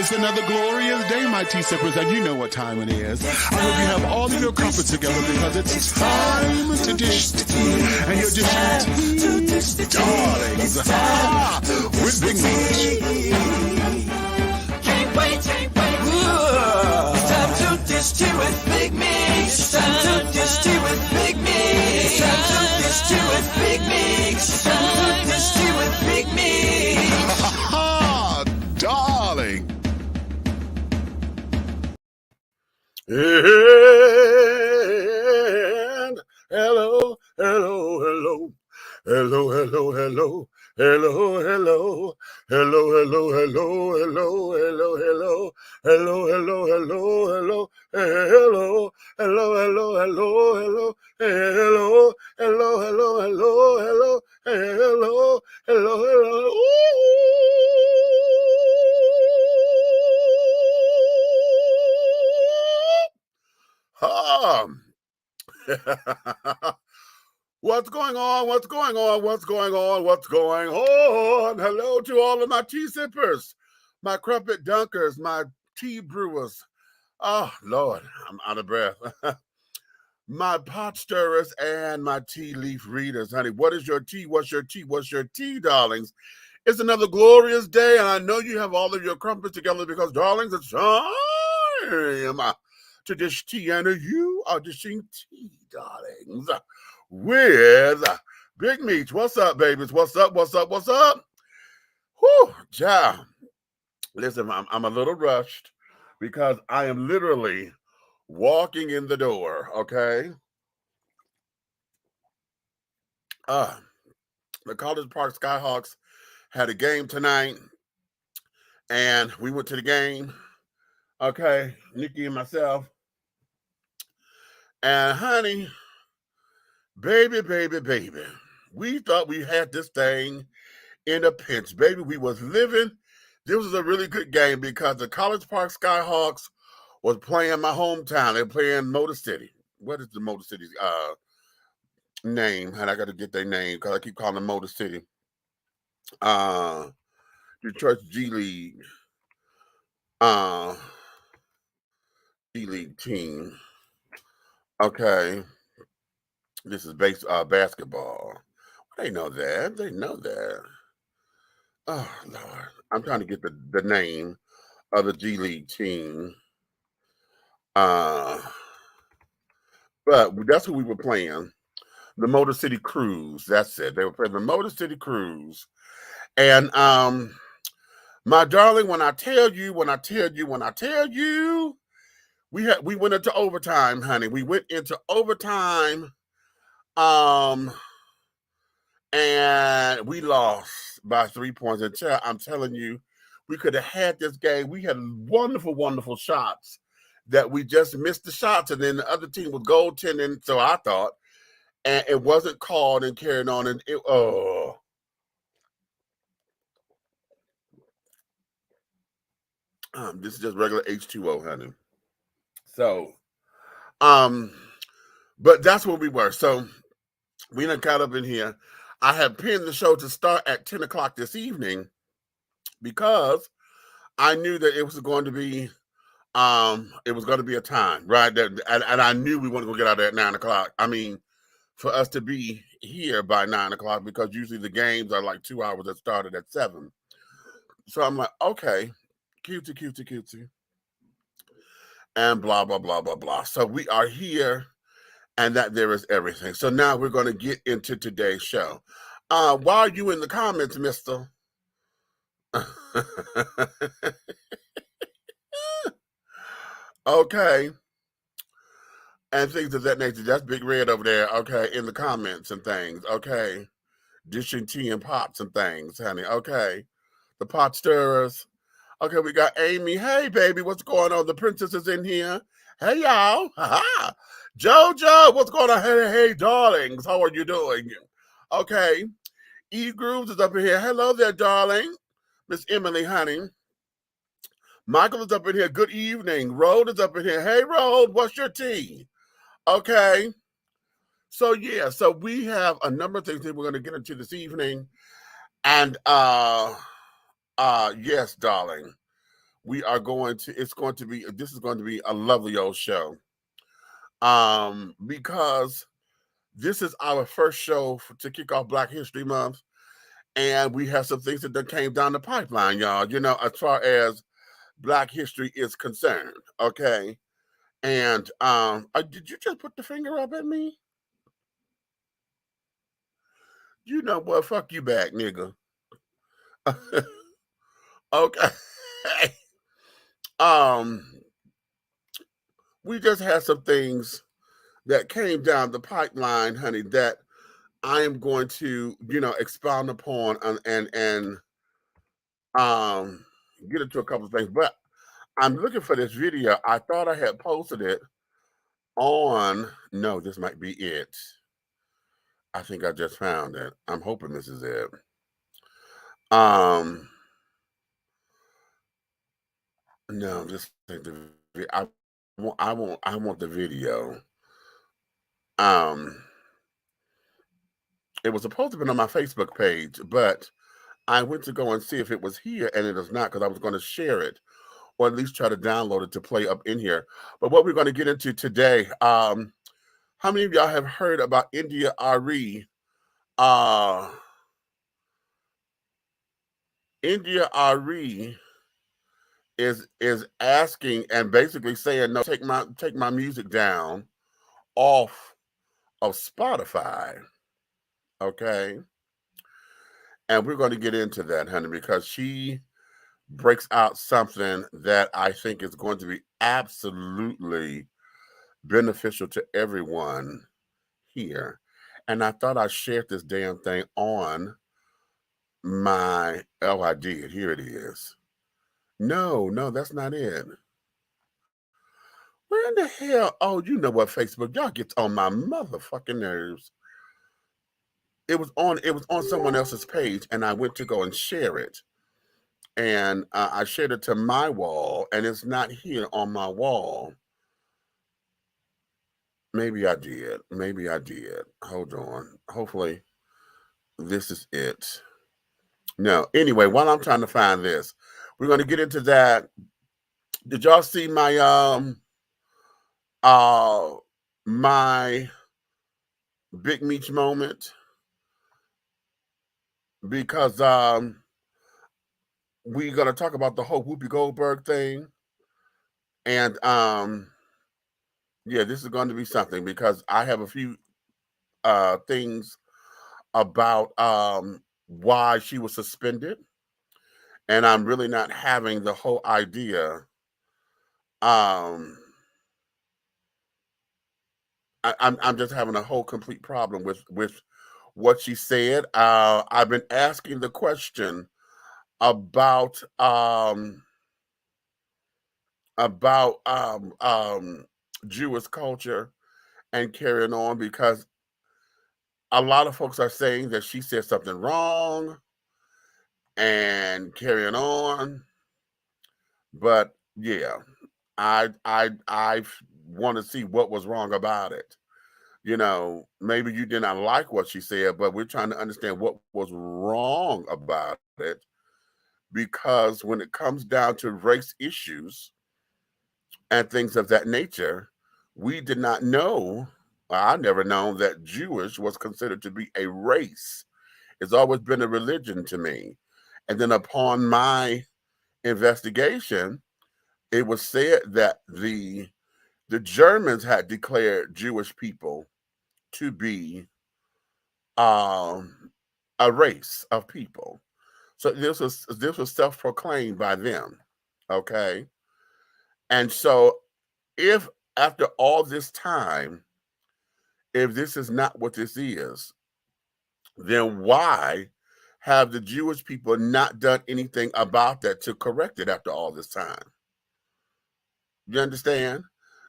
It's another glorious day, my tea sippers, and you know what time it is. I hope you have all of your crumpets together because it's time to dish tea. And you're dishing tea, darlings, with Big Meat. Can't wait. It's time to dish tea with Big Meat. It's time to dish tea with Big Meat. It's time to dish tea with Big Meat. It's time to dish tea with Big Meat. Darling. And hello. What's going on? Hello to all of my tea sippers, my crumpet dunkers, my tea brewers. Oh, Lord, I'm out of breath. My pot stirrers and my tea leaf readers. Honey, what is your tea? What's your tea, darlings? It's another glorious day, and I know you have all of your crumpets together because, darlings, it's time to dish tea, and you are dishing tea, darlings, with Big Meat. What's up, babies? What's up? Whew, child. Listen, I'm a little rushed because I am literally walking in the door, okay? The College Park Skyhawks had a game tonight, and we went to the game, okay? Nikki and myself. And honey, baby, we thought we had this thing in a pinch, baby. We was living. This was a really good game because the College Park Skyhawks was playing my hometown. They're playing Motor City. What is the Motor City's name? And I got to get their name because I keep calling them Motor City. Detroit's G League. G League team. Okay. This is basketball. They know that. Oh, Lord. I'm trying to get the name of the G League team. But that's who we were playing. The Motor City Cruise. That's it. They were playing the Motor City Cruise. And my darling, when I tell you, we went into overtime, honey. We went into overtime. And we lost by 3 points. And I'm telling you, we could have had this game. We had wonderful shots that we just missed the shots. And then the other team was goaltending, so I thought. And it wasn't called and carried on. And this is just regular H2O, honey. So, but that's where we were. So we done got up in here. I had pinned the show to start at 10 o'clock this evening because I knew that it was going to be a time, right? And I knew we wanted to get out there at 9 o'clock. I mean, for us to be here by 9 o'clock because usually the games are like 2 hours that started at 7. So I'm like, okay, cutesy. And blah, blah, blah, blah, blah. So we are here. And that there is everything. So now we're going to get into today's show. Why are you in the comments, mister? Okay. And things of that nature. That's Big Red over there, okay, in the comments and things, okay. Dishing tea and pots and things, honey, okay. The pot stirrers. Okay, we got Amy. Hey, baby, what's going on? The princess is in here. Hey, y'all. Ha-ha. Jojo, what's going on? Hey, darlings, how are you doing? Okay, E Grooves is up in here. Hello there, darling. Miss Emily, honey. Michael is up in here. Good evening. Rode is up in here. Hey, Rode, what's your tea? Okay. So, yeah, so we have a number of things that we're going to get into this evening. And, yes, darling, we are going to. It's going to be. This is going to be a lovely old show. Because this is our first show to kick off Black History Month, and we have some things that came down the pipeline, y'all. You know, as far as Black history is concerned, okay. And did you just put the finger up at me? You know what? Fuck you back, nigga. Okay. um, we just had some things that came down the pipeline, honey, that I am going to, you know, expound upon and get into a couple of things. But I'm looking for this video. I thought I had posted it on. No, this might be it. I think I just found it. I'm hoping this is it. No, this ain't the. I want the video. It was supposed to be on my Facebook page, but I went to go and see if it was here, and it is not, because I was going to share it, or at least try to download it to play up in here. But what we're going to get into today, how many of y'all have heard about India ARIE? India ARIE is asking and basically saying, no, take my music down off of Spotify. Okay. And we're going to get into that, honey, because she breaks out something that I think is going to be absolutely beneficial to everyone here. And I thought I shared this damn thing on my, oh, I did. Here it is. No, that's not it. Where in the hell? Oh, you know what, Facebook? Y'all get on my motherfucking nerves. It was on someone else's page, and I went to go and share it. And I shared it to my wall, and it's not here on my wall. Maybe I did. Hold on. Hopefully, this is it. No. Anyway, while I'm trying to find this, we're going to get into that. Did y'all see my my Big Meech moment? Because we're going to talk about the whole Whoopi Goldberg thing. And yeah, this is going to be something, because I have a few things about why she was suspended, and I'm really not having the whole idea. I'm just having a whole complete problem with what she said. I've been asking the question about Jewish culture and carrying on, because a lot of folks are saying that she said something wrong and carrying on. But yeah, I want to see what was wrong about it. You know, maybe you did not like what she said, but we're trying to understand what was wrong about it. Because when it comes down to race issues and things of that nature, we did not know. I never known that Jewish was considered to be a race. It's always been a religion to me. And then upon my investigation, it was said that the Germans had declared Jewish people to be a race of people. So this was self-proclaimed by them. Okay. And so if after all this time, if this is not what this is, then why have the Jewish people not done anything about that to correct it after all this time? You understand?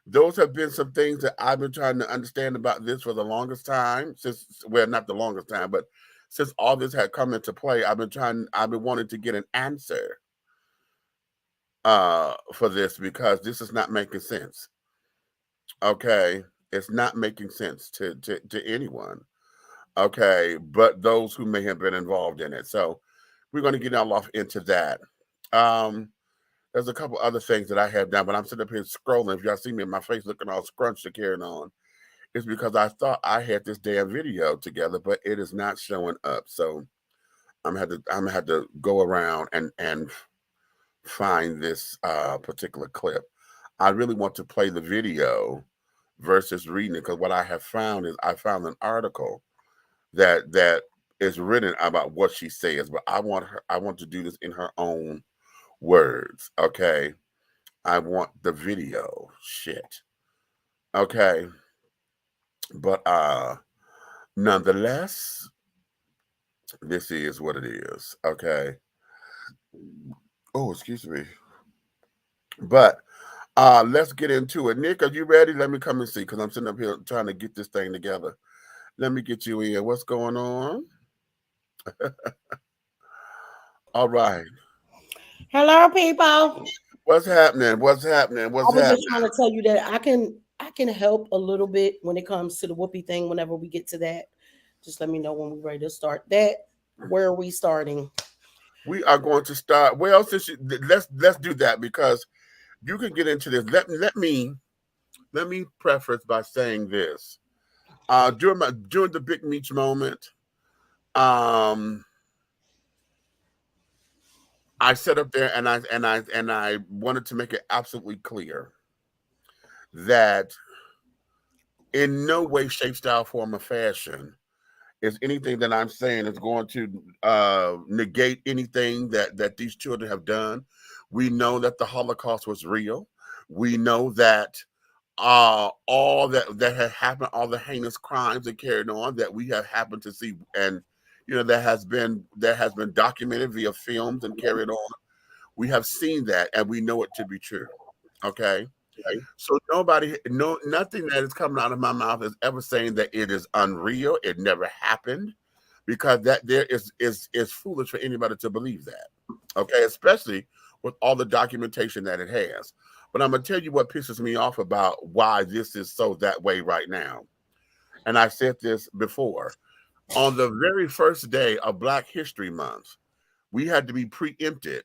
Those have been some things that I've been trying to understand about this for the longest time, since, well, not the longest time, but since all this had come into play, I've been wanting to get an answer for this, because this is not making sense. Okay. It's not making sense to anyone. Okay. But those who may have been involved in it. So we're going to get all off into that. There's a couple other things that I have done, but I'm sitting up here scrolling. If y'all see me, my face looking all scrunched and carrying on, it's because I thought I had this damn video together, but it is not showing up. So I'm gonna have to go around and find this particular clip. I really want to play the video versus reading it, because what I have found is I found an article that is written about what she says, but I want to do this in her own words. Okay. I want the video. Shit. Okay. But nonetheless, this is what it is. Okay. Oh, excuse me. But let's get into it. Nick, are you ready? Let me come and see, because I'm sitting up here trying to get this thing together. Let me get you in. What's going on? All right. Hello, people. What's happening? What's happening? What's I was happening? just trying to tell you that I can help a little bit when it comes to the whoopee thing. Whenever we get to that, just let me know when we're ready to start. Where are we starting? We are going to start. Well, since let's do that, because you can get into this. Let me preface by saying this. During the Big Meech moment, I sat up there and I wanted to make it absolutely clear that in no way, shape, style, form, or fashion is anything that I'm saying is going to negate anything that these children have done. We know that the Holocaust was real. We know that all that had happened, all the heinous crimes that carried on that we have happened to see, and that has been documented via films and carried on. We have seen that, and we know it to be true. Okay. So nothing that is coming out of my mouth is ever saying that it is unreal. It never happened, because that there is foolish for anybody to believe that. Okay, especially with all the documentation that it has. But I'm gonna tell you what pisses me off about why this is so that way right now. And I said this before. On the very first day of Black History Month, we had to be preempted.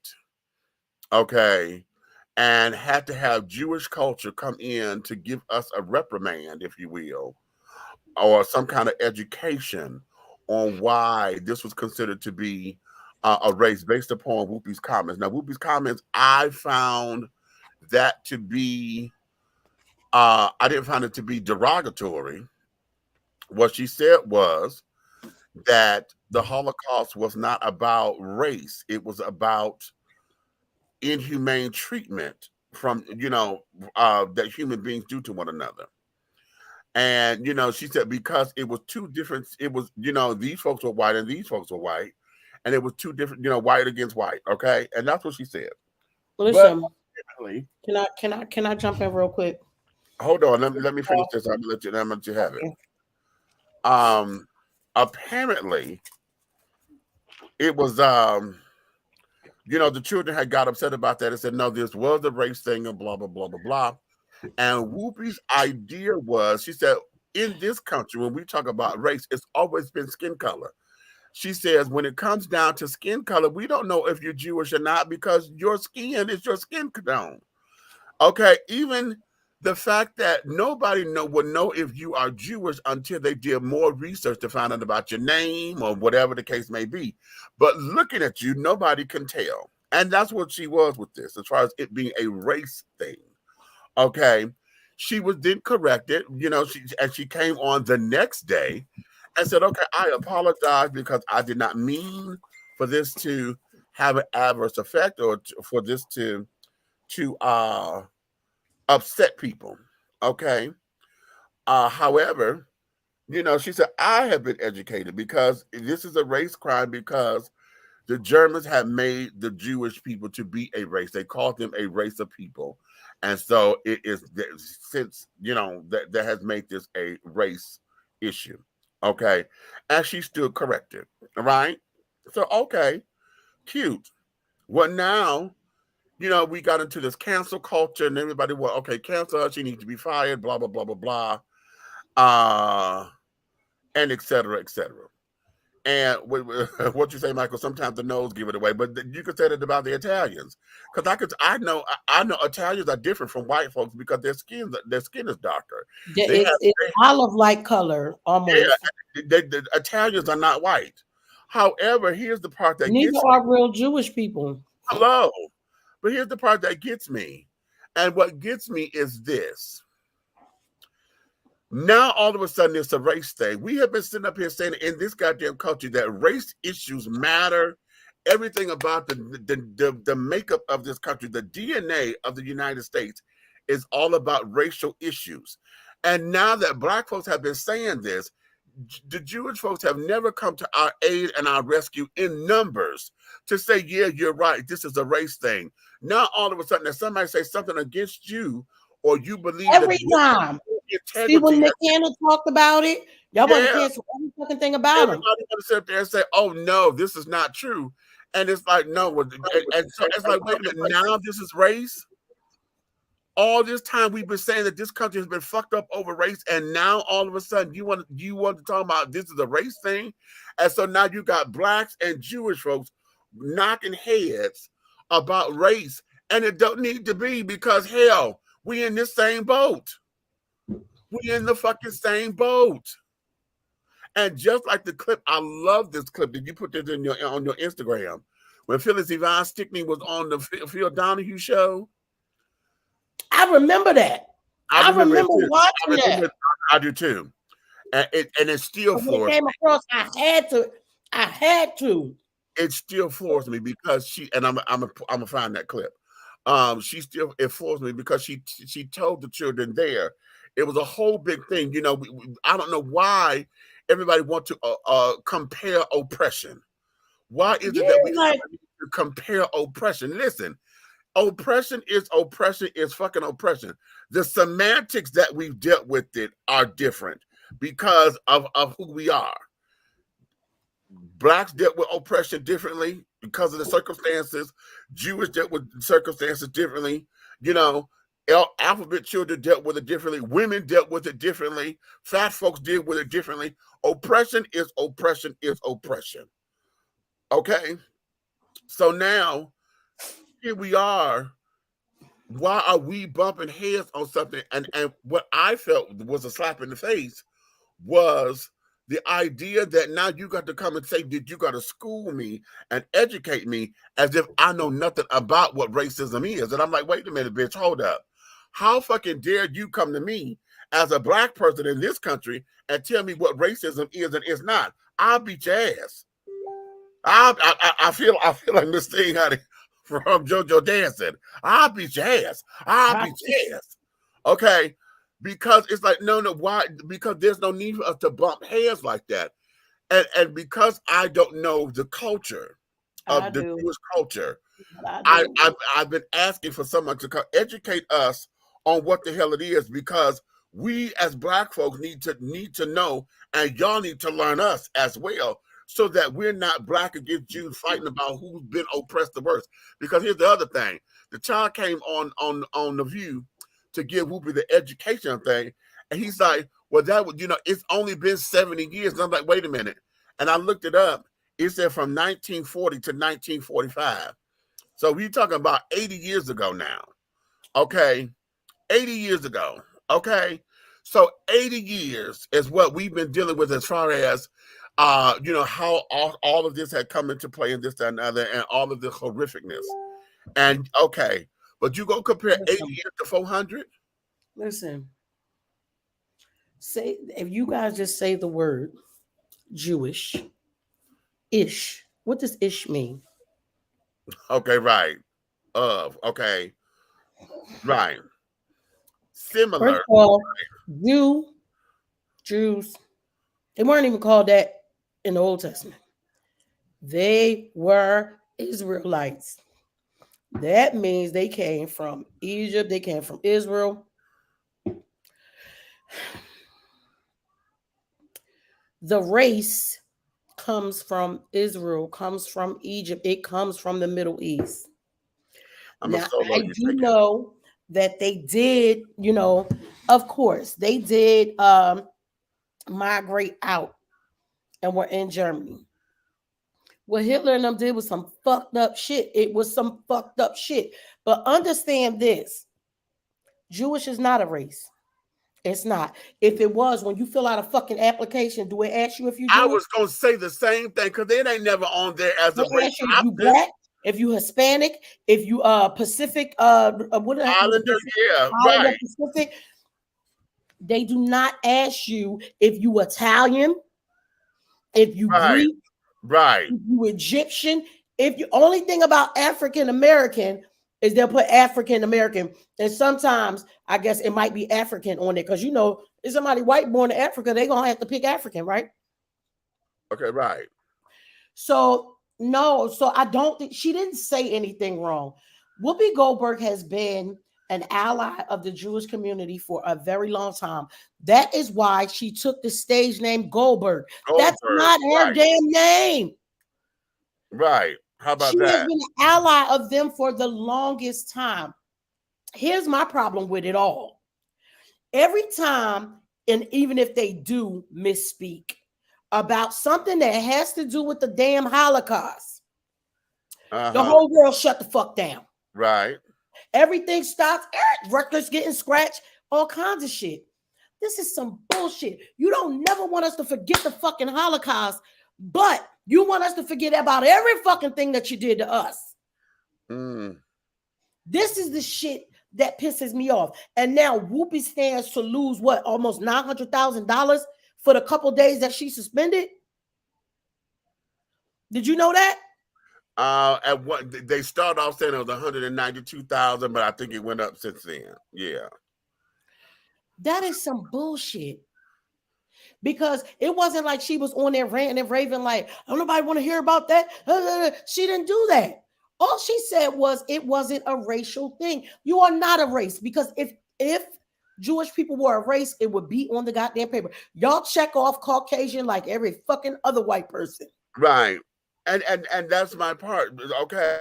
Okay. And had to have Jewish culture come in to give us a reprimand, if you will, or some kind of education on why this was considered to be a race based upon Whoopi's comments. Now, Whoopi's comments, I found that to be, I didn't find it to be derogatory. What she said was that the Holocaust was not about race. It was about inhumane treatment from that human beings do to one another. And she said because it was two different, it was these folks were white and these folks were white, and it was two different, white against white. Okay, and that's what she said. Listen, can I jump in real quick? Hold on, let me finish this. I'm gonna let you have it. Apparently it was the children had got upset about that and said, no, this was a race thing and blah, blah, blah, blah, blah. And Whoopi's idea was, she said, in this country, when we talk about race, it's always been skin color. She says, when it comes down to skin color, we don't know if you're Jewish or not, because your skin is your skin tone. Okay, even the fact that nobody would know if you are Jewish until they did more research to find out about your name or whatever the case may be. But looking at you, nobody can tell. And that's what she was with this, as far as it being a race thing. Okay. She was then corrected, she came on the next day and said, okay, I apologize because I did not mean for this to have an adverse effect or for this to upset people. Okay. However, she said, I have been educated because this is a race crime, because the Germans have made the Jewish people to be a race. They called them a race of people. And so it is, since, that has made this a race issue. Okay. And she stood corrected. Right. So, okay, cute. Well, now, we got into this cancel culture and everybody, well, okay, cancel her, she needs to be fired, blah, blah, blah, blah, blah. And et cetera, et cetera. And what you say, Michael? Sometimes the nose give it away, but you could say that about the Italians, because I know Italians are different from white folks because their skin is darker. It's olive-like color almost. The Italians are not white. However, here's the part that Neither gets are real Jewish people. hello, but here's the part that gets me, and what gets me is this. Now, all of a sudden, it's a race thing. We have been sitting up here saying in this goddamn country that race issues matter. Everything about the makeup of this country, the DNA of the United States, is all about racial issues. And now that Black folks have been saying this, the Jewish folks have never come to our aid and our rescue in numbers to say, yeah, you're right, this is a race thing. Now, all of a sudden, if somebody says something against you, or you believe every time. See, when McKenna talked about it, y'all want to cancel every fucking thing about him. Everybody want to sit there and say, "Oh no, this is not true," and it's like, no, and so it's like, wait a minute, now this is race. All this time we've been saying that this country has been fucked up over race, and now all of a sudden you want to talk about this is a race thing, and so now you got Blacks and Jewish folks knocking heads about race, and it don't need to be, because hell, we in this same boat. We in the fucking same boat. And just like the clip, I love this clip. Did you put this on your Instagram? When Phyllis Yvonne Stickney was on the Phil Donahue show? I remember that. I remember watching that. I do too. And it still floors me. Came across, I had to. It still floors me because I'm gonna find that clip. It floors me because she told the children there. It was a whole big thing. You know, I don't know why everybody wants to compare oppression. Why is it that we have to compare oppression? Listen, oppression is fucking oppression. The semantics that we've dealt with it are different because of who we are. Blacks dealt with oppression differently because of the circumstances. Jewish dealt with circumstances differently. You know, alphabet children dealt with it differently. Women dealt with it differently. Fat folks deal with it differently. Oppression is oppression is oppression. Okay? So now, here we are. Why are we bumping heads on something? And what I felt was a slap in the face was the idea that now you got to come and say, did you got to school me and educate me as if I know nothing about what racism is. And I'm like, wait a minute, bitch, hold up. How fucking dare you come to me as a Black person in this country and tell me what racism is and is not? I'll beat your ass. I feel like Miss Thing from JoJo dancing. I'll beat your ass. I'll beat your ass. Okay. Because it's like, no, why? Because there's no need for us to bump heads like that. And because I don't know the culture of the Jewish culture, I've been asking for someone to educate us on what the hell it is, because we as Black folks need to know, and y'all need to learn us as well, so that we're not Black against Jews fighting about who's been oppressed the worst. Because here's the other thing. The child came on The View to give WHOOPI the education thing, and he's like, well, that would, it's only been 70 years. And I'm like, wait a minute. And I looked it up. It said from 1940 to 1945. So we're talking about 80 years ago now. Okay. 80 years ago. Okay. So 80 years is what we've been dealing with as far as, how all of this had come into play in this, that, and other, and all of the horrificness. And okay, but you go compare 80 years to 400? Listen, if you guys just say the word Jewish, ish, what does ish mean? Okay, right. Okay. Right. Similar. First of all, Jews, they weren't even called that in the Old Testament. They were Israelites. That means they came from Egypt. They came from Israel. The race comes from Israel, comes from Egypt. It comes from the Middle East. Now, I do know that they did, of course, they did migrate out and were in Germany. What Hitler and them did was some fucked up shit. It was some fucked up shit. But understand this. Jewish is not a race. It's not. If it was, when you fill out a fucking application, do it ask you if you Jewish? I was going to say the same thing because it ain't never on there as a race. If you black, if you Hispanic, if you Pacific, what Islander, yeah, right. Pacific, they do not ask you if you Italian, if you Greek, right, if you Egyptian. If you only thing about African American is they'll put African American, and sometimes I guess it might be African on it because if somebody white born in Africa, they're gonna have to pick African, right? Okay, right. So no, so I don't think she didn't say anything wrong. Whoopi Goldberg has been an ally of the Jewish community for a very long time. That is why she took the stage name Goldberg. That's not her damn name. Right. How about that? She has been an ally of them for the longest time. Here's my problem with it all. Every time, and even if they do misspeak about something that has to do with the damn Holocaust, the whole world shut the fuck down. Right. Everything stops. Records getting scratched. All kinds of shit. This is some bullshit. You don't never want us to forget the fucking Holocaust, but you want us to forget about every fucking thing that you did to us. This is the shit that pisses me off. And now Whoopi stands to lose what, almost $900,000 for the couple days that she suspended. Did you know that? At what they started off saying it was 192,000, but I think it went up since then. Yeah, that is some bullshit. Because it wasn't like she was on there ranting and raving like, "Oh, nobody want to hear about that." She didn't do that. All she said was it wasn't a racial thing. You are not a race, because if Jewish people were a race, it would be on the goddamn paper. Y'all check off Caucasian like every fucking other white person. Right. And that's my part. Okay,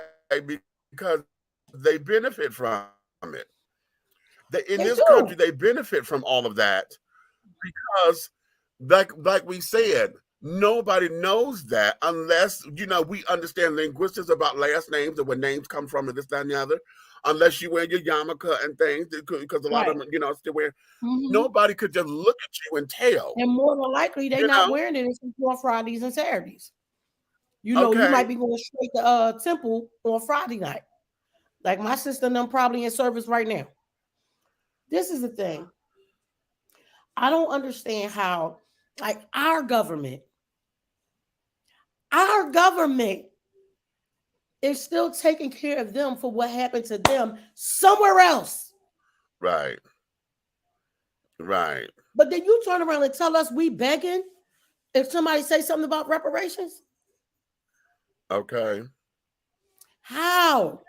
because they benefit from it. In this country, they benefit from all of that because, like we said, nobody knows that unless we understand linguistics about last names and where names come from and this, that, and the other. Unless you wear your yarmulke and things, because a lot of them, still wear. Nobody could just look at you and tell. And more than likely, they're not wearing it on Fridays and Saturdays. You might be going straight to temple on Friday night. Like my sister and them probably in service right now. This is the thing. I don't understand how, like, our government is still taking care of them for what happened to them somewhere else. Right. Right. But then you turn around and tell us we begging if somebody say something about reparations. Okay. How?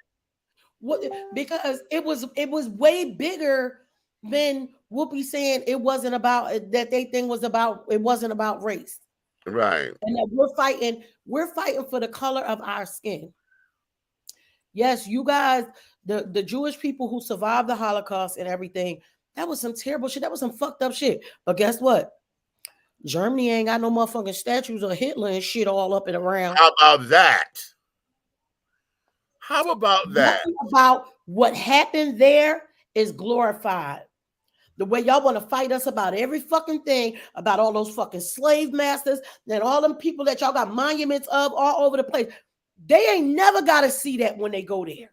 What? Because it was way bigger than Whoopi saying it wasn't about that. They thing was about it wasn't about race. Right. And that we're fighting for the color of our skin. Yes, you guys, the Jewish people who survived the Holocaust and everything, that was some terrible shit. That was some fucked up shit. But guess what? Germany ain't got no motherfucking statues of Hitler and shit all up and around. How about that? How about that? Nothing about what happened there is glorified. The way y'all want to fight us about every fucking thing, about all those fucking slave masters and all them people that y'all got monuments of all over the place. They ain't never got to see that when they go there.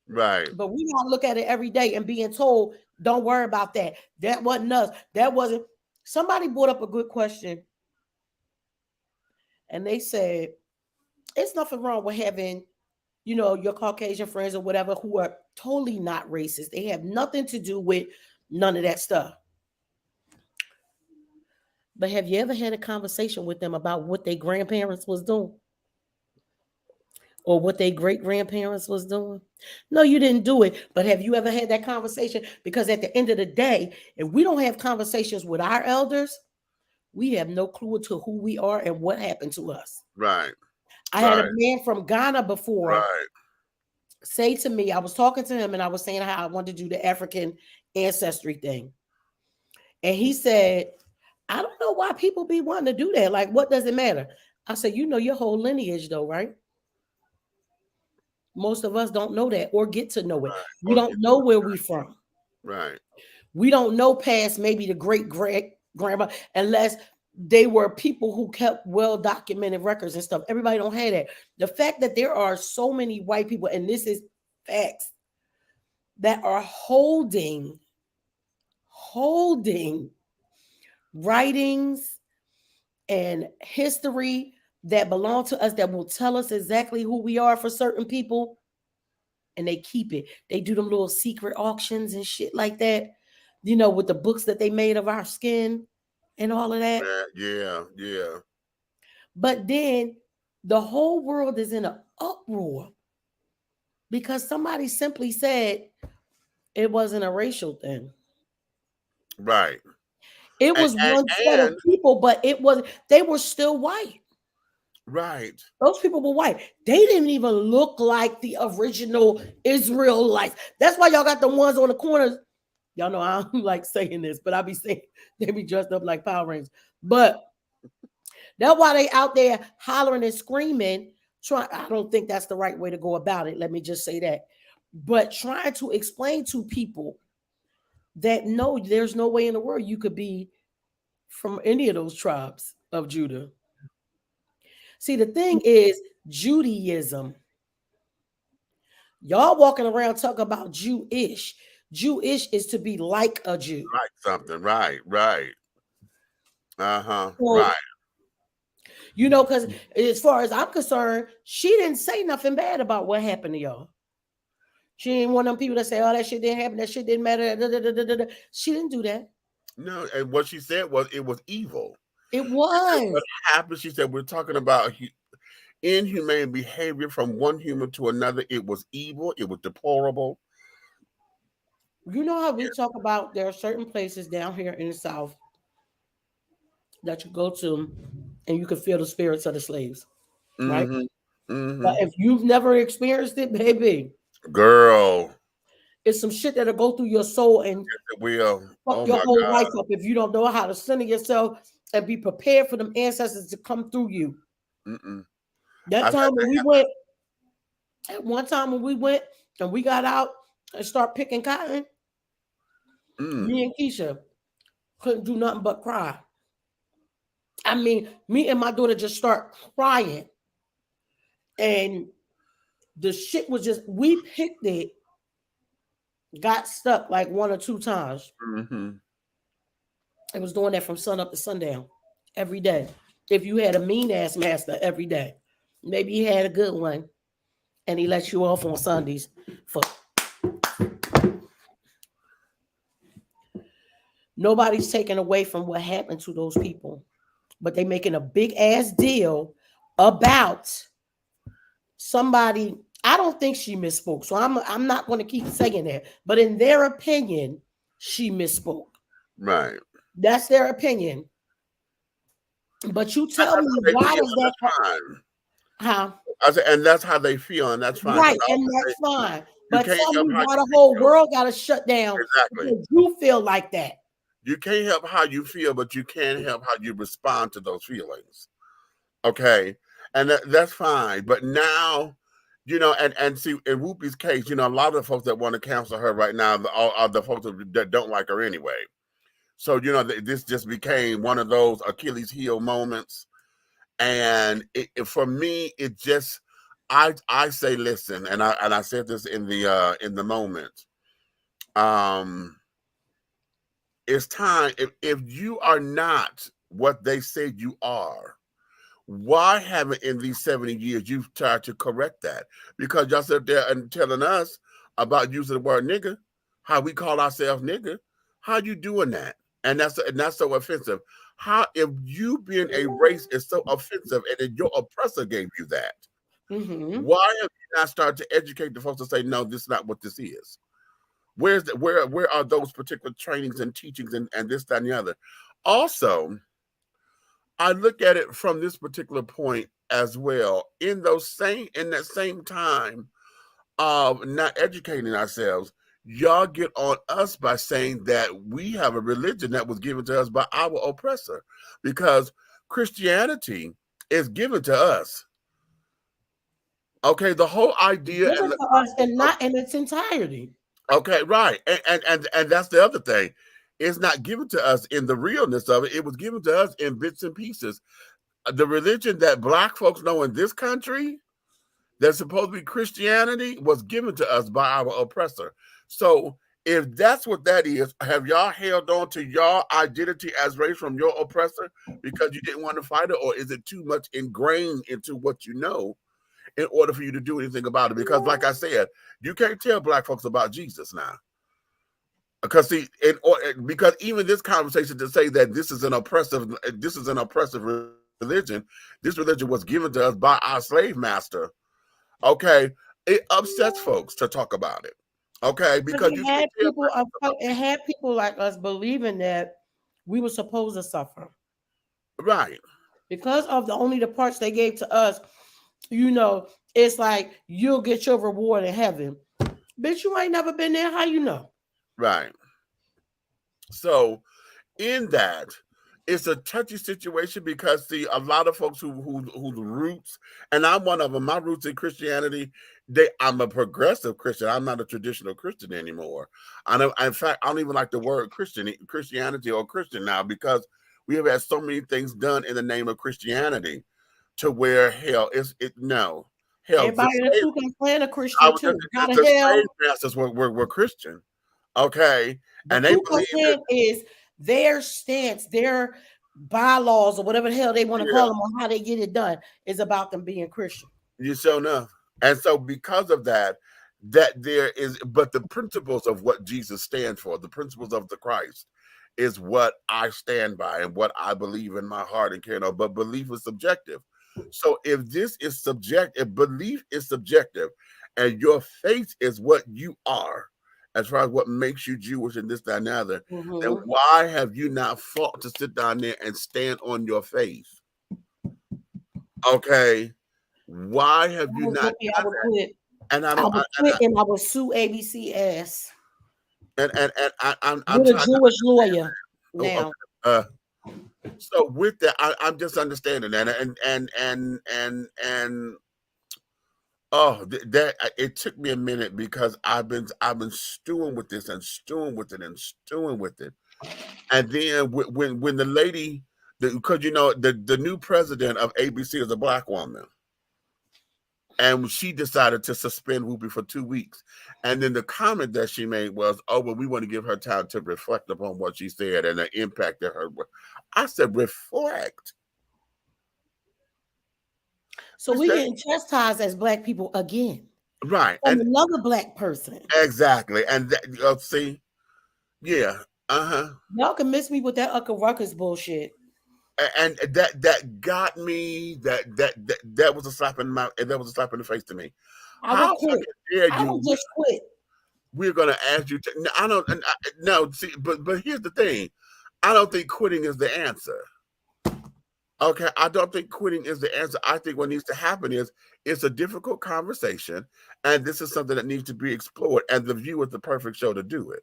Right. But we gotta look at it every day and being told, don't worry about that. That wasn't us. That wasn't. Somebody brought up a good question. And they said, it's nothing wrong with having, your Caucasian friends or whatever who are totally not racist. They have nothing to do with none of that stuff. But have you ever had a conversation with them about what their grandparents was doing? Or what their great-grandparents was doing? No, you didn't do it. But have you ever had that conversation? Because at the end of the day, if we don't have conversations with our elders, we have no clue to who we are and what happened to us. Right. I had a man from Ghana before say to me, I was talking to him and I was saying how I wanted to do the African ancestry thing. And he said, I don't know why people be wanting to do that. Like, what does it matter? I said, you know your whole lineage though, right? Most of us don't know that or get to know it. Right. We don't know where we from. Right. We don't know past maybe the great grandma unless they were people who kept well documented records and stuff. Everybody don't have that. The fact that there are so many white people, and this is facts, that are holding writings and history that belong to us that will tell us exactly who we are for certain people, and they keep it. They do them little secret auctions and shit like that, you know, with the books that they made of our skin and all of that. Yeah. But then the whole world is in an uproar because somebody simply said it wasn't a racial thing. Right. It was one set of people, but they were still white. Right. Those people were white. They didn't even look like the original Israelites. That's why y'all got the ones on the corners. Y'all know I don't like saying this, but I be saying they be dressed up like Power Rangers. But that's why they out there hollering and screaming. I don't think that's the right way to go about it. Let me just say that. But trying to explain to people that no, there's no way in the world you could be from any of those tribes of Judah. See, the thing is Judaism. Y'all walking around talking about Jewish. Jewish is to be like a Jew. Like something. Right. So, right. You know, because as far as I'm concerned, she didn't say nothing bad about what happened to y'all. She ain't one of them people that say, oh, that shit didn't happen, that shit didn't matter. She didn't do that. No, and what she said was it was evil. It was. What happened, she said, we're talking about inhumane behavior from one human to another. It was evil. It was deplorable. You know how we talk about there are certain places down here in the South that you go to and you can feel the spirits of the slaves, right? But if you've never experienced it, baby, girl, it's some shit that'll go through your soul and fuck your whole life up if you don't know how to center yourself and be prepared for them ancestors to come through you. That time when we went, at one time when we went and we got out and start picking cotton, me and Keisha couldn't do nothing but cry. I mean, me and my daughter just start crying. And the shit was just, we picked it, got stuck like 1 or 2 times. It was doing that from sun up to sundown every day. If you had a mean ass master every day, maybe he had a good one and he let you off on Sundays. Nobody's taken away from what happened to those people, but they making a big ass deal about somebody. I don't think she misspoke, so I'm not going to keep saying that. But in their opinion, she misspoke. Right. That's their opinion. But you tell me why is that fine? How? I said, and that's how they feel, and that's fine. Right, and that's fine. But tell me why the whole world got to shut down. Exactly. You feel like that. You can't help how you feel, but you can help how you respond to those feelings. Okay, and that's fine. But now, you know, and see, in Whoopi's case, you know, a lot of the folks that want to cancel her right now are the folks that don't like her anyway. So, you know, this just became one of those Achilles heel moments. And for me, it just, I say, listen, and I said this in the moment. It's time. If you are not what they say you are, why haven't in these 70 years you've tried to correct that? Because y'all sit there and telling us about using the word nigger, how we call ourselves nigger. How you doing that? And that's so offensive. How, if you being a race is so offensive and then your oppressor gave you that, why have you not started to educate the folks to say, no, this is not what this is? Where are those particular trainings and teachings and this, that, and the other? Also, I look at it from this particular point as well. In that same time of not educating ourselves, y'all get on us by saying that we have a religion that was given to us by our oppressor, because Christianity is given to us. Okay, the whole idea given to us and not in its entirety. Okay, right. And that's the other thing. It's not given to us in the realness of it. It was given to us in bits and pieces. The religion that Black folks know in this country that's supposed to be Christianity was given to us by our oppressor. So if that's what that is, have y'all held on to your identity as race from your oppressor because you didn't want to fight it, or is it too much ingrained into what you know in order for you to do anything about it? Because like I said, you can't tell Black folks about Jesus now. Because see, because even this conversation to say that this is an oppressive religion, this religion was given to us by our slave master. Okay, it upsets folks to talk about it. Okay, because it had people like us believing that we were supposed to suffer, right? Because of only the parts they gave to us. You know, it's like you'll get your reward in heaven. Bitch, you ain't never been there. How you know? Right. So in that, it's a touchy situation because see, a lot of folks whose roots, and I'm one of them, my roots in Christianity, I'm a progressive Christian. I'm not a traditional Christian anymore. In fact, I don't even like the word Christianity or Christian now, because we have had so many things done in the name of Christianity to where hell. Everybody in the Ku Klux Klan a Christian too. The slave masters were Christian. Okay. And they believe is their stance, their bylaws, or whatever the hell they want to call them, on how they get it done, is about them being Christian. You sure enough. And so because of that there is, but the principles of what Jesus stands for, the principles of the Christ, is what I stand by and what I believe in my heart and care. But belief is subjective. So if this is subjective, belief is subjective, and your faith is what you are, as far as what makes you Jewish and this, that, and the other, then why have you not fought to sit down there and stand on your faith? Okay. Why have you not? I would quit. And I would sue ABC ass. And I'm with a Jewish lawyer now. So with that, I'm just understanding that, and that it took me a minute because I've been stewing with this and stewing with it and stewing with it, and then when the lady, because the new president of ABC is a Black woman, and she decided to suspend WHOOPI for 2 weeks, and then the comment that she made was, "Oh, well, we want to give her time to reflect upon what she said and the impact that her." I said, "Reflect." So we getting chastised as Black people again, right? And another Black person, exactly. And that, see, yeah, y'all can miss me with that Ucker Ruckus bullshit. And that got me. That was a slap in my. That was a slap in the face to me. I would quit. I would just quit. We're gonna ask you to. I don't. No, see, but here's the thing. I don't think quitting is the answer. Okay, I don't think quitting is the answer. I think what needs to happen is it's a difficult conversation, and this is something that needs to be explored. And The View is the perfect show to do it.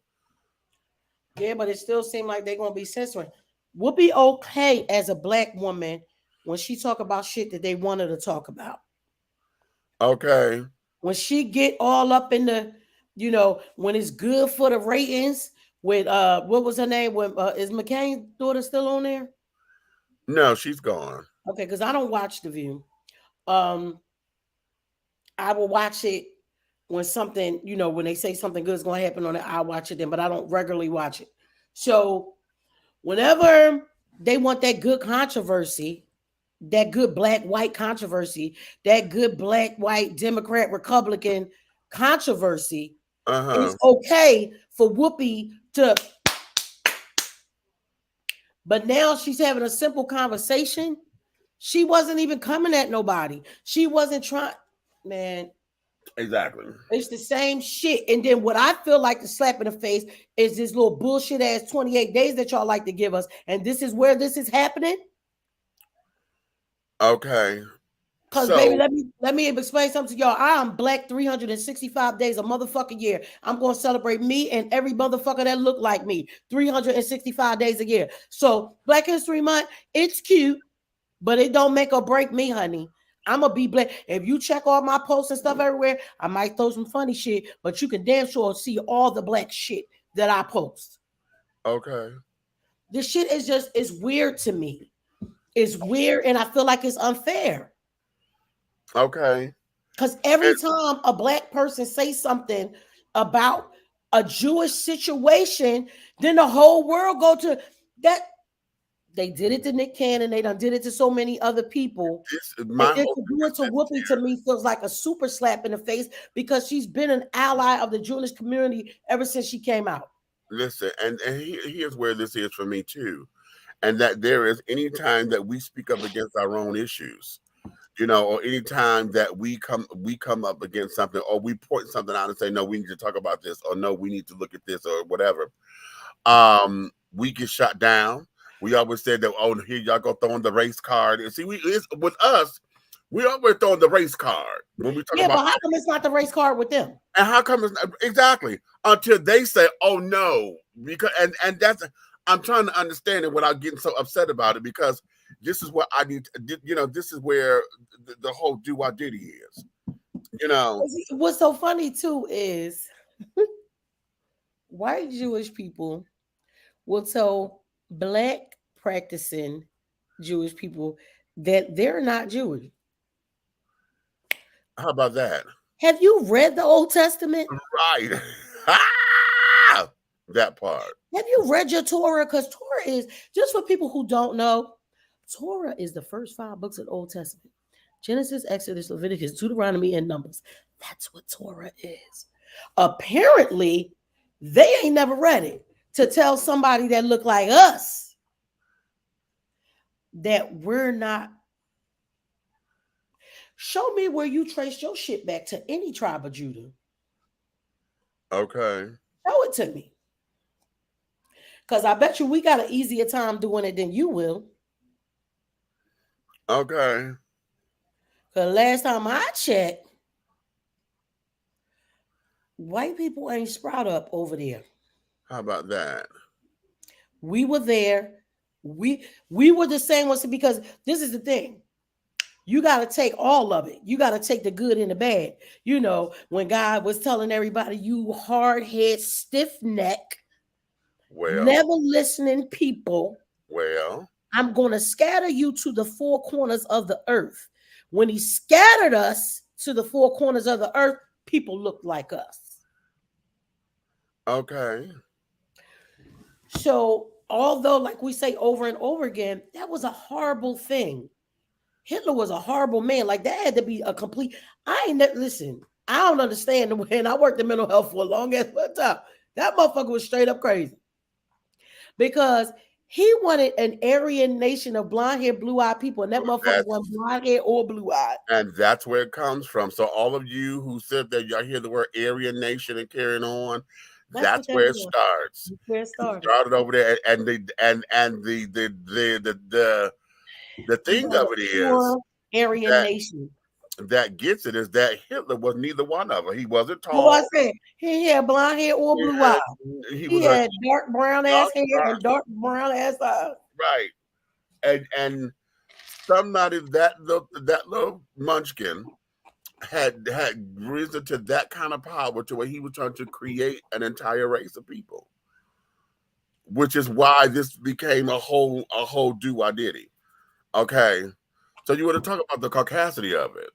Yeah, but it still seems like they're gonna be censoring. Would be okay as a Black woman when she talk about shit that they want her to talk about. Okay. When she get all up in the, when it's good for the ratings with what was her name? When is McCain's daughter still on there? No, she's gone. Okay, because I don't watch The View. I will watch it when something, when they say something good is going to happen on it, I'll watch it then, but I don't regularly watch it. So whenever they want that good controversy, that good Black-white controversy, that good Black-white Democrat-Republican controversy, it's okay for WHOOPI to. But now she's having a simple conversation. She wasn't even coming at nobody. She wasn't trying, man. Exactly. It's the same shit. And then what I feel like the slap in the face is this little bullshit ass 28 days that y'all like to give us. And this is where this is happening. Okay. Because baby, let me explain something to y'all. I'm Black 365 days a motherfucking year. I'm going to celebrate me and every motherfucker that look like me 365 days a year. So Black History Month, it's cute. But it don't make or break me, honey. I'm gonna be black. If you check all my posts and stuff everywhere, I might throw some funny shit, but you can damn sure see all the black shit that I post. Okay. This shit is just, it's weird to me. It's weird, and I feel like it's unfair. Okay. Because every time a black person says something about a Jewish situation, then the whole world go to that. They did it to Nick Cannon. They done did it to so many other people. My and to do it to Whoopi, to me, feels like a super slap in the face because she's been an ally of the Jewish community ever since she came out. Listen, and here's where this is for me too. And that there is any time that we speak up against our own issues, you know, or any time that we come up against something, or we point something out and say, no, we need to talk about this, or no, we need to look at this, or whatever. We get shot down. We always said that, oh, here y'all go throwing the race card. And see, with us, we always throwing the race card when we talk about. Yeah, but how come it's not the race card with them? And how come it's not, exactly until they say, oh no, because and that's, I'm trying to understand it without getting so upset about it, because this is what I need to, you know, this is where the whole do what diddy is, you know. What's so funny too is white Jewish people will tell black practicing Jewish people that they're not Jewish. How about that? Have you read the Old Testament? Right. That part. Have you read your Torah? Because Torah is, just for people who don't know, Torah is the first 5 books of the Old Testament. Genesis, Exodus, Leviticus, Deuteronomy, and Numbers. That's what Torah is. Apparently, they ain't never read it to tell somebody that look like us that we're not. Show me where you trace your shit back to any tribe of Judah. Okay. Show it to me. Because I bet you we got an easier time doing it than you will. Okay. Because last time I checked, white people ain't sprout up over there. How about that? We were there. We were the same ones, because this is the thing. You got to take all of it. You got to take the good and the bad. You know, when God was telling everybody, you hard head, stiff neck, never listening people. Well, I'm going to scatter you to the 4 corners of the earth. When he scattered us to the 4 corners of the earth, people looked like us. Okay. So, although, like we say over and over again, that was a horrible thing. Hitler was a horrible man. Like, that had to be a complete. Listen, I don't understand the way, and I worked in mental health for a long ass time. That motherfucker was straight up crazy. Because he wanted an Aryan nation of blonde hair, blue eyed people, and that motherfucker wasn't blonde hair or blue eyed. And that's where it comes from. So all of you who said that y'all hear the word Aryan nation and carrying on, that's where it starts. That's where it started over there, and the thing of it is, Aryan nation. That gets it is that Hitler was neither one of them. He wasn't tall. Well, I said he had blonde hair or blue eyes. He had dark brown ass hair and dark brown ass eyes. Right, and somebody that little munchkin had risen to that kind of power to where he was trying to create an entire race of people, which is why this became a whole do-I-diddy. Okay, so you want to talk about the caucasity of it?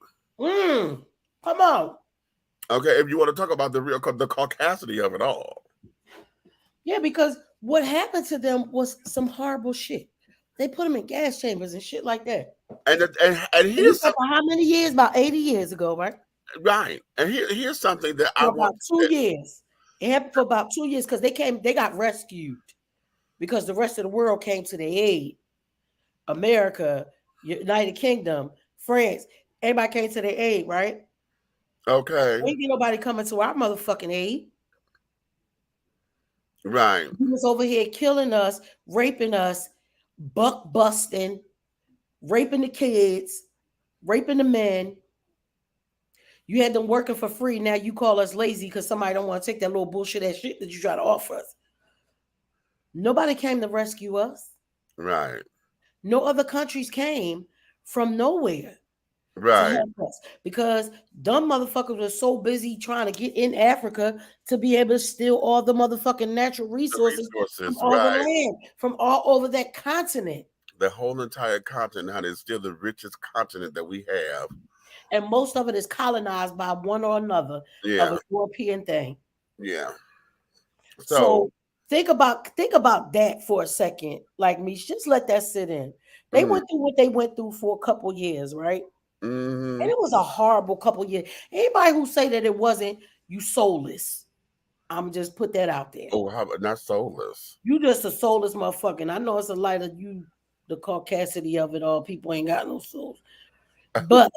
Come on. Okay, if you want to talk about the caucasity of it all. Yeah, because what happened to them was some horrible shit. They put them in gas chambers and shit like that. And here's how many years? About 80 years ago, right? Right. And here's something that for about 2 years. It happened for about 2 years because they got rescued because the rest of the world came to their aid. America, United Kingdom, France, everybody came to their aid, right? Okay. Ain't nobody coming to our motherfucking aid. Right. He was over here killing us, raping us, buck busting, raping the kids, raping the men. You had them working for free. Now you call us lazy because somebody don't want to take that little bullshit ass shit that you try to offer us. Nobody came to rescue us. Right. No other countries came. from nowhere to help us, because dumb motherfuckers were so busy trying to get in Africa to be able to steal all the motherfucking natural resources from all the land, from all over that continent. The whole entire continent, honey, is still the richest continent that we have. And most of it is colonized by one or another of a European thing. Yeah. So think about that for a second. Like me, just let that sit in. They went through what they went through for a couple years, right? Mm-hmm. And it was a horrible couple years. Anybody who say that it wasn't, you soulless. I'm just put that out there. Oh, how about not soulless? You just a soulless motherfucker. And I know it's a light of you, the caucasity of it all. People ain't got no souls. But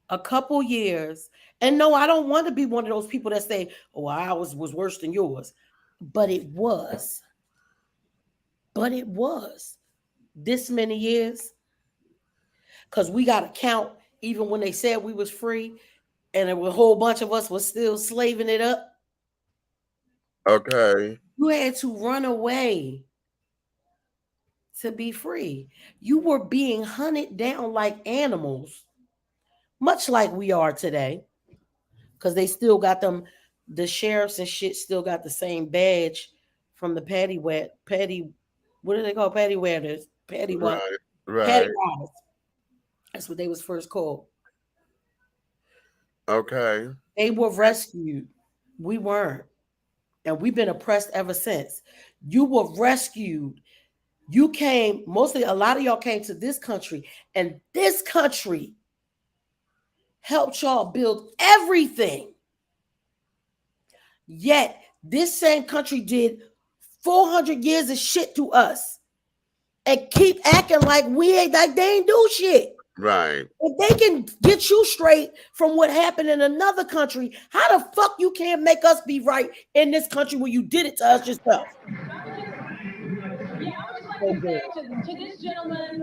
a couple years, and no, I don't want to be one of those people that say, "Oh, ours was worse than yours," but it was. But it was this many years, because we got to count. Even when they said we was free, and a whole bunch of us was still slaving it up. Okay. You had to run away to be free. You were being hunted down like animals, much like we are today, because they still got them, the sheriffs and shit still got the same badge from the patty, what do they call patty wetters? Patty what? Right. Patty robbers. That's what they was first called. Okay. They were rescued. We weren't. And we've been oppressed ever since. You were rescued. You came, mostly a lot of y'all came to this country, and this country helped y'all build everything. Yet this same country did 400 years of shit to us and keep acting like we ain't, like they ain't do shit. Right. If they can get you straight from what happened in another country, how the fuck you can't make us be right in this country when you did it to us yourself? Yeah, I would like to say to this gentleman,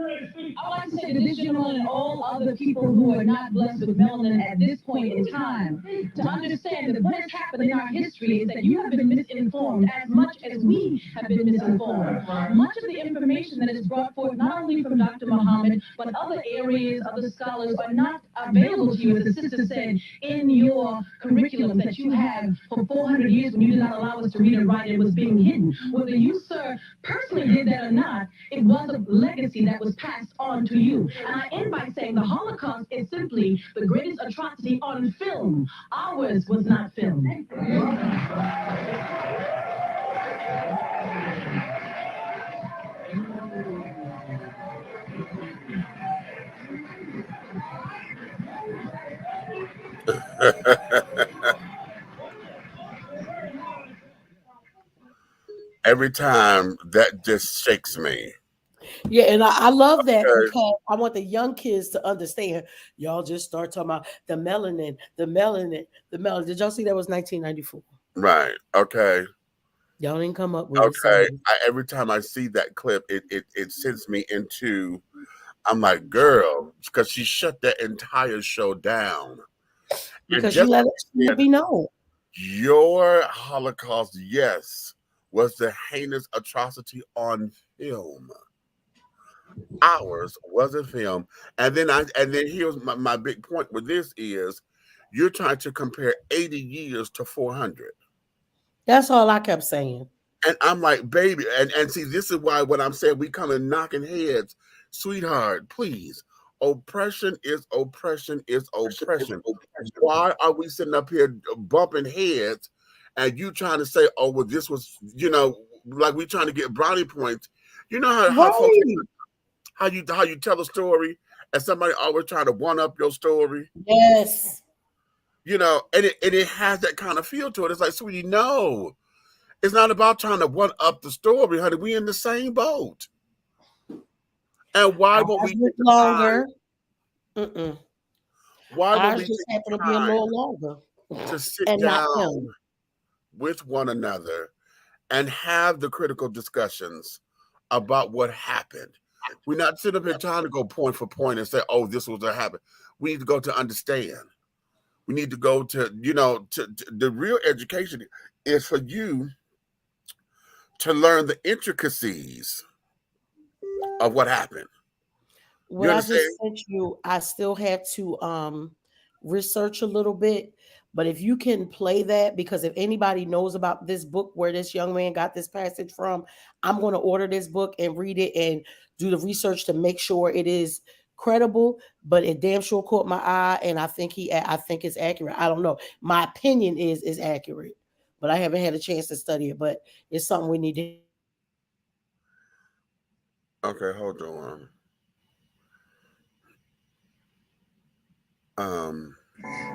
I would like to say to this gentleman and all other people who are not blessed with melanin at this point in time, to understand that what has happened in our history is that you have been misinformed as much as we have been misinformed. Much of the information that is brought forth, not only from Dr. Muhammad, but other areas, other scholars, are not available to you, as the sister said, in your curriculum that you have for 400 years when you did not allow us to read and write. It was being hidden. Whether you, sir, personally did that or not, it was a legacy that was passed on to you. And I end by saying the Holocaust is simply the greatest atrocity on film. Ours was not filmed. Every time that just shakes me. Yeah, and I love that because I want the young kids to understand. Y'all just start talking about the melanin. Did y'all see that was 1994? Right. Okay. Y'all didn't come up with it. Okay. Every time I see that clip, it sends me into, I'm like, girl, because she shut that entire show down. Because you let it be known. Your Holocaust, yes, was the heinous atrocity on film. Ours wasn't film. And then here's my big point with this is you're trying to compare 80 years to 400. That's all I kept saying. And I'm like, baby, and see, this is why when I'm saying we come and knocking heads, sweetheart, please. Oppression is oppression is oppression. Why are we sitting up here bumping heads and you trying to say, oh, well, this was, like we trying to get brownie points. You know how folks, how you tell a story and somebody always trying to one up your story? Yes. And it has that kind of feel to it. It's like, sweetie, no. It's not about trying to one up the story, honey. We in the same boat. And why won't we take longer? Why won't we just happen to be a little longer to sit down with one another and have the critical discussions about what happened? We're not sitting up here trying to go point for point and say, "Oh, this was what happened." We need to go to understand. We need to go to the real education is for you to learn the intricacies of what happened. what I just sent you, I still had to research a little bit. But if you can play that, because if anybody knows about this book where this young man got this passage from, I'm going to order this book and read it and do the research to make sure it is credible. But it damn sure caught my eye, and I think it's accurate. I don't know. My opinion is accurate, but I haven't had a chance to study it. But it's something we need to. Okay, hold on.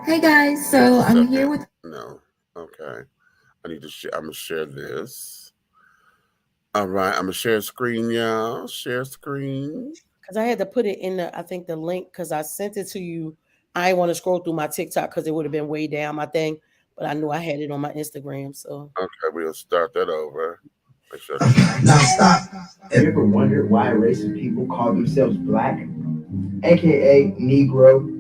Hey guys, so I'm here with. No, okay. I need to share. I'm gonna share this. All right, I'm gonna share screen, y'all. Share screen. Because I had to put it in I think the link, because I sent it to you. I didn't want to scroll through my TikTok because it would have been way down my thing, but I knew I had it on my Instagram. So okay, we'll start that over. Make sure. Now stop. Have you ever wondered why a race of people call themselves black, aka Negro?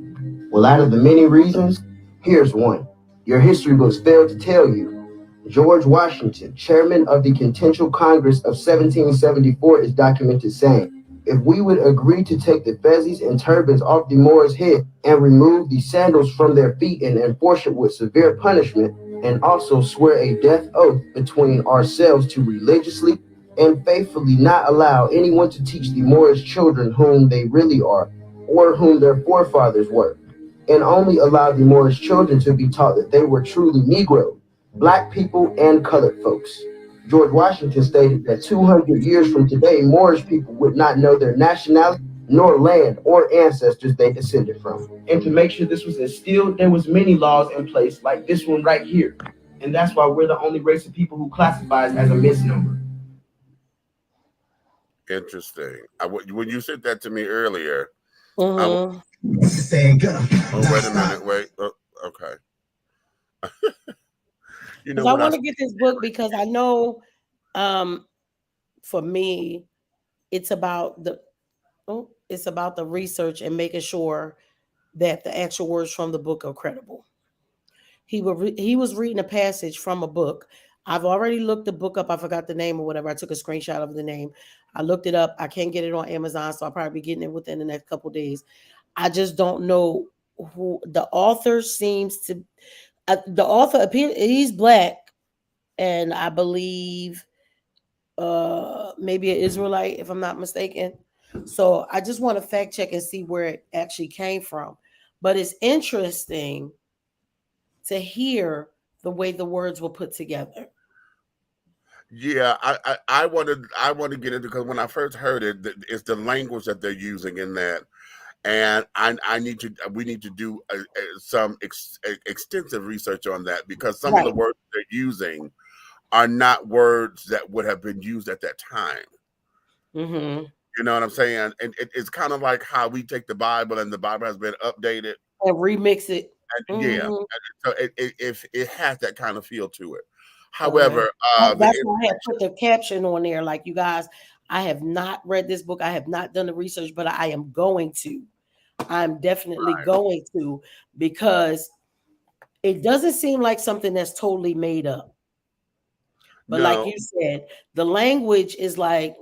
Well, out of the many reasons, here's one. Your history books fail to tell you. George Washington, chairman of the Continental Congress of 1774, is documented saying, if we would agree to take the fezes and turbans off the Moors' head and remove the sandals from their feet and enforce it with severe punishment, and also swear a death oath between ourselves to religiously and faithfully not allow anyone to teach the Moorish children whom they really are, or whom their forefathers were, and only allow the Moorish children to be taught that they were truly Negro, black people, and colored folks. George Washington stated that 200 years from today, Moorish people would not know their nationality, nor land or ancestors they descended from. And to make sure this was instilled, there was many laws in place, like this one right here. And that's why we're the only race of people who classifies as a misnomer. Interesting. When you said that to me earlier, mm-hmm. Wait a minute. Wait. Oh, okay. You know, I want to get this book because I know, for me, it's about the research and making sure that the actual words from the book are credible. He was reading a passage from a book. I've already looked the book up. I forgot the name or whatever. I took a screenshot of the name. I looked it up. I can't get it on Amazon, so I'll probably be getting it within the next couple of days. I just don't know who the author seems to. The author appears, he's black, and I believe maybe an Israelite, if I'm not mistaken. So I just want to fact check and see where it actually came from. But it's interesting to hear the way the words were put together. Yeah, I want to get into, because when I first heard it, it's the language that they're using in that. And we need to do some extensive research on that, because some of the words they're using are not words that would have been used at that time. Mm-hmm. You know what I'm saying? And it's kind of like how we take the Bible and the Bible has been updated and remix it. And, yeah, so it has that kind of feel to it. However, that's why I had put the caption on there. Like, you guys, I have not read this book. I have not done the research, but I am going to. I'm definitely going to, because it doesn't seem like something that's totally made up. But like you said, the language is like,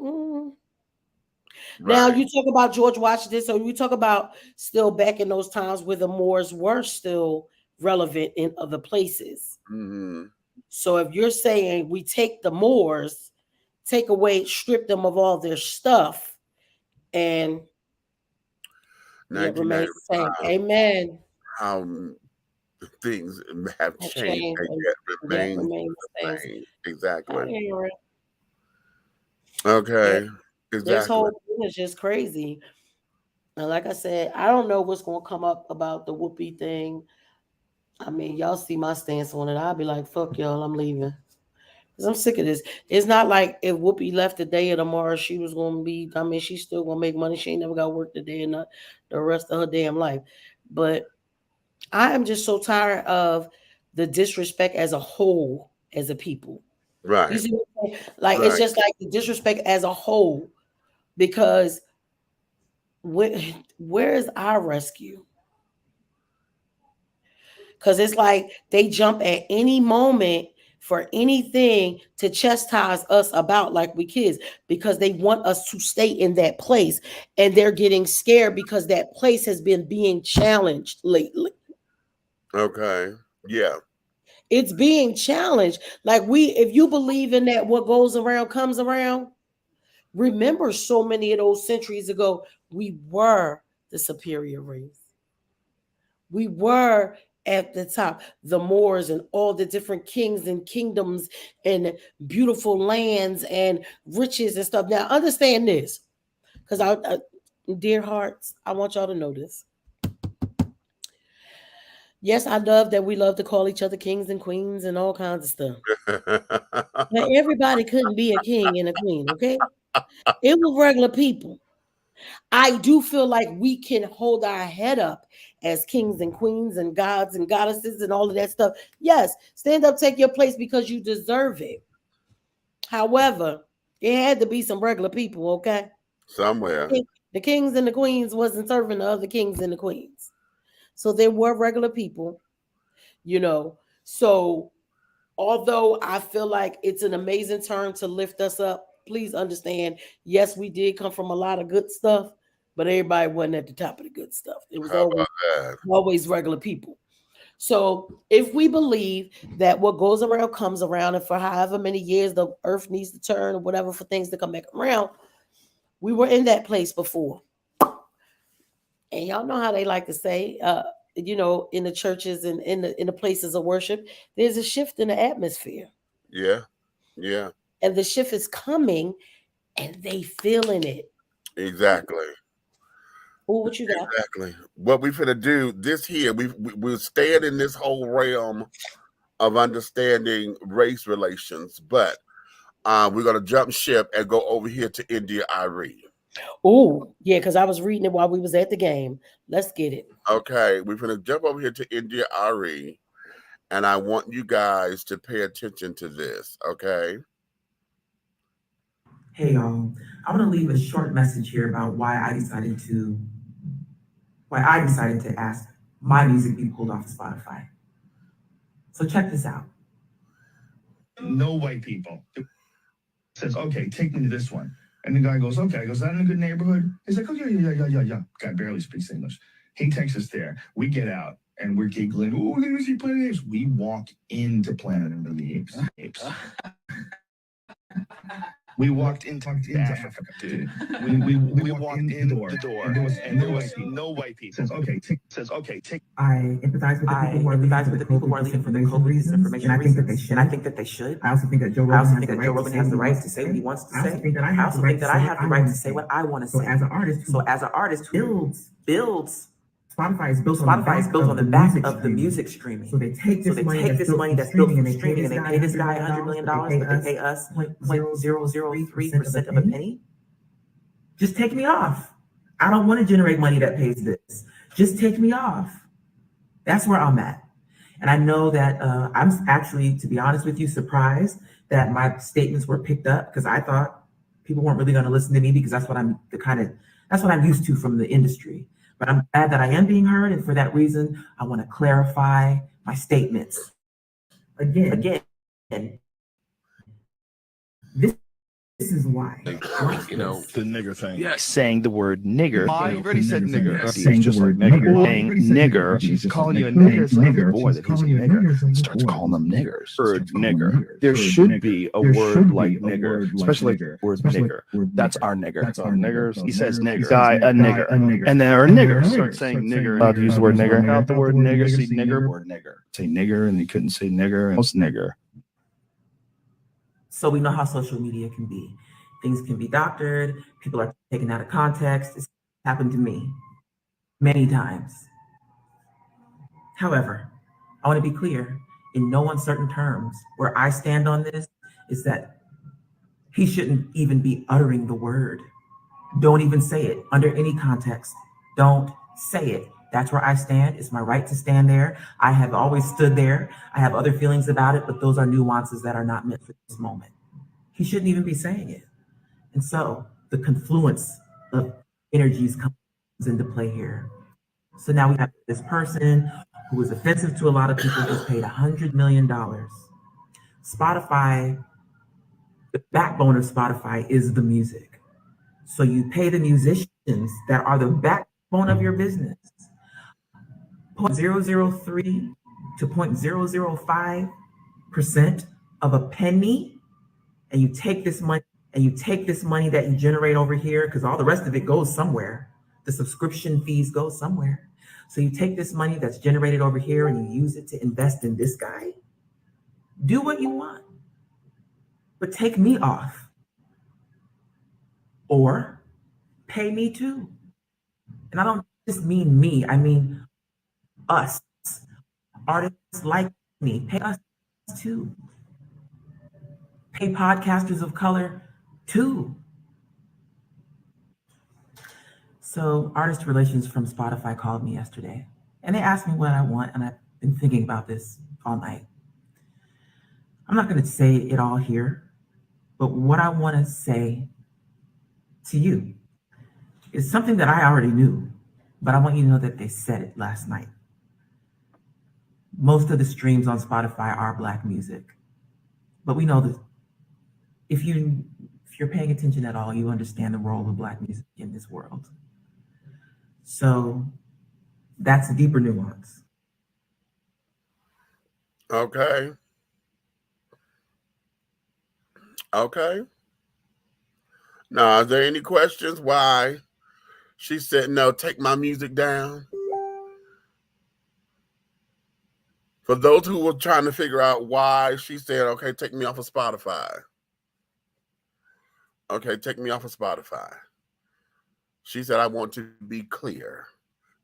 Now you talk about George Washington, so we talk about still back in those times where the Moors were still relevant in other places. Mm-hmm. So if you're saying we take the Moors, strip them of all their stuff, and remain the same. Amen. How things have changed and yet remain the same. Exactly. Okay. Yeah. Exactly. This whole thing is just crazy. And like I said, I don't know what's going to come up about the WHOOPI thing. I mean, y'all see my stance on it. I'll be like, fuck y'all, I'm leaving. Because I'm sick of this. It's not like if WHOOPI left today or tomorrow, she was going to be, I mean, she's still going to make money. She ain't never got work today and not the rest of her damn life. But I am just so tired of the disrespect as a whole, as a people. Right. You see what I'm saying? Like, it's just like the disrespect as a whole. Because where is our rescue? Because it's like they jump at any moment for anything to chastise us about like we kids, because they want us to stay in that place, and they're getting scared because that place has been being challenged lately. Okay. Yeah. It's being challenged. Like if you believe in that, what goes around comes around. Remember, so many of those centuries ago, we were the superior race. We were at the top, the Moors and all the different kings and kingdoms and beautiful lands and riches and stuff. Now, understand this, because dear hearts, I want y'all to know this. Yes, I love that we love to call each other kings and queens and all kinds of stuff. But everybody couldn't be a king and a queen, okay? It was regular people. I do feel like we can hold our head up as kings and queens and gods and goddesses and all of that stuff. Yes, stand up, take your place because you deserve it. However, it had to be some regular people, okay? Somewhere. The kings and the queens wasn't serving the other kings and the queens. So there were regular people, you know. So although I feel like it's an amazing term to lift us up, please understand, yes, we did come from a lot of good stuff, but everybody wasn't at the top of the good stuff. It was always regular people. So if we believe that what goes around comes around, and for however many years the earth needs to turn or whatever for things to come back around, we were in that place before. And y'all know how they like to say, you know, in the churches and in the places of worship, there's a shift in the atmosphere. Yeah. Yeah. And the shift is coming, and they feeling it. Exactly. Ooh, what you got? Exactly. What we finna do this here, we're staying in this whole realm of understanding race relations, but we're gonna jump ship and go over here to India, ARIE. Oh, yeah, because I was reading it while we was at the game. Let's get it. Okay, we're gonna jump over here to India, ARIE, and I want you guys to pay attention to this, okay? Hey y'all, I want to leave a short message here about why I decided to ask my music be pulled off Spotify. So check this out. No white people. It says, okay, take me to this one. And the guy goes, okay. I goes, is that in a good neighborhood? He's like, oh, yeah. Guy barely speaks English. He takes us there. We get out and we're giggling. Oh, we're going to see Planet of the Apes. We walk into Planet of the Apes. We walked into Africa, dude. We walked in the door, and there was no white people. Says, okay, take. I empathize with the people who are leaving for the COVID reasons, and I think that they should. I also think that Joe Rogan has the right to say what he wants to say. I also think that I have the right to say what I want to say. So as an artist who builds. Spotify is built on the back of the music streaming. So they take this money that's built from streaming and they pay this guy $100 million, but they pay us 0.003% of a penny. Just take me off. I don't want to generate money that pays this. Just take me off. That's where I'm at. And I know that I'm actually, to be honest with you, surprised that my statements were picked up, because I thought people weren't really going to listen to me, because that's what I'm used to from the industry. But I'm glad that I am being heard, and for that reason, I want to clarify my statements. Again, this is why. You know, The nigger thing. yes, saying the word nigger. I already said nigger. Saying just like nigger. Saying nigger. She's calling you a nigger. It's like, Boy, that he's a nigger. Starts calling them niggers. Word nigger. There should be a word like nigger, especially like word nigger. That's our nigger. That's our niggers. He says nigger. Guy, a nigger. And then our niggers start saying nigger. Allowed to use the word nigger. Out the word nigger. See nigger. Word nigger. Say nigger, and you couldn't say nigger. And most nigger. So we know how social media can be. Things can be doctored. People are taken out of context. It's happened to me many times. However, I want to be clear in no uncertain terms. Where I stand on this is that he shouldn't even be uttering the word. Don't even say it under any context. Don't say it. That's where I stand. It's my right to stand there. I have always stood there. I have other feelings about it, but those are nuances that are not meant for this moment. He shouldn't even be saying it. And so the confluence of energies comes into play here. So now we have this person who is offensive to a lot of people, who's paid $100 million. Spotify, the backbone of Spotify is the music. So you pay the musicians that are the backbone of your business 0.003 to 0.005% of a penny, and you take this money that you generate over here, because all the rest of it goes somewhere. The subscription fees go somewhere. So you take this money that's generated over here and you use it to invest in this guy. Do what you want, but take me off. Or pay me too. And I don't just mean me, I mean us. Artists like me, pay us too. Pay podcasters of color too. So artist relations from Spotify called me yesterday and they asked me what I want, and I've been thinking about this all night. I'm not going to say it all here, but what I want to say to you is something that I already knew, but I want you to know that they said it last night. Most of the streams on Spotify are Black music, but we know that if you're paying attention at all, you understand the role of Black music in this world. So that's a deeper nuance. Okay. Okay. Now, are there any questions why she said, no, take my music down? For those who were trying to figure out why she said, okay, take me off of Spotify. Okay, take me off of Spotify. She said, I want to be clear.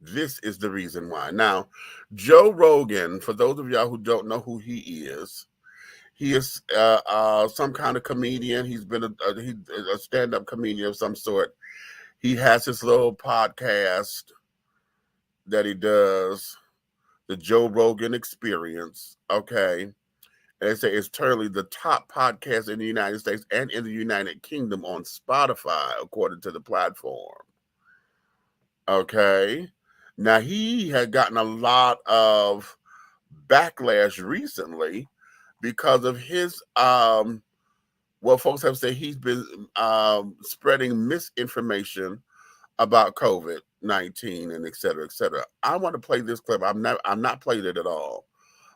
This is the reason why. Now, Joe Rogan, for those of y'all who don't know who he is some kind of comedian. He's been a stand-up comedian of some sort. He has his little podcast that he does, the Joe Rogan Experience, okay? And they say it's currently the top podcast in the United States and in the United Kingdom on Spotify, according to the platform. Okay? Now, he had gotten a lot of backlash recently because of his, folks have said he's been spreading misinformation about COVID-19 and et cetera, et cetera. I want to play this clip. I'm not played it at all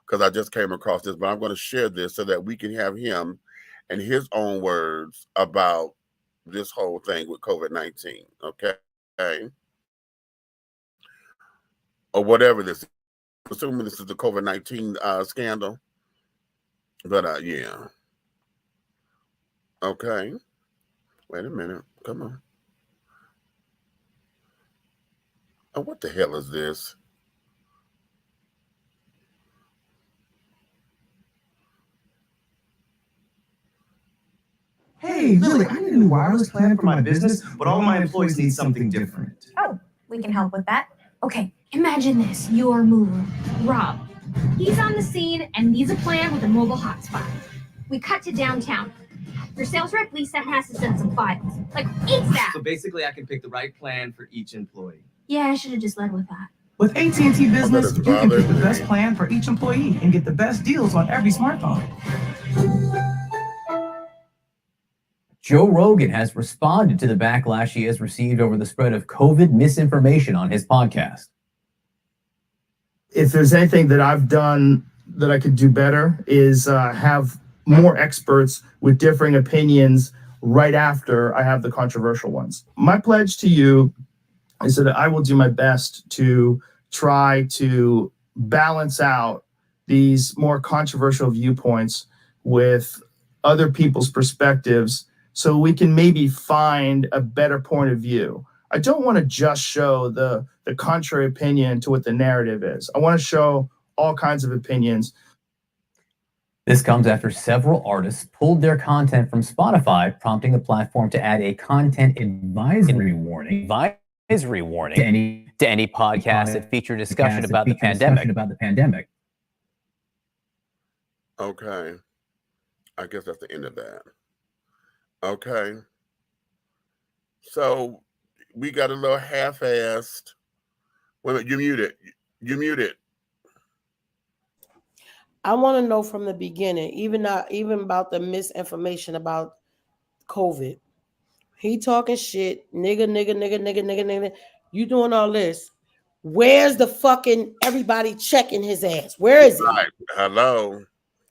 because I just came across this, but I'm going to share this so that we can have him and his own words about this whole thing with COVID-19. Okay. Or whatever this is. Assuming this is the COVID-19 scandal. But yeah. Okay. Wait a minute. Come on. Oh, what the hell is this? Hey, Lily, I need a new wireless plan for my business, but all my employees need something different. Oh, we can help with that. Okay, imagine this. Your mover, Rob. He's on the scene and needs a plan with a mobile hotspot. We cut to downtown. Your sales rep, Lisa, has to send some files. Like, ASAP. So basically, I can pick the right plan for each employee. Yeah, I should have just led with that. With AT&T Business, you can pick the best plan for each employee and get the best deals on every smartphone. Joe Rogan has responded to the backlash he has received over the spread of COVID misinformation on his podcast. If there's anything that I've done that I could do better is have more experts with differing opinions right after I have the controversial ones. My pledge to you is that I will do my best to try to balance out these more controversial viewpoints with other people's perspectives so we can maybe find a better point of view. I don't want to just show the contrary opinion to what the narrative is. I want to show all kinds of opinions. This comes after several artists pulled their content from Spotify, prompting the platform to add a content advisory warning to any podcast that feature discussion about the pandemic. Okay. I guess that's the end of that. Okay. So we got a little half-assed. Wait a minute, you muted. I want to know from the beginning, even about the misinformation about COVID. He talking shit, nigga. You doing all this. Where's the fucking everybody checking his ass? Where is it? Right. Hello.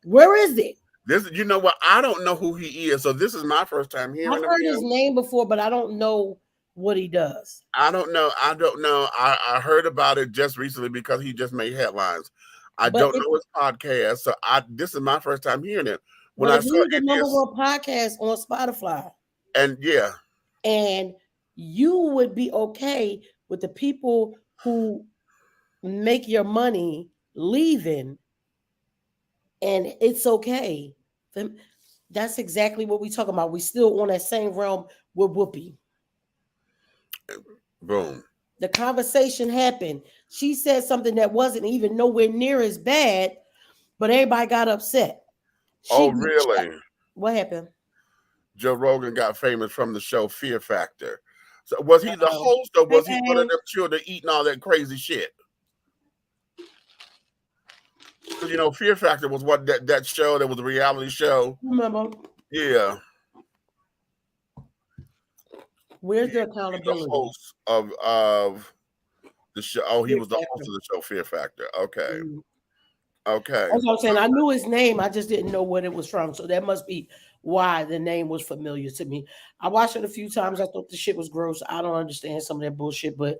Where is it? This, you know what? I don't know who he is, so this is my first time hearing I've of heard him. his name before, but I don't know what he does. I don't know. I heard about it just recently because he just made headlines. I don't know his podcast, so this is my first time hearing it. When I but saw he's the it number is, one podcast on Spotify. and yeah, and you would be okay with the people who make your money leaving, and it's okay. That's exactly what we talking about. We still on that same realm with WHOOPI. Boom. The conversation happened. She said something that wasn't even nowhere near as bad, but everybody got upset. Oh, really? What happened? Joe Rogan got famous from the show Fear Factor. So was he the host, or was he one of them children eating all that crazy shit? Because you know, Fear Factor was what that show that was a reality show. Remember? Yeah. Where's the accountability? The host of the show. Oh, he was the host of the show Fear Factor. Okay. Okay. That's what I'm saying. I knew his name. I just didn't know what it was from. So that must be why the name was familiar to me. I watched it a few times. I thought the shit was gross. I don't understand some of that bullshit, but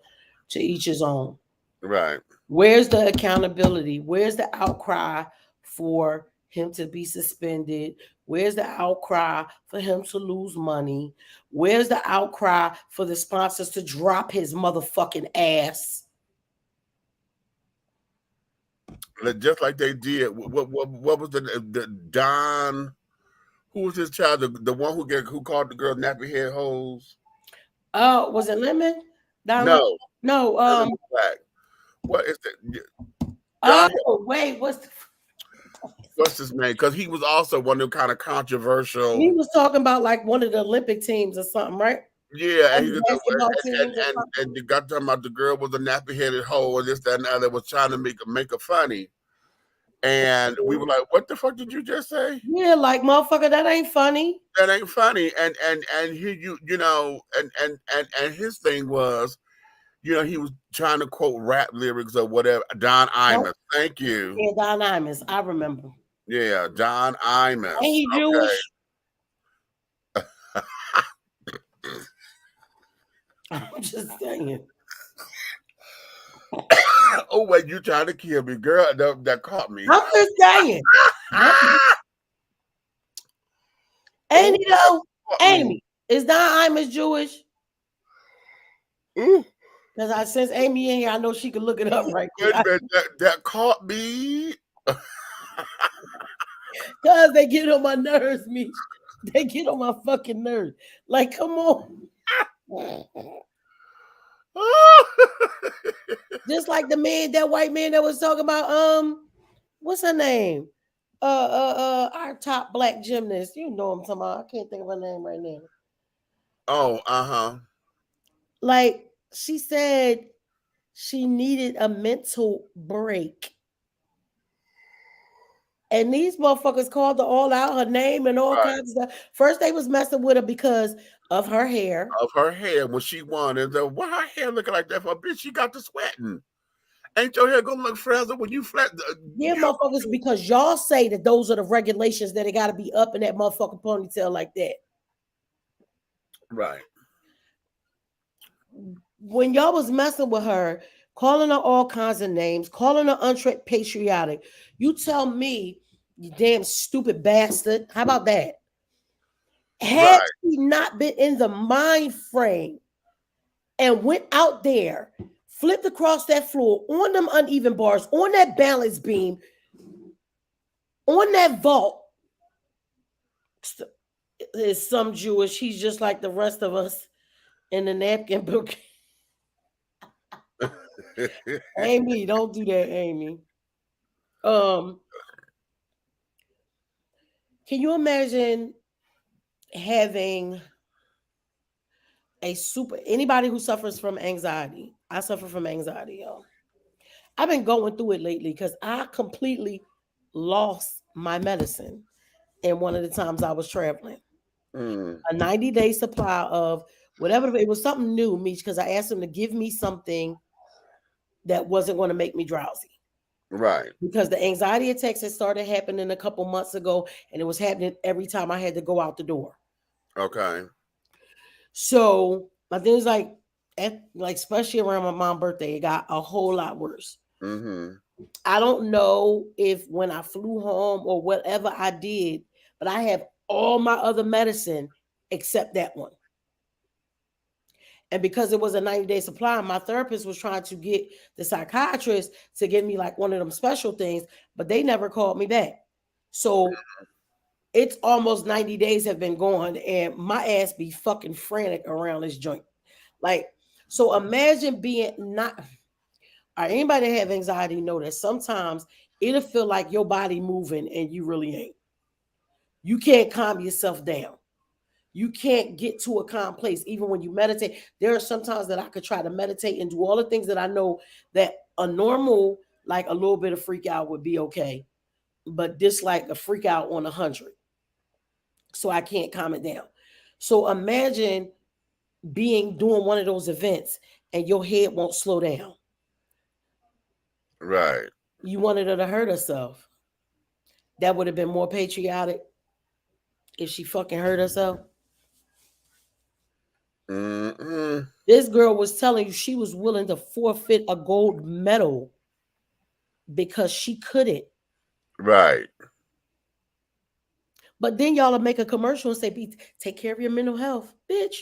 to each his own. Right. Where's the accountability? Where's the outcry for him to be suspended? Where's the outcry for him to lose money? Where's the outcry for the sponsors to drop his motherfucking ass? Just like they did. What was the Don? Who was his child? The one who called the girl nappy head hoes? Oh, was it Lemon? No. What is that? Oh, wait, what's his name? Because he was also one of them kind of controversial. He was talking about like one of the Olympic teams or something, right? Yeah, and you got talking about the girl was a nappy headed hoe and this, that, and the other, was trying to make her funny. And we were like, what the fuck did you just say? Yeah, like motherfucker, that ain't funny. That ain't funny. And he you know, and his thing was, you know, he was trying to quote rap lyrics or whatever. Don Imus. Thank you. Yeah, Don Imus. I remember. Yeah, Don Imus. Ain't he Jewish? I'm just saying. Oh, wait, you trying to kill me, girl? That caught me. I'm just saying. Ain't he though? Amy, is Don Imus Jewish? Because since Amy in here, I know she can look it up right quick. That caught me. Because they get on my nerves, me. They get on my fucking nerves. Like, come on. Just like that white man that was talking about, what's her name? Our top black gymnast. You know what I'm talking about. I can't think of her name right now. Oh, Like, she said she needed a mental break. And these motherfuckers called her all out, her name and all kinds of stuff. First, they was messing with her because of her hair. Of her hair when she won. And why her hair looking like that for a bitch? She got to sweating. Ain't your hair gonna look frazzled when you flat? Yeah, motherfuckers, because y'all say that those are the regulations that it got to be up in that motherfucking ponytail like that. Right. When y'all was messing with her, calling her all kinds of names, calling her unpatriotic, you tell me, you damn stupid bastard. How about that? Had she not been in the mind frame and went out there, flipped across that floor on them uneven bars, on that balance beam, on that vault, there's some Jewish. He's just like the rest of us in the napkin book. Amy, don't do that, Amy. Can you imagine having anybody who suffers from anxiety? I suffer from anxiety, y'all. I've been going through it lately because I completely lost my medicine in one of the times I was traveling. Mm. A 90-day supply of whatever. It was something new, Meech, because I asked him to give me something that wasn't going to make me drowsy. Right. Because the anxiety attacks had started happening a couple months ago, and it was happening every time I had to go out the door. Okay. So my thing is like especially around my mom's birthday, it got a whole lot worse. Mm-hmm. I don't know if when I flew home or whatever I did, but I have all my other medicine except that one. And because it was a 90-day supply, my therapist was trying to get the psychiatrist to give me like one of them special things, but they never called me back. So it's almost 90 days have been gone, and my ass be fucking frantic around this joint. Like, so imagine being not. Anybody that have anxiety know that sometimes it'll feel like your body moving and you really ain't. You can't calm yourself down. You can't get to a calm place. Even when you meditate, there are some times that I could try to meditate and do all the things that I know that a normal, like a little bit of freak out would be okay. But this like a freak out on 100. So I can't calm it down. So imagine doing one of those events and your head won't slow down. Right. You wanted her to hurt herself. That would have been more patriotic if she fucking hurt herself. Mm-mm. This girl was telling you she was willing to forfeit a gold medal because she couldn't. Right. But then y'all will make a commercial and say, take care of your mental health, bitch.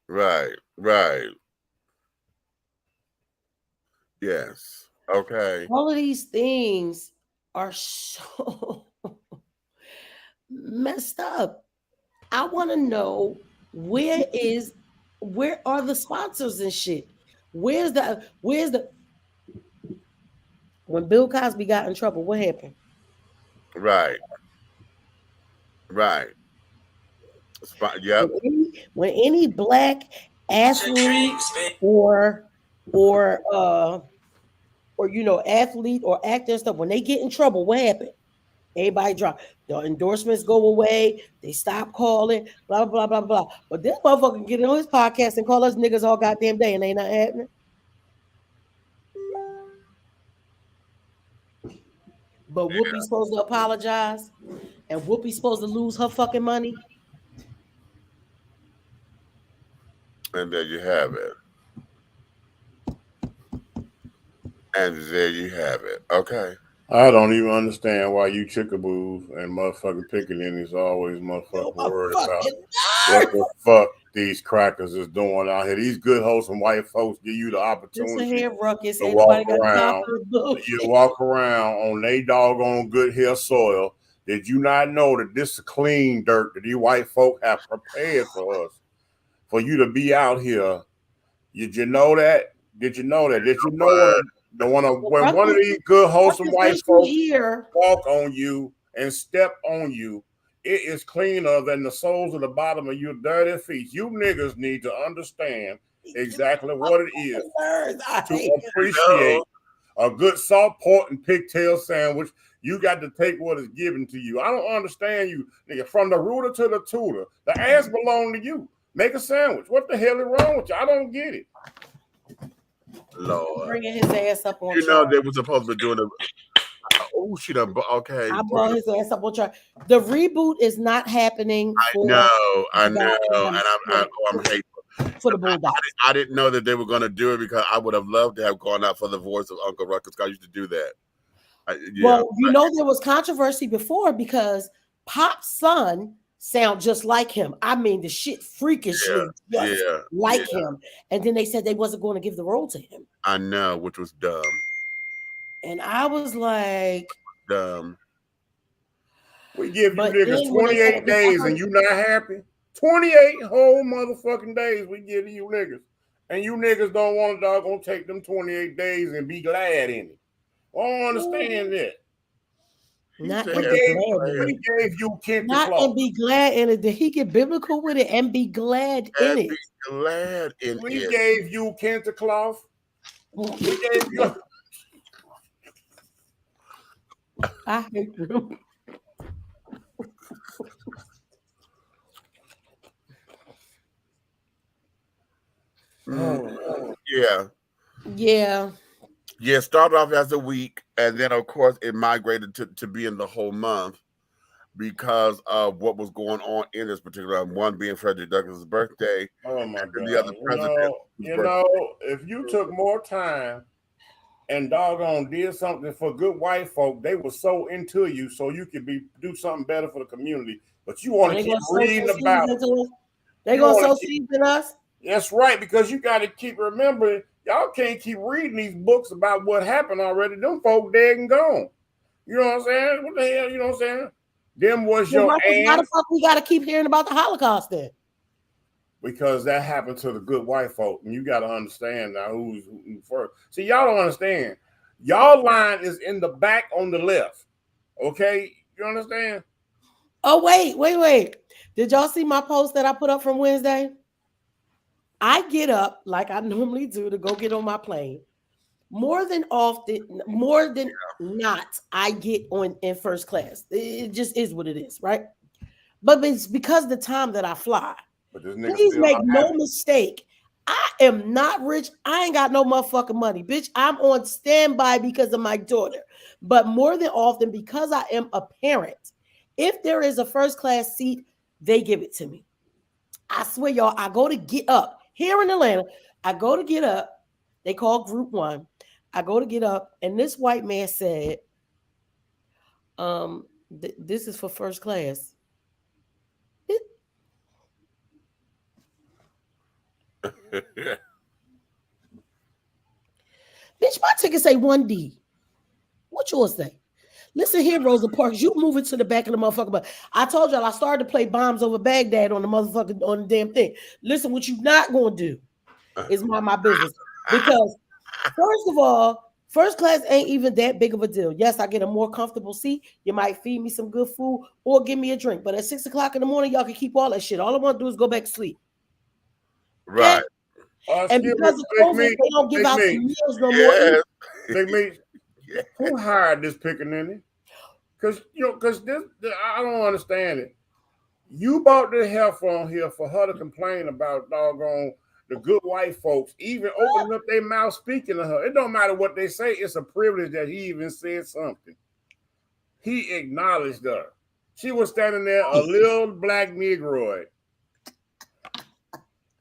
Right. Right. Yes. Okay. All of these things are so messed up. I want to know where are the sponsors and shit? Where's the when Bill Cosby got in trouble, what happened? Right. Right. Yep. When any black athlete or athlete or actor and stuff, when they get in trouble, what happened? Everybody drop. The endorsements go away. They stop calling. Blah blah blah blah. But this motherfucker get on his podcast and call us niggas all goddamn day, and ain't nothing happening. But Whoopi's supposed to apologize, and Whoopi's supposed to lose her fucking money. And there you have it. And there you have it. Okay. I don't even understand why you chickaboos and motherfucking Pickaninnies always motherfucking worried about what the fuck these crackers is doing out here. These good, wholesome white folks give you the opportunity to walk around. You walk around on they doggone good hill soil. Did you not know that this is clean dirt that these white folk have prepared for us? For you to be out here. Did you know that? Did you know that? Did you know when one of these good, wholesome white folks walk on you and step on you, it is cleaner than the soles of the bottom of your dirty feet. You niggas need to understand exactly what it is to appreciate a good salt pork and pigtail sandwich. You got to take what is given to you. I don't understand you, nigga. From the rooter to the tutor, the ass belong to you. Make a sandwich. What the hell is wrong with you? I don't get it. Lord. Bringing his ass up on trial. They were supposed to be doing she done. Okay. I brought his ass up on trial. The reboot is not happening. I know. And I'm hateful. For the Bulldogs. I didn't know that they were going to do it because I would have loved to have gone out for the voice of Uncle Ruckus. I used to do that. Well, there was controversy before because Pop's son sound just like him. I mean, the shit freakishly like him. And then they said they wasn't going to give the role to him. I know, which was dumb. And I was like, dumb. We give you niggas 28 days and you not happy? 28 whole motherfucking days we give you niggas. And you niggas don't want to doggone take them 28 days and be glad in it. I don't understand that. Not and be glad in it. Did he get biblical with it and be glad in it? We gave you Kenta cloth. We gave you. I hate them. Yeah. Yeah. Yeah, started off as a week, and then of course it migrated to being the whole month because of what was going on in this particular one being Frederick Douglass' birthday. Oh my and God! the other president. If you took more time and doggone did something for good white folk, they were so into you, so you could do something better for the community. But you want to keep reading about it. They gonna sow seeds in us. That's right, because you got to keep remembering. Y'all can't keep reading these books about what happened already. Them folk dead and gone. You know what I'm saying? What the hell? You know what I'm saying? Them was your Why the aunt. fuck we gotta keep hearing about the Holocaust then? Because that happened to the good white folk, and you got to understand now who's who first. See, y'all don't understand. Y'all line is in the back on the left. Okay, you understand? Oh wait. Did y'all see my post that I put up from Wednesday? I get up like I normally do to go get on my plane. More than not, I get on in first class. It just is what it is, right? But it's because of the time that I fly. Please make no mistake. I am not rich. I ain't got no motherfucking money, bitch. I'm on standby because of my daughter. But more than often, because I am a parent, if there is a first class seat, they give it to me. I swear, y'all, I go to get up here in Atlanta. I go to get up. They call Group 1. I go to get up, and this white man said, this is for first class. Bitch, my ticket say 1D. What yours say? Listen here, Rosa Parks, you move it to the back of the motherfucker. But I told y'all I started to play bombs over Baghdad on the motherfucking on the damn thing. Listen, what you not gonna do is mind my business. Because first of all, first class ain't even that big of a deal. Yes, I get a more comfortable seat. You might feed me some good food or give me a drink. But at 6 o'clock in the morning, y'all can keep all that shit. All I want to do is go back to sleep. Right. And because of COVID, they don't give out the meals no more. Big Meat, who hired this pickaninny? Because I don't understand it. You bought the heifer on here for her to complain about doggone the good white folks, even opening up their mouth speaking to her. It don't matter what they say. It's a privilege that he even said something. He acknowledged her. She was standing there, a little black Negroid.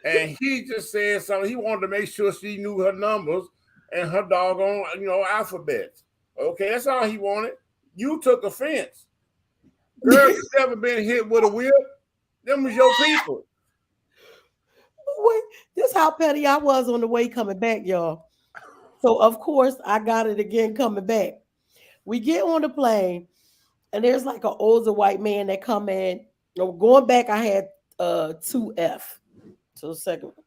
And he just said something. He wanted to make sure she knew her numbers and her doggone, alphabets. Okay, that's all he wanted. You took offense. Girl, you never been hit with a whip. Them was your people. Wait, this is how petty I was on the way coming back, y'all. So, of course, I got it again coming back. We get on the plane, and there's like an older white man that come in. Going back, I had 2F. So, second one.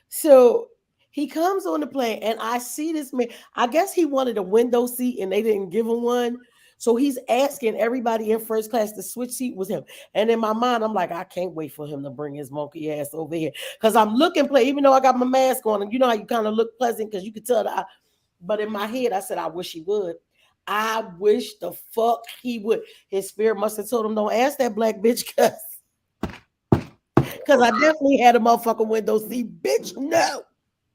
So, he comes on the plane, and I see this man. I guess he wanted a window seat, and they didn't give him one. So he's asking everybody in first class to switch seat with him. And in my mind, I'm like, I can't wait for him to bring his monkey ass over here. Because I'm looking play, even though I got my mask on, and you know how you kind of look pleasant because you could tell that. But in my head, I said, I wish he would. I wish the fuck he would. His spirit must have told him, don't ask that black bitch because I definitely had a motherfucking window seat. Bitch, no.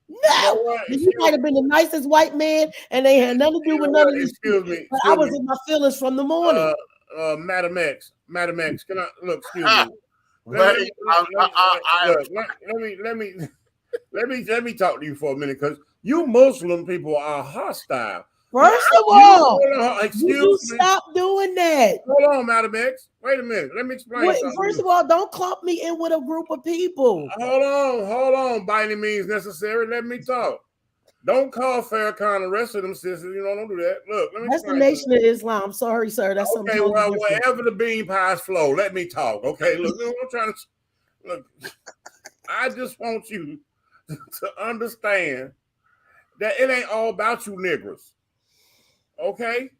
No, you might have been the nicest white man, and they had nothing to do with none of these. Excuse me. But I was in my feelings from the morning. Madam X, can I look? Excuse me. Let me talk to you for a minute, because you Muslim people are hostile. First of all, you stop doing that. Hold on, Madam X. Wait a minute. Let me explain something. First of all, don't clump me in with a group of people. Hold on. By any means necessary, let me talk. Don't call Farrakhan the rest of them sisters. Don't do that. Look, let me. That's the Nation of Islam. Sorry, sir. That's something. Okay, well, wherever the bean pies flow, let me talk. Okay, look, I'm trying to look. I just want you to understand that it ain't all about you niggers. Okay,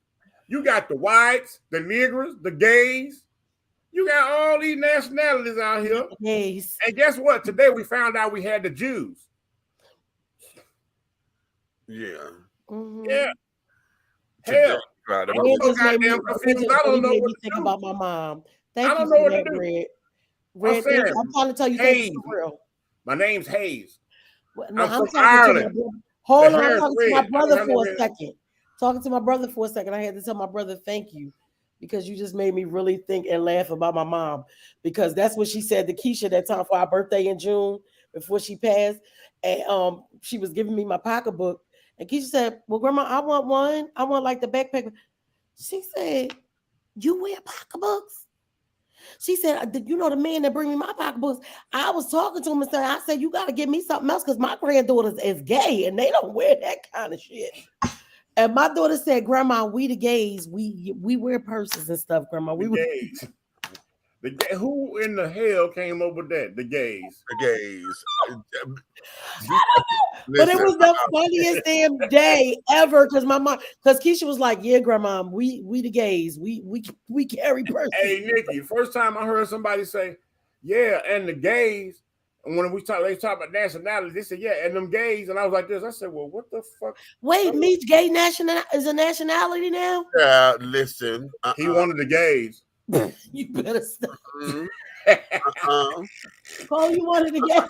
you got the whites, the niggers, the gays. You got all these nationalities out here. Yes. And guess what? Today we found out we had the Jews. Yeah. Mm-hmm. Yeah. Hell, Right. And it just made me, I made me think about my mom. Thank you don't know for what that, to do. Red. I'm Red, thank saying, you. I'm trying to tell you, Hayes. thank you for real. My name's Hayes. No, I'm I'm from talking Ireland. to my brother. Hold on, I'm hair is talking to my red. I brother don't have for no a hair. second. Talking to my brother for a second. I had to tell my brother thank you because you just made me really think and laugh about my mom, because that's what she said to Keisha that time for our birthday in June before she passed. And she was giving me my pocketbook, and Keisha said, "Well, Grandma, I want one. I want like the backpack." She said, "You wear pocketbooks?" She said, "You know the man that bring me my pocketbooks?" I was talking to him and I said, "You got to give me something else because my granddaughters is gay and they don't wear that kind of shit." And my daughter said, "Grandma, we the gays, we wear purses and stuff, Grandma. We gays." Who in the hell came up with that? The gays. The gays. But it was the funniest damn day ever because my mom, because Keisha was like, "Yeah, Grandma, we the gays, we carry purses." Hey, Nikki, first time I heard somebody say, "Yeah," and the gays, and when they talk about nationality, they said, "Yeah," and them gays, and I was like this. I said, "Well, what the fuck?" Wait, Meech gay national is a nationality now? Yeah, listen. He wanted the gays. You better stop. Uh-uh. Oh, you wanted the gays.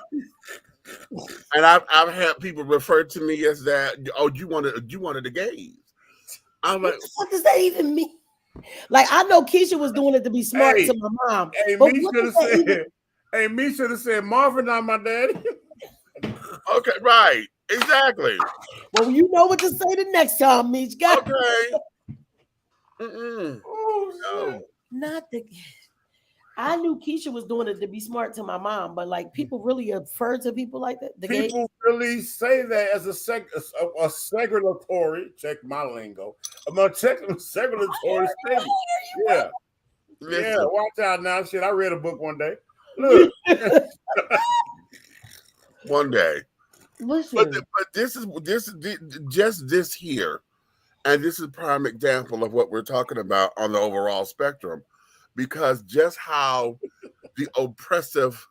And I've had people refer to me as that. Oh, you wanted the gays. I'm like, what the fuck does that even mean? Like, I know Keisha was doing it to be smart to my mom. Hey, but me what should does have that said. even... Hey, me should have said Marvin, not my daddy. Okay, right, exactly. Well, you know what to say the next time, Meech. Got okay. Mm-mm. Oh, not the. I knew Keisha was doing it to be smart to my mom, but like people really refer to people like that. The People gays? really say that as a segregatory. Check my lingo. A segregatory statement. Yeah. Listen. Yeah, watch out now. Shit, I read a book one day. Look. One day. Listen. But this is just this here. And this is a prime example of what we're talking about on the overall spectrum. Because just how the oppressive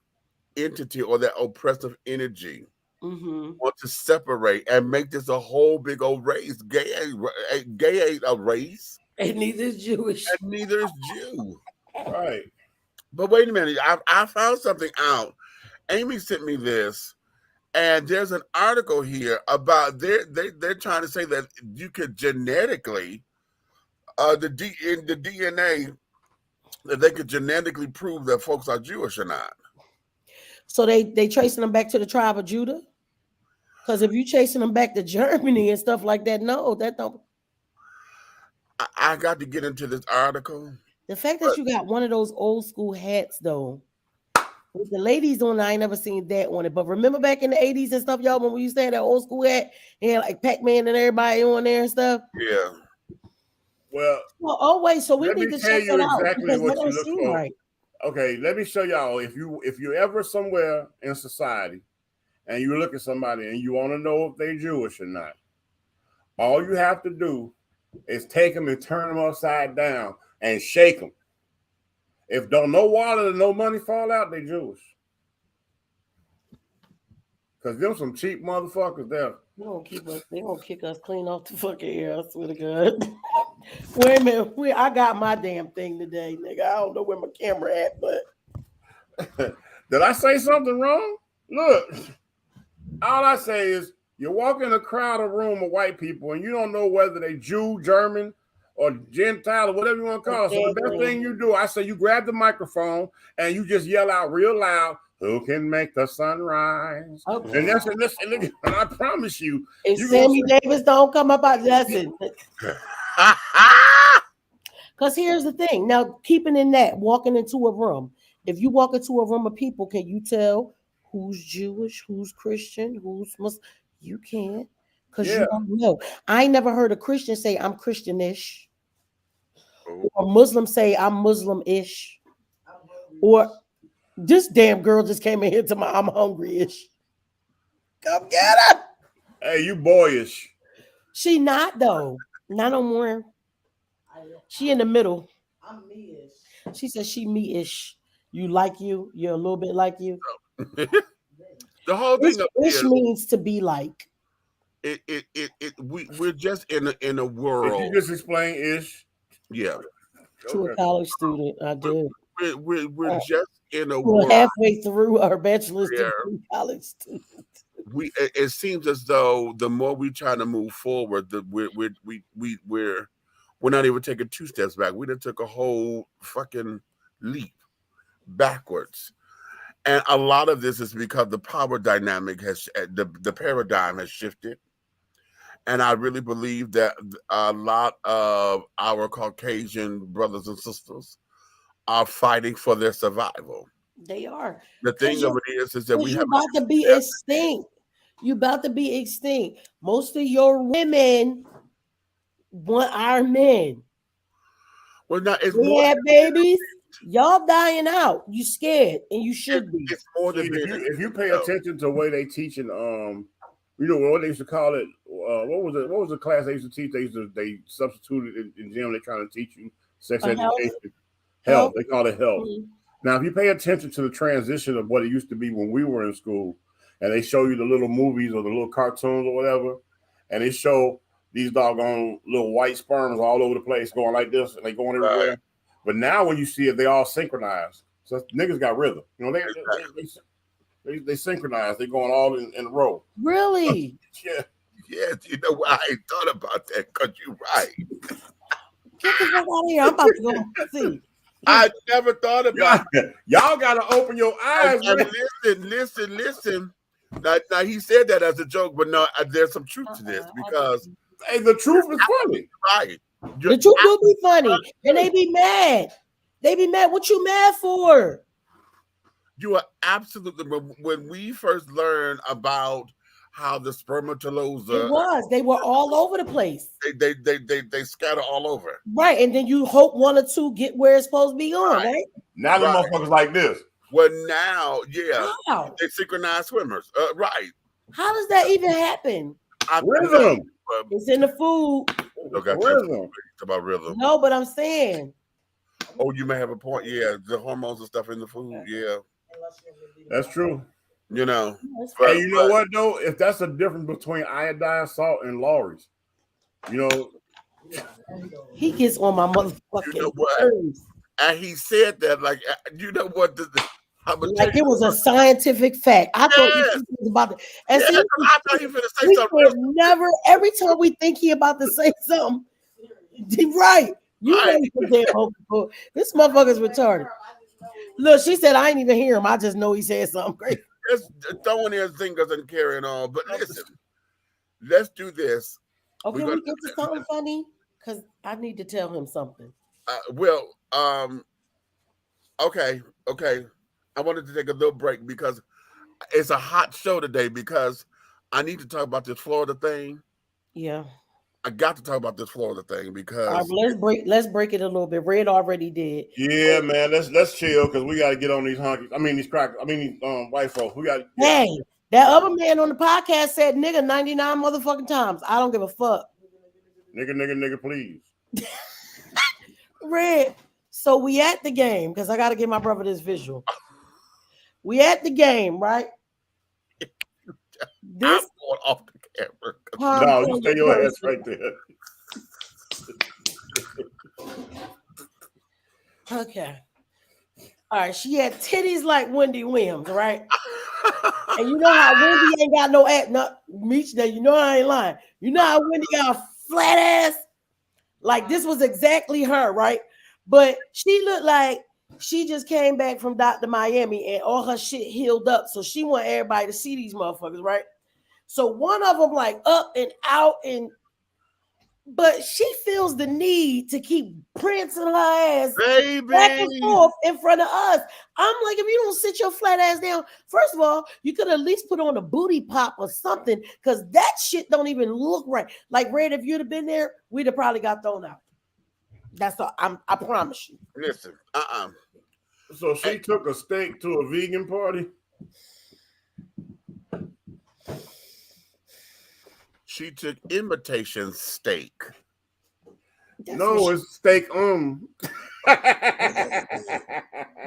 entity or that oppressive energy want to separate and make this a whole big old race. Gay ain't a race. And neither is Jewish. And neither is Jew. Right. But wait a minute. I found something out. Amy sent me this. And there's an article here about they're trying to say that you could genetically in the DNA that they could genetically prove that folks are Jewish or not. So they tracing them back to the tribe of Judah? Because if you chasing them back to Germany and stuff like that, no, that don't. I got to get into this article. The fact that you got one of those old school hats though, with the ladies on, I ain't never seen that on it. But remember back in the 80s and stuff, y'all, when we used to have that old school hat and like Pac-Man and everybody on there and stuff. Yeah. Well, always. So we let need me to tell check you that out exactly because what that you don't look seem for. right. Okay, let me show y'all. If you're ever somewhere in society and you look at somebody and you want to know if they're Jewish or not, all you have to do is take them and turn them upside down and shake them. If don't no wallet and no money fall out, they Jewish. Because them some cheap motherfuckers there. They gonna kick us clean off the fucking air. I swear to God. Wait a minute. I got my damn thing today, nigga. I don't know where my camera at, but did I say something wrong? Look, all I say is you walk in a crowded room of white people and you don't know whether they Jew, German, or Gentile, or whatever you want to call it. So the best thing you do, I say you grab the microphone and you just yell out real loud, "Who can make the sun rise?" Okay. And and I promise you, if Sammy Davis don't come up out lesson. Because here's the thing. Now, keeping in that, walking into a room. If you walk into a room of people, can you tell who's Jewish, who's Christian, who's Muslim? You can't. Because you don't know. I never heard a Christian say, "I'm Christianish." Or Muslim say, "I'm Muslim-ish." Or this damn girl just came in here to my "I'm hungry-ish." Come get her. Hey, you boyish. She not though. Not no more. She in the middle. I'm me-ish. She says she me-ish. You like you. You're a little bit like you. The whole thing Ish means to be like. we're just in a world. Did you just explain ish? Yeah. To a college student, I did. We're just in a We're world halfway through our bachelor's where degree, college student. it seems as though the more we try to move forward, we're not even taking 2 steps back. We done took a whole fucking leap backwards. And a lot of this is because the power dynamic has the paradigm has shifted. And I really believe that a lot of our Caucasian brothers and sisters are fighting for their survival. They are. The thing of it is that we you're have about to be extinct. You're about to be extinct. Most of your women want our men. Well, not it's we more have babies. Y'all dying out. You scared, and you should be. It's more than if you pay attention to the way they teaching, you know what they used to call it. What was the class they used to teach? They substituted in gym. They trying to teach you sex education, health. They call it health. Mm-hmm. Now, if you pay attention to the transition of what it used to be when we were in school, and they show you the little movies or the little cartoons or whatever, and they show these doggone little white sperms all over the place going like this, and they going everywhere. Right. But now when you see it, they all synchronized. So niggas got rhythm. You know, they synchronize. They going all in a row. Really? Yeah. Yes. You know why I ain't thought about that? Because you're right. Get the fuck out of here. I'm about to go see. I never thought about it. Y'all got to open your eyes. Listen. Now, he said that as a joke, but no, there's some truth to this because hey, the truth is funny. Right. The truth do be funny, and they be mad. They be mad. What you mad for? You are absolutely. When we first learned about how the spermatozoa, they were all over the place. They scatter all over. Right, and then you hope 1 or 2 get where it's supposed to be going. Right. Now the motherfuckers like this. Well, now, yeah, wow. They synchronize swimmers. Right. How does that even happen? Rhythm. It's in the food. Okay, rhythm. About rhythm. No, but I'm saying. Oh, you may have a point. Yeah, the hormones and stuff in the food. Yeah, that's true. You know. Hey, you know what though? If that's the difference between iodine salt and Lawry's, you know, he gets on my motherfucking nerves. And he said that, like, you know what? Like it was a scientific fact. I thought he was about to. And I thought he was going to say something. Never. Every time we think he about to say something, right? You know, this motherfucker's retarded. Look, she said I ain't even hear him. I just know he said something crazy. Just throwing his fingers and carrying on. But listen, let's do this. Okay, we get to something funny because I need to tell him something. Okay. I wanted to take a little break because it's a hot show today because I need to talk about this Florida thing. Yeah. I got to talk about this Florida thing because let's break it a little bit. Red already did. Yeah, man. Let's chill because we got to get on these honkies. I mean these crackers. I mean these white folks. We got. Hey, that other man on the podcast said nigga 99 motherfucking times. I don't give a fuck. Nigga, please. Red. So we at the game because I got to give my brother this visual. We at the game, right? I'm going off the camera. No, you stay your ass right there. Okay. All right. She had titties like Wendy Williams, right? And you know how Wendy ain't got no ass. Not Meech, that you know I ain't lying. You know how Wendy got a flat ass? Like this was exactly her, right? But she looked like she just came back from Dr. Miami and all her shit healed up. So she want everybody to see these motherfuckers, right? So one of them like up and out but she feels the need to keep prancing her ass back and forth in front of us. I'm like, if you don't sit your flat ass down, first of all, you could at least put on a booty pop or something because that shit don't even look right. Like Red, if you'd have been there, we'd have probably got thrown out. That's all. I promise you. Listen, So she took a steak to a vegan party. She took imitation steak. No, it's steak. And then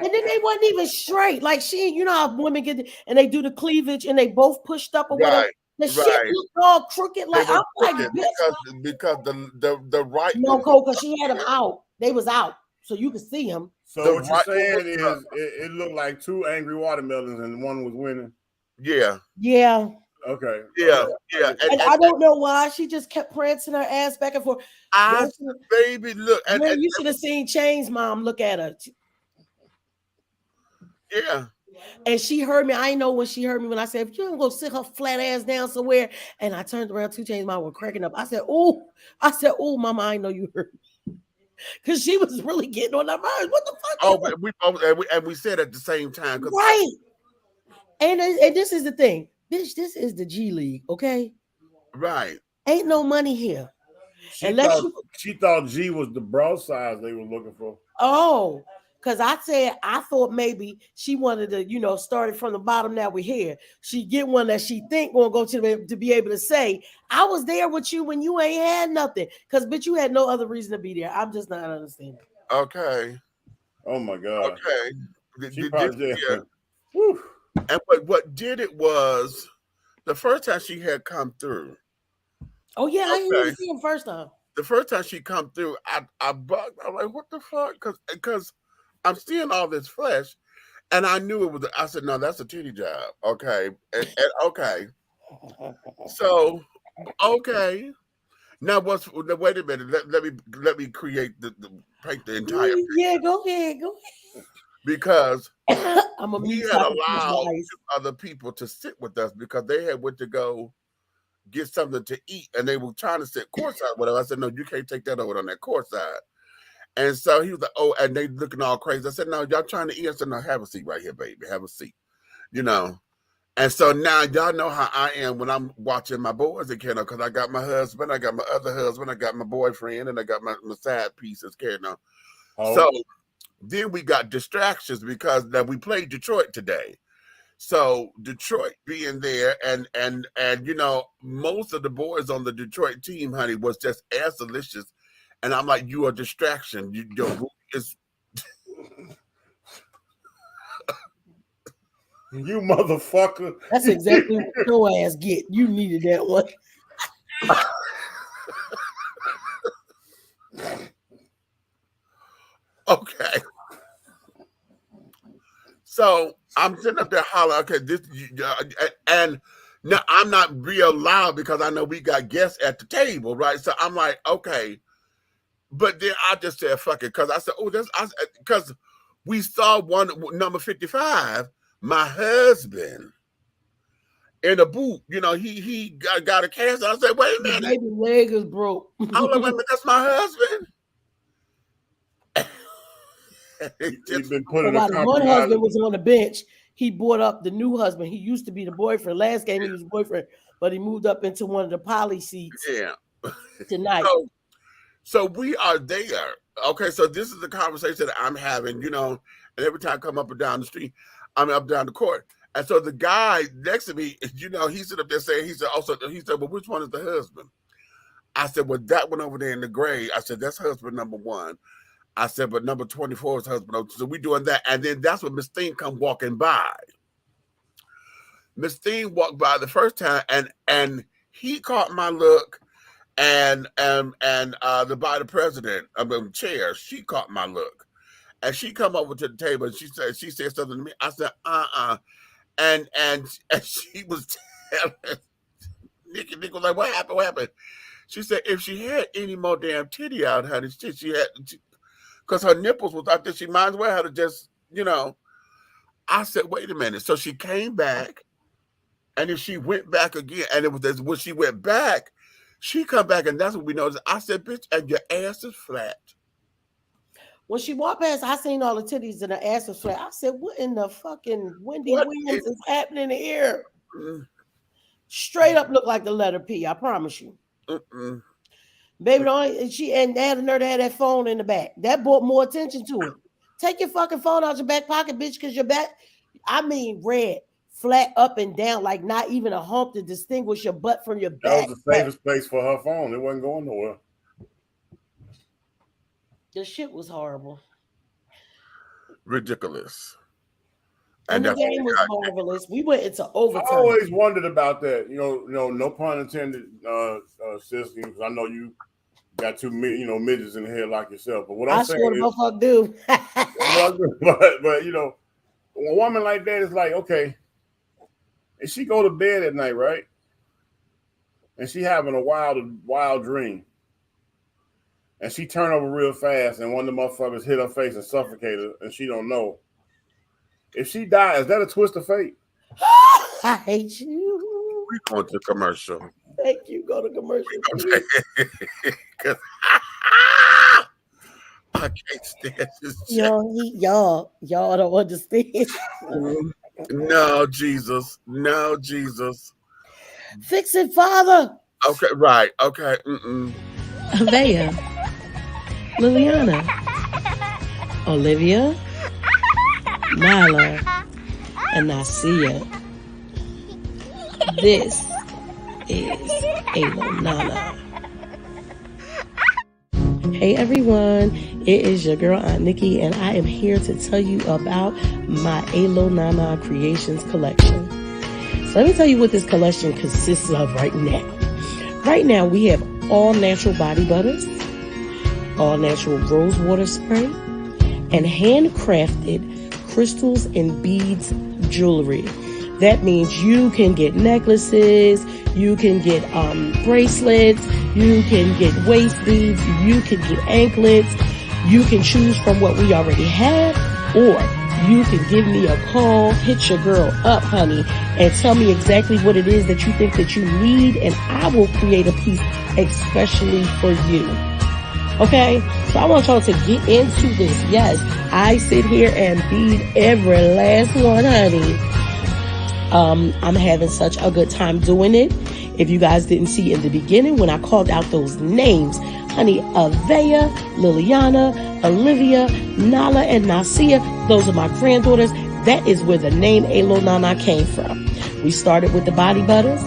they wasn't even straight. Like she, you know how women get and they do the cleavage and they both pushed up or whatever. The shit looked all crooked. Like I'm like, because the right. No, Cole, because she had them out. They was out, so you could see them. So what you're saying is it looked like two angry watermelons and one was winning. Yeah. Yeah. Okay. Yeah. And I don't know why she just kept prancing her ass back and forth. Baby, look. And you should have seen Chain's mom look at her. Yeah. And she heard me. I know when she heard me when I said, if you don't go sit her flat ass down somewhere. And I turned around, 2 Chainz mom was cracking up. I said, oh, mama, I know you heard me. Because she was really getting on our minds. What the fuck? Oh, but we said at the same time. Right. And this is the thing. Bitch, this is the G League, okay? Right. Ain't no money here. She thought G was the bra size they were looking for. Oh, because I thought maybe she wanted to, start it from the bottom. Now we're here. She get one that she think gonna go to be able to say, I was there with you when you ain't had nothing. Because bitch, you had no other reason to be there. I'm just not understanding. Okay. Oh my God. Okay. She probably did. And what did it was the first time she had come through. Oh yeah, I didn't even see him first time. The first time she come through, I bugged. I'm like, what the fuck? Because I'm seeing all this flesh, and I knew it was. I said, no, that's a titty job. Okay, and okay. So, okay. Now, wait a minute. Let me create paint the entire. Yeah, go ahead. Because we had allowed other people to sit with us because they had went to go get something to eat and they were trying to sit courtside. Whatever. I said, no, you can't take that over on that courtside. And so he was like, oh, and they looking all crazy. I said, no, y'all trying to eat. I said, no, have a seat right here, baby. Have a seat. And so now y'all know how I am when I'm watching my boys again, because I got my husband, I got my other husband, I got my boyfriend, and I got my side pieces carrying on. So then we got distractions because we played Detroit today. So Detroit being there and most of the boys on the Detroit team, honey, was just as delicious. And I'm like, you are a distraction. Your booty is you motherfucker. That's exactly what your ass get. You needed that one. Okay. So I'm sitting up there hollering, okay, this, and now I'm not real loud because I know we got guests at the table, right? So I'm like, okay. But then I just said, fuck it, because I said, because we saw one, number 55, my husband, in a boot, he got a cast. I said, wait a minute. Baby leg is broke. I was like, wait a minute, that's my husband. One husband was on the bench. He brought up the new husband. He used to be the boyfriend. Last game he was boyfriend, but he moved up into one of the poly seats. Yeah. Tonight. So we are there. Okay, so this is the conversation that I'm having, and every time I come up and down the street, I'm up down the court. And so the guy next to me, he stood up there saying, he said, well, which one is the husband? I said, well, that one over there in the gray. I said, that's husband number 1. I said, but number 24 is husband. So we doing that. And then that's when Miss Thing come walking by. Miss Thing walked by the first time and he caught my look and the president of the chair, she caught my look. And she come over to the table and she said something to me. I said, and she was telling Nikki was like, what happened? She said, if she had any more damn titty out, honey, she had, because her nipples was out there, she might as well have to just, I said, wait a minute. So she came back, and then she went back again, and it was when she went back, she come back, and that's what we noticed. I said, bitch, and your ass is flat. When she walked past, I seen all the titties and her ass was flat. I said, what in the fucking Wendy Williams is happening here? Straight up look like the letter P, I promise you. Baby, she had a nerve to have that phone in the back. That brought more attention to it. Take your fucking phone out your back pocket, bitch, because your back, red, flat up and down, like not even a hump to distinguish your butt from your back. That was the safest place for her phone. It wasn't going nowhere. The shit was horrible. Ridiculous. And the game was marvelous. We went into overtime. I always wondered about that. No pun intended, sis. Because I know you got two, midgets in the head like yourself. But what I'm saying is, motherfucker do. but a woman like that is like, okay, and she go to bed at night, right? And she having a wild dream. And she turn over real fast, and one of the motherfuckers hit her face and suffocate her, and she don't know. If she dies, is that a twist of fate? I hate you. We going to commercial. Thank you. Go to commercial. I can't stand this. Y'all don't understand. No, Jesus. No, Jesus. Fix it, Father. Okay, right. Okay. Avea, Liliana, Olivia, Nyla, and Nasia. This is Alo Nana. Hey everyone, it is your girl Aunt Nikki, and I am here to tell you about my Alo Nana Creations collection. So let me tell you what this collection consists of right now. Right now we have all natural body butters, all natural rose water spray, and handcrafted crystals and beads jewelry. That means you can get necklaces, you can get bracelets, you can get waist beads, you can get anklets. You can choose from what we already have, or you can give me a call, hit your girl up, honey, and tell me exactly what it is that you think that you need, and I will create a piece especially for you. Okay? So I want y'all to get into this. Yes, I sit here and bead every last one, honey. I'm having such a good time doing it. If you guys didn't see in the beginning when I called out those names, honey, Avea, Liliana, Olivia, Nala, and Nasia, those are my granddaughters. That is where the name Alo Nana came from. We started with the body butters.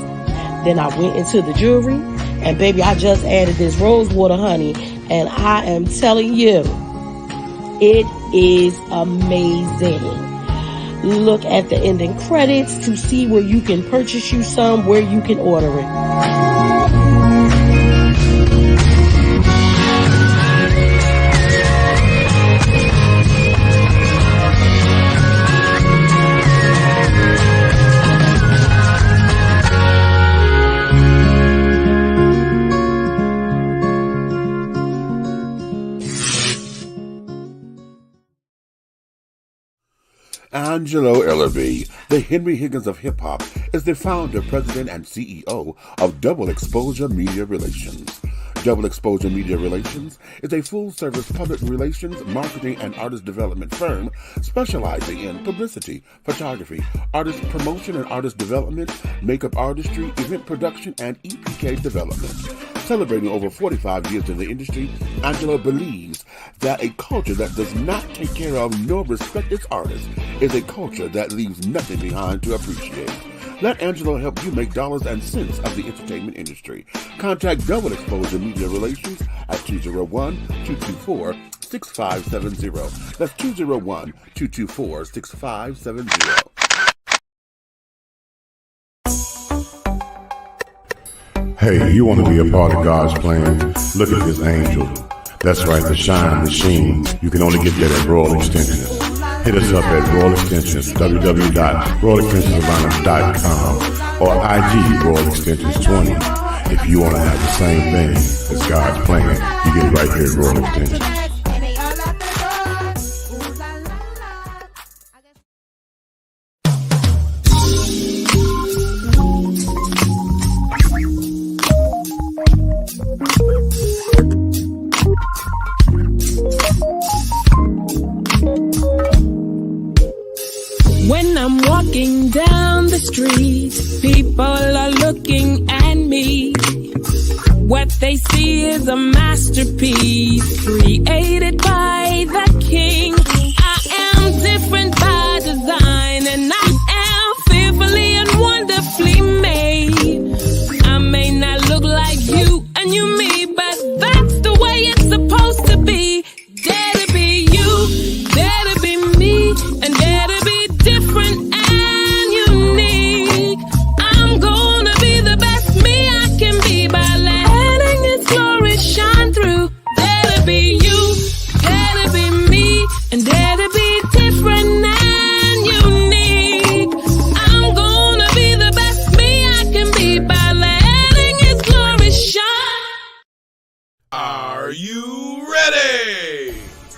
Then I went into the jewelry. And baby, I just added this rose water, honey. And I am telling you, it is amazing. Look at the ending credits to see where you can purchase you some, where you can order it. Angelo Ellerby, the Henry Higgins of hip-hop, is the founder, president, and CEO of Double Exposure Media Relations. Double Exposure Media Relations is a full-service public relations, marketing, and artist development firm specializing in publicity, photography, artist promotion and artist development, makeup artistry, event production, and EPK development. Celebrating over 45 years in the industry, Angelo believes that a culture that does not take care of nor respect its artists is a culture that leaves nothing behind to appreciate. Let Angelo help you make dollars and cents of the entertainment industry. Contact Double Exposure Media Relations at 201-224-6570. That's 201-224-6570. Hey, you want to be a part of God's plan? Look at this angel. That's right, the shine, the sheen. You can only get that at Royal Extensions. Hit us up at Royal Extensions, www.royalextensionsatlanta.com or IG Royal Extensions 20. If you want to have the same thing as God's plan, you get it right here at Royal Extensions. When I'm walking down the street, people are looking at me. What they see is a masterpiece created by the King. I am different by design, and I am fearfully and wonderfully made. I may not look like you and you me, but that's the way it's supposed to be. Dare to be you, dare to be me, and dare to be different you ready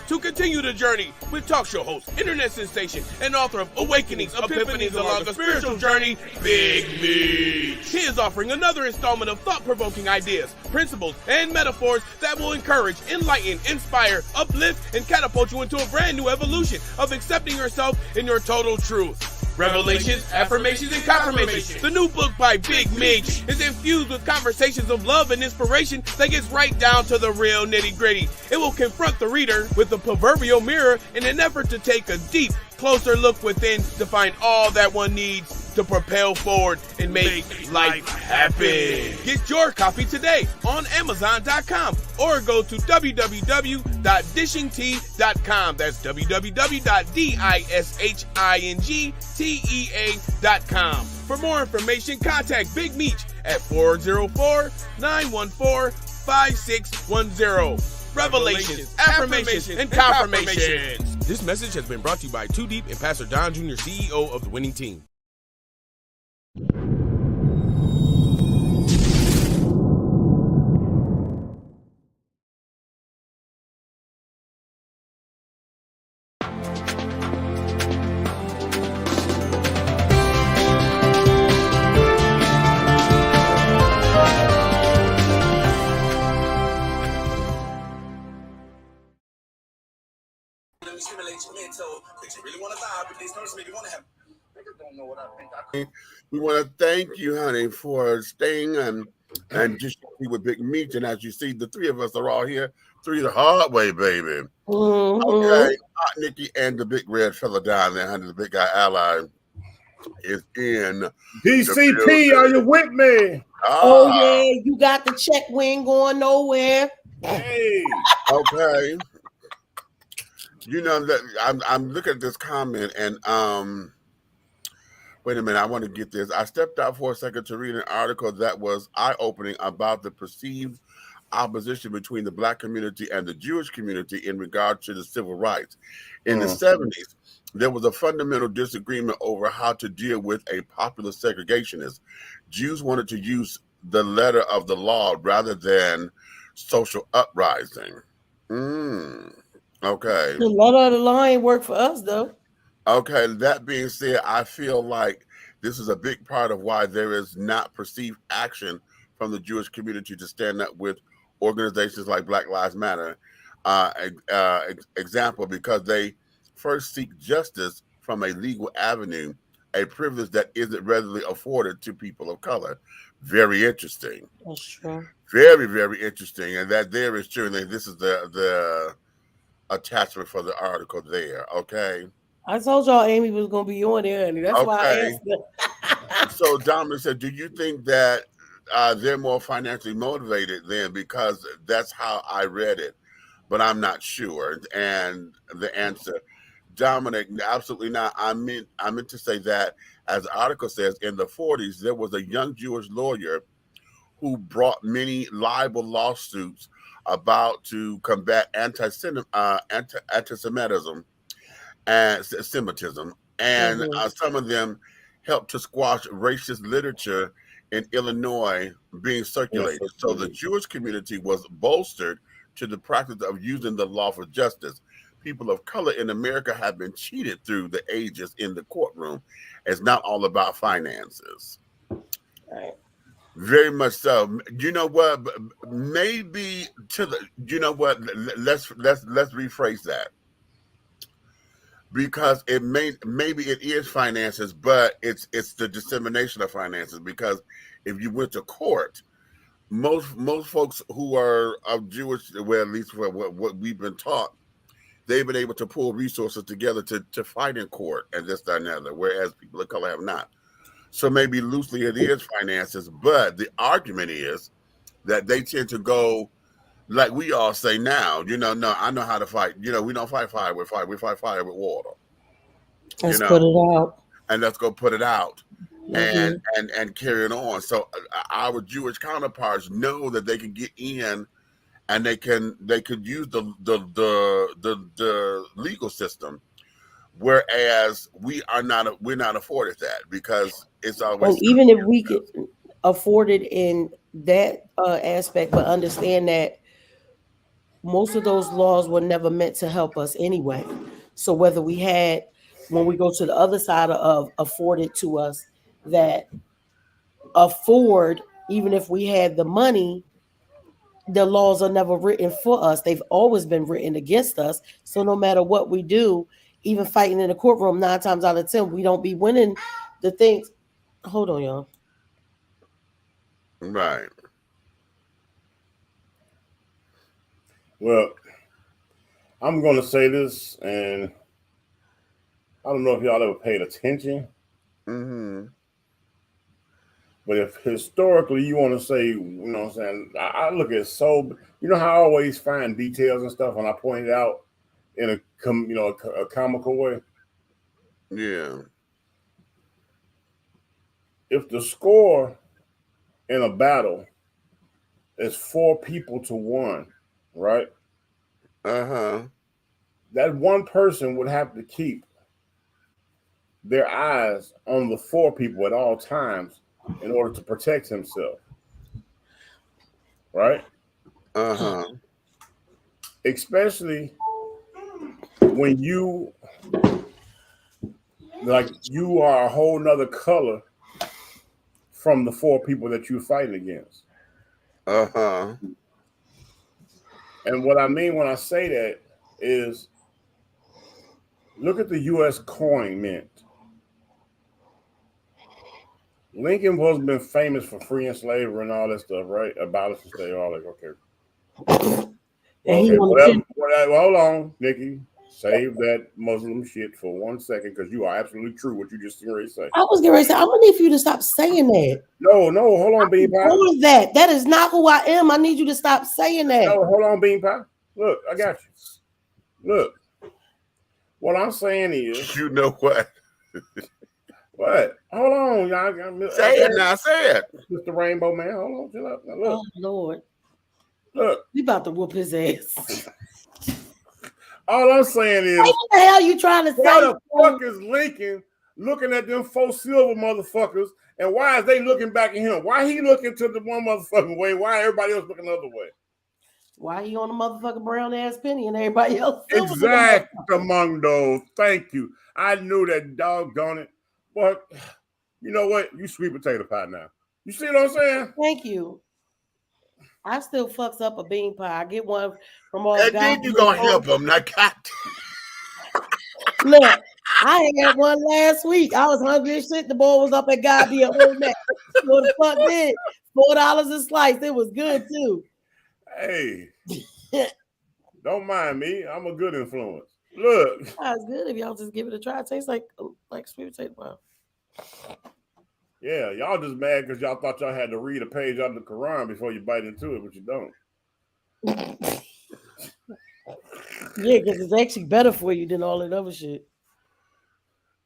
to continue the journey with talk show host, internet sensation, and author of Awakenings, Epiphanies Along a Spiritual Journey, Big Meech? He is offering another installment of thought-provoking ideas, principles, and metaphors that will encourage, enlighten, inspire, uplift, and catapult you into a brand new evolution of accepting yourself in your total truth. Revelations, Affirmations, and Confirmations. The new book by Big Meech is infused with conversations of love and inspiration that gets right down to the real nitty-gritty. It will confront the reader with the proverbial mirror in an effort to take a deep, closer look within to find all that one needs to propel forward and make life happen. Get your copy today on Amazon.com or go to www.dishingtea.com. That's www.dishingtea.com. For more information, contact Big Meech at 404-914-5610. Revelations, Affirmations, and Confirmations. This message has been brought to you by Too Deep and Pastor Don Jr., CEO of the Winning Team. We want to thank you, honey, for staying and just with Big Meech. And as you see, the three of us are all here. Three the hard way, baby. Okay, Nikki and the big red fella down there, honey, the big guy ally is in DCP. Are you with me? Oh yeah, you got the check. We ain't going nowhere. Hey, okay. You know that I'm looking at this comment and wait a minute, I want to get this. I stepped out for a second to read an article that was eye-opening about the perceived opposition between the Black community and the Jewish community in regard to the civil rights. In the 70s, there was a fundamental disagreement over how to deal with a popular segregationist. Jews wanted to use the letter of the law rather than social uprising. Okay. The letter of the law ain't work for us, though. Okay, that being said, I feel like this is a big part of why there is not perceived action from the Jewish community to stand up with organizations like Black Lives Matter. Example, because they first seek justice from a legal avenue, a privilege that isn't readily afforded to people of color. Very interesting. That's true. Very, very interesting. And that there is true. And this is the attachment for the article there. Okay. I told y'all Amy was going to be on there, and that's why I asked her. So Dominic said, do you think that they're more financially motivated then? Because that's how I read it, but I'm not sure. And the answer, Dominic, absolutely not. I meant to say that, as the article says, in the 40s, there was a young Jewish lawyer who brought many libel lawsuits about to combat anti-Semitism and Semitism, and some of them helped to squash racist literature in Illinois being circulated. Yes, so the Jewish community was bolstered to the practice of using the law for justice. People of color in America have been cheated through the ages in the courtroom. It's not all about finances. Right. Very much so. You know what? Maybe to the. You know what? Let's rephrase that. Because maybe it is finances, but it's the dissemination of finances. Because if you went to court, most folks who are of Jewish, well, at least what we've been taught, they've been able to pull resources together to fight in court and this, that, and the other, whereas people of color have not. So maybe loosely it is finances, but the argument is that they tend to go, like we all say now, no, I know how to fight. We don't fight fire with fire. We fight fire with water. Let's put it out. And let's go put it out and carry it on. So our Jewish counterparts know that they can get in and they could use the legal system. Whereas we're not afforded that because it's always. Even if we could afford it in that aspect, but understand that most of those laws were never meant to help us anyway. So whether we had, when we go to the other side of afforded to us, that afford, even if we had the money, the laws are never written for us. They've always been written against us. So no matter what we do, even fighting in the courtroom, 9 times out of 10, we don't be winning the things. Hold on, y'all. Right. Well, I'm going to say this, and I don't know if y'all ever paid attention. Mm-hmm. But if historically you want to say, you know what I'm saying, I look at so, you know how I always find details and stuff when I point it out in a comical way? Yeah. If the score in a battle is 4 people to 1, right? Uh-huh. That one person would have to keep their eyes on the 4 people at all times in order to protect himself. Right? Uh-huh. Especially when you are a whole nother color from the 4 people that you're fighting against. Uh-huh. And what I mean when I say that is, look at the U.S. coin mint. Lincoln was been famous for freeing slavery and all that stuff, right? Abolishing slavery, all that. Okay. Well, hold on, Nikki. Save that Muslim shit for 1 second, because you are absolutely true what you just already say. I was going to say, I'm gonna need for you to stop saying that. No, hold on, Bean Pie. What is that? That is not who I am. I need you to stop saying that. No, hold on, Bean Pie. Look, I got you. Look, what I'm saying is, you know what? What? Hold on, y'all. Say it now. Say it. Mr. Rainbow Man. Hold on, chill up. Now, look. Oh Lord. Look. We about to whoop his ass. All I'm saying is, what the hell you trying to say? Why the fuck is Lincoln looking at them 4 silver motherfuckers, and why is they looking back at him? Why he looking to the one motherfucking way? Why everybody else looking the other way? Why he on a motherfucking brown ass penny and everybody else? Exactly, Mundo. Thank you. I knew that, doggone it. But you know what? You sweet potato pie now. You see what I'm saying? Thank you. I still fucks up a bean pie. I get one from all. And then you gonna help him. Now, God. Look, I had one last week. I was hungry as shit. The boy was up at Goddamn Old Man. What the fuck did? $4 a slice. It was good too. Hey, don't mind me. I'm a good influence. Look, that's good if y'all just give it a try. It tastes like sweet potato pie. Yeah, y'all just mad because y'all thought y'all had to read a page out of the Quran before you bite into it, but you don't. Yeah, because it's actually better for you than all that other shit.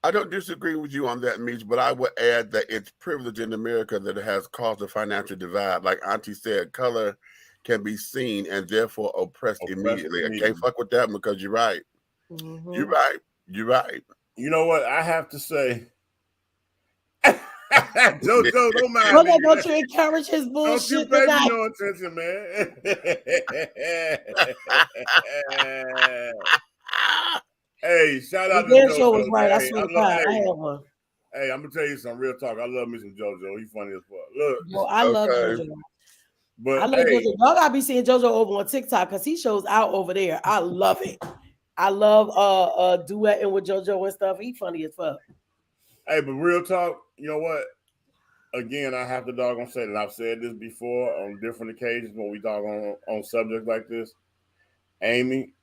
I don't disagree with you on that, Meech, but I would add that it's privilege in America that it has caused a financial divide. Like Auntie said, color can be seen and therefore oppressed immediately. I can't fuck with that because you're right. Mm-hmm. You're right. You're right. You know what? I have to say, Jojo, don't mind me. Don't you encourage his bullshit? Don't you pay me no attention, man. Hey, shout out to JoJo. Show was right. I swear to God, I had one. Hey, I'm gonna tell you some real talk. I love me some JoJo. He's funny as fuck. Look, I love JoJo. But I love JoJo. Y'all gotta be seeing JoJo over on TikTok because he shows out over there. I love it. I love duetting with JoJo and stuff. He funny as fuck. Hey, but real talk, you know what? Again, I have to doggone say that I've said this before on different occasions when we talk on subjects like this. Amy,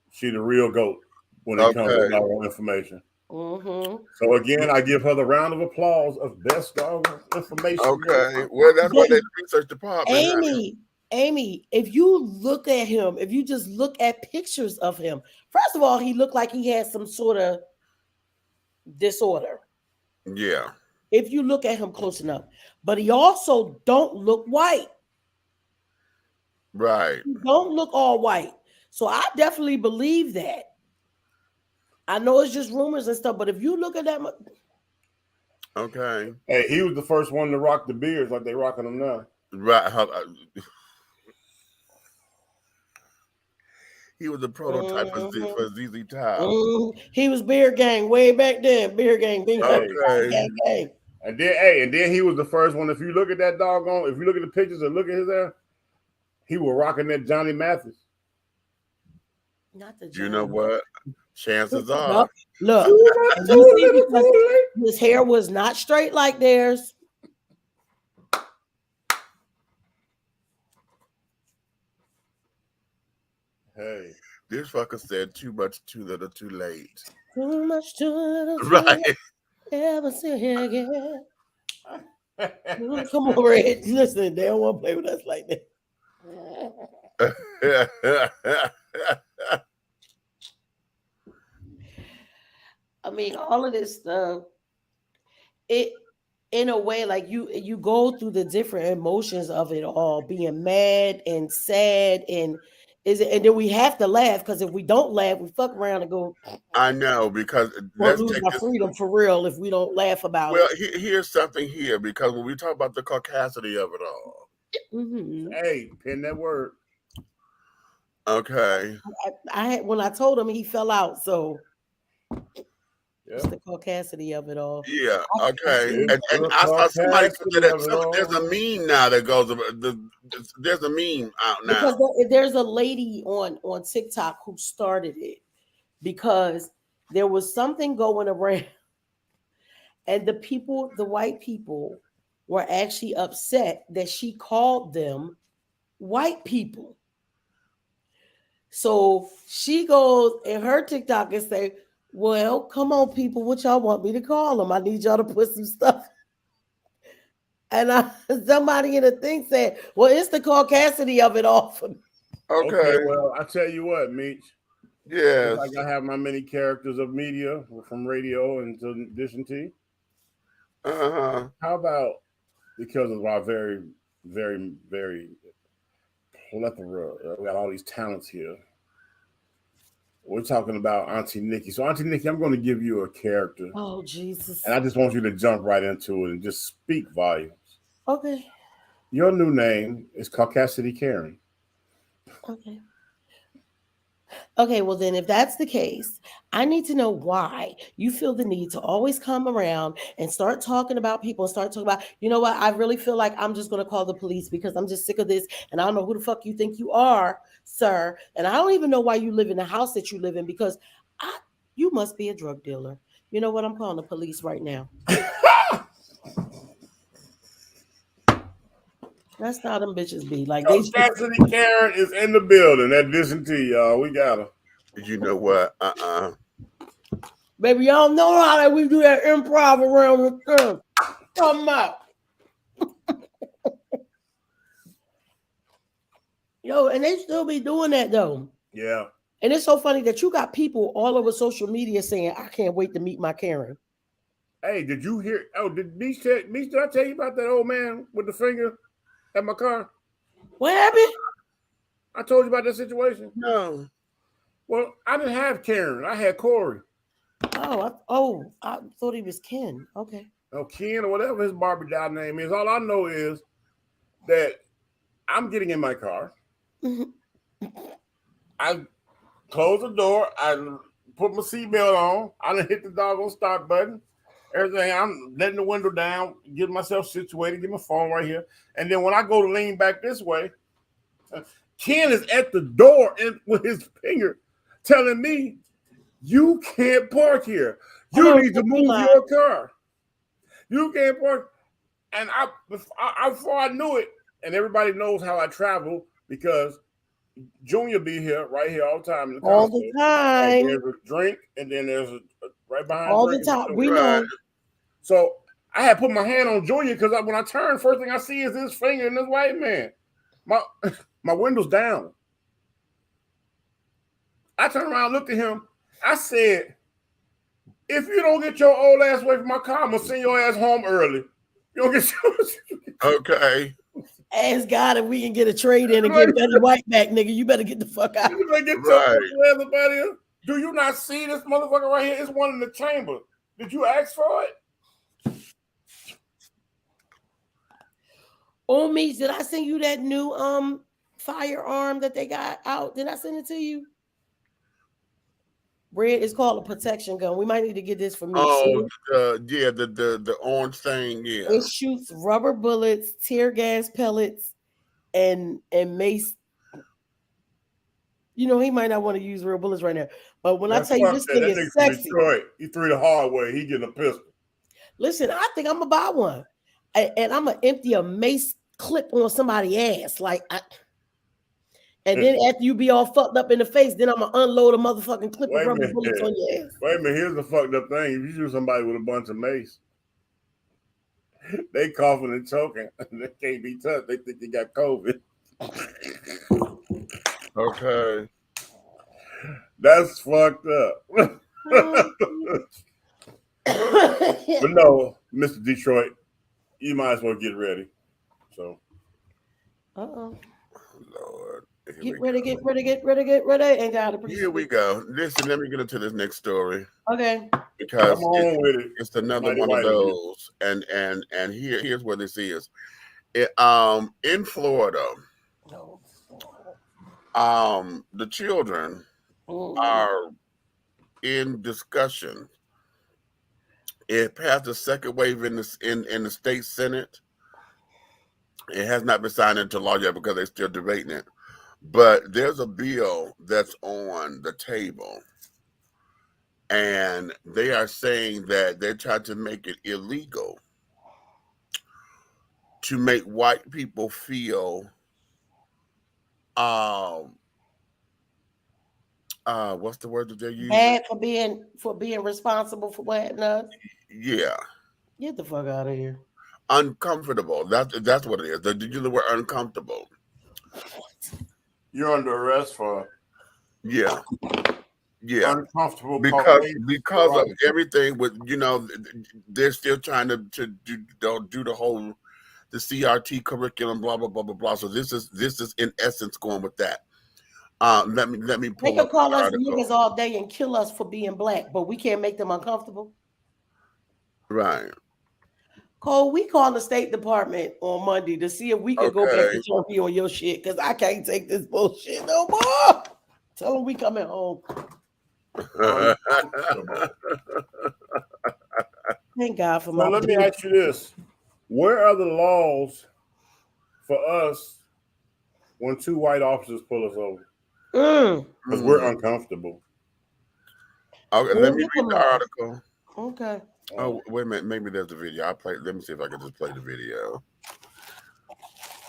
she the real GOAT when it comes to doggone information. Mm-hmm. So again, I give her the round of applause of best doggone information. Okay, well, that's why they research department. Amy, if you look at him, if you just look at pictures of him, first of all, he looked like he had some sort of disorder. Yeah. If you look at him close enough, but he also don't look white. Right. He don't look all white. So I definitely believe that. I know it's just rumors and stuff, but if you look at that, okay. Hey, he was the first one to rock the beards like they rocking them now. Right. He was the prototype for ZZ Top. He was Beer Gang way back then. Beer Gang, gang. And then he was the first one. If you look at that doggone, if you look at the pictures and look at his hair, he was rocking that Johnny Mathis. Not the Johnny. You know what? Chances are. Look, his hair was not straight like theirs. Hey, this fucker said too much, too little, too late. Too much, too little, too right. Late. Ever see here again? Come on, Red. Listen, they don't want to play with us like that. I mean, all of this stuff, it in a way, like you go through the different emotions of it all, being mad and sad, and then we have to laugh, because if we don't laugh, we fuck around and go. I know, because we'll lose our freedom for real if we don't laugh about it. Well, here's something here, because when we talk about the caucasity of it all, hey, pin that word. Okay. When I told him, he fell out, so. It's the caucasity of it all. Yeah. Okay. And I saw somebody put that there's a meme now that goes. There's a meme out now. Because there's a lady on TikTok who started it, because there was something going around, and the white people were actually upset that she called them white people. So she goes in her TikTok and say, well, come on, people, what y'all want me to call them? I need y'all to put some stuff. And somebody in the thing said, well, it's the caucasity of it all for me. Okay, well, I tell you what, Meech. Yeah. Like I have my many characters of media from radio and to Dish T. How about, because of our very, very, very plethora, we got all these talents here. We're talking about Auntie Nikki. So, Auntie Nikki, I'm going to give you a character. Oh, Jesus. And I just want you to jump right into it and just speak volumes. Okay. Your new name is Caucasity Karen. Okay. Okay, well then, if that's the case, I need to know why you feel the need to always come around and start talking about people and start talking about, you know what, I really feel like I'm just going to call the police because I'm just sick of this, and I don't know who the fuck you think you are, sir, and I don't even know why you live in the house that you live in, because you must be a drug dealer. You know what, I'm calling the police right now. That's how them bitches be. Like, Caucasity Karen is in the building. That Dish T, y'all. We got her. You know what? Baby, y'all know how that we do that improv around the curve. Come out. Yo, and they still be doing that though. Yeah. And it's so funny that you got people all over social media saying, I can't wait to meet my Karen. Hey, did you hear? Oh, did I tell you about that old man with the finger at my car? What happened? I told you about that situation. No. Well, I didn't have Karen. I had Corey. Oh, I thought he was Ken. Okay. Oh, Ken or whatever his Barbie doll name is. All I know is that I'm getting in my car. I close the door. I put my seatbelt on. I done hit the doggone start button. Everything. I'm letting the window down, get myself situated, get my phone right here. And then when I go to lean back this way, Ken is at the door with his finger telling me, you can't park here. You need to move your car. You can't park. And before I knew it, and everybody knows how I travel because Junior be here, right here all the time. All the time. And there's a drink, and then there's a right behind. All the time. We know. So I had put my hand on Junior because when I turn, first thing I see is his finger and this white man. My window's down. I turned around, looked at him. I said, if you don't get your old ass away from my car, I'm gonna send your ass home early. You don't get your okay. Ask God if we can get a trade in and get Betty White back, nigga. You better get the fuck out. You better get your everybody here. Do you not see this motherfucker right here? It's one in the chamber. Did you ask for it? Oh, me, did I send you that new firearm that they got out? Did I send it to you? Red is called a protection gun. We might need to get this for me. Oh, yeah, the orange thing, yeah. It shoots rubber bullets, tear gas pellets, and mace. You know, he might not want to use real bullets right now. But when I tell you this thing is sexy. Detroit, he threw the hard way. He getting a pistol. Listen, I think I'm gonna buy one. And I'm gonna empty a mace clip on somebody's ass. And then after you be all fucked up in the face, then I'm gonna unload a motherfucking clip of rubber bullets on your ass. Wait a minute, here's the fucked up thing. If you shoot somebody with a bunch of mace, they coughing and choking. They can't be touched. They think they got COVID. Okay. That's fucked up. But no, Mr. Detroit, you might as well get ready. So. Lord. Get ready. And got it. Here we go. Listen, let me get into this next story. Okay. Because it's another one of those. And here's what this is. In Florida, the children are in discussion. It passed the second wave in the state Senate. It has not been signed into law yet because they're still debating it. But there's a bill that's on the table, and they are saying that they're trying to make it illegal to make white people feel what's the word that they're using? Bad for being responsible for what happened. Yeah. Get the fuck out of here. Uncomfortable. That's what it is. They use the word uncomfortable. You're under arrest for uncomfortable because of everything with they're still trying to do the whole the CRT curriculum, blah blah blah blah blah. So this is in essence going with that. Let me pull. They can call us niggas all day and kill us for being black, but we can't make them uncomfortable. Right. Cole, we call the State Department on Monday to see if we can go back to Turkey on your shit, because I can't take this bullshit no more. Tell them we coming home. Thank God for my. Let me ask you this: where are the laws for us when two white officers pull us over? Because we're uncomfortable. Okay, let me read the article. Okay. Oh, wait a minute. Maybe there's a video. Let me see if I can just play the video.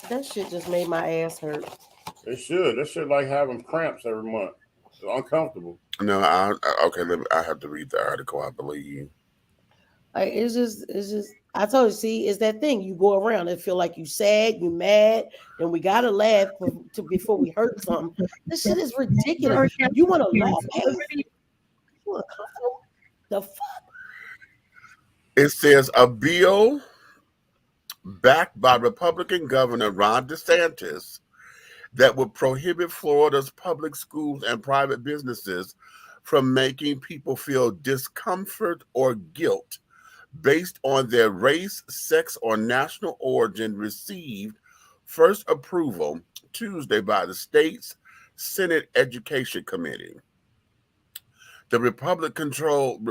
That shit just made my ass hurt. It should. That shit like having cramps every month. It's uncomfortable. No, I have to read the article, I believe. It's just. I told you, see, it's that thing. You go around and feel like you sad, you mad, and we gotta laugh before we hurt something. This shit is ridiculous. You want to laugh at it? You want to comfortable? The fuck? It says a bill backed by Republican Governor Ron DeSantis that would prohibit Florida's public schools and private businesses from making people feel discomfort or guilt based on their race, sex, or national origin received first approval Tuesday by the state's Senate Education Committee. The Republican-controlled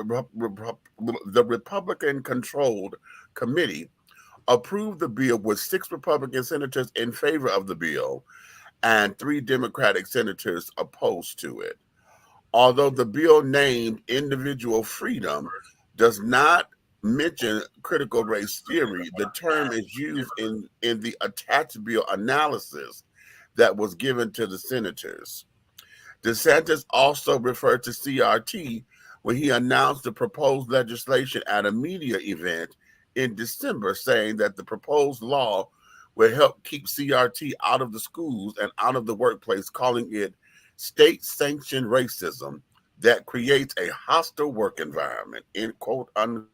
committee approved the bill with 6 Republican senators in favor of the bill and 3 Democratic senators opposed to it. Although the bill named individual freedom does not mention critical race theory, the term is used in the attached bill analysis that was given to the senators. DeSantis also referred to CRT when he announced the proposed legislation at a media event in December, saying that the proposed law would help keep CRT out of the schools and out of the workplace, calling it state-sanctioned racism that creates a hostile work environment, end quote, unquote.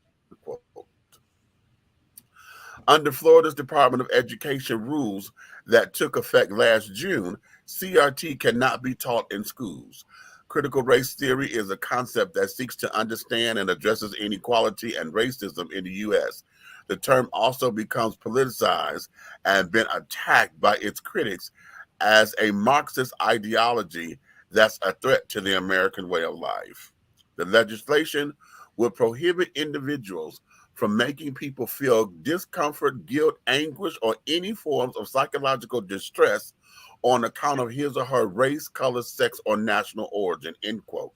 Under Florida's Department of Education rules that took effect last June, CRT cannot be taught in schools. Critical race theory is a concept that seeks to understand and addresses inequality and racism in the U.S. The term also becomes politicized and been attacked by its critics as a Marxist ideology that's a threat to the American way of life. The legislation will prohibit individuals from making people feel discomfort, guilt, anguish, or any forms of psychological distress on account of his or her race, color, sex, or national origin, end quote.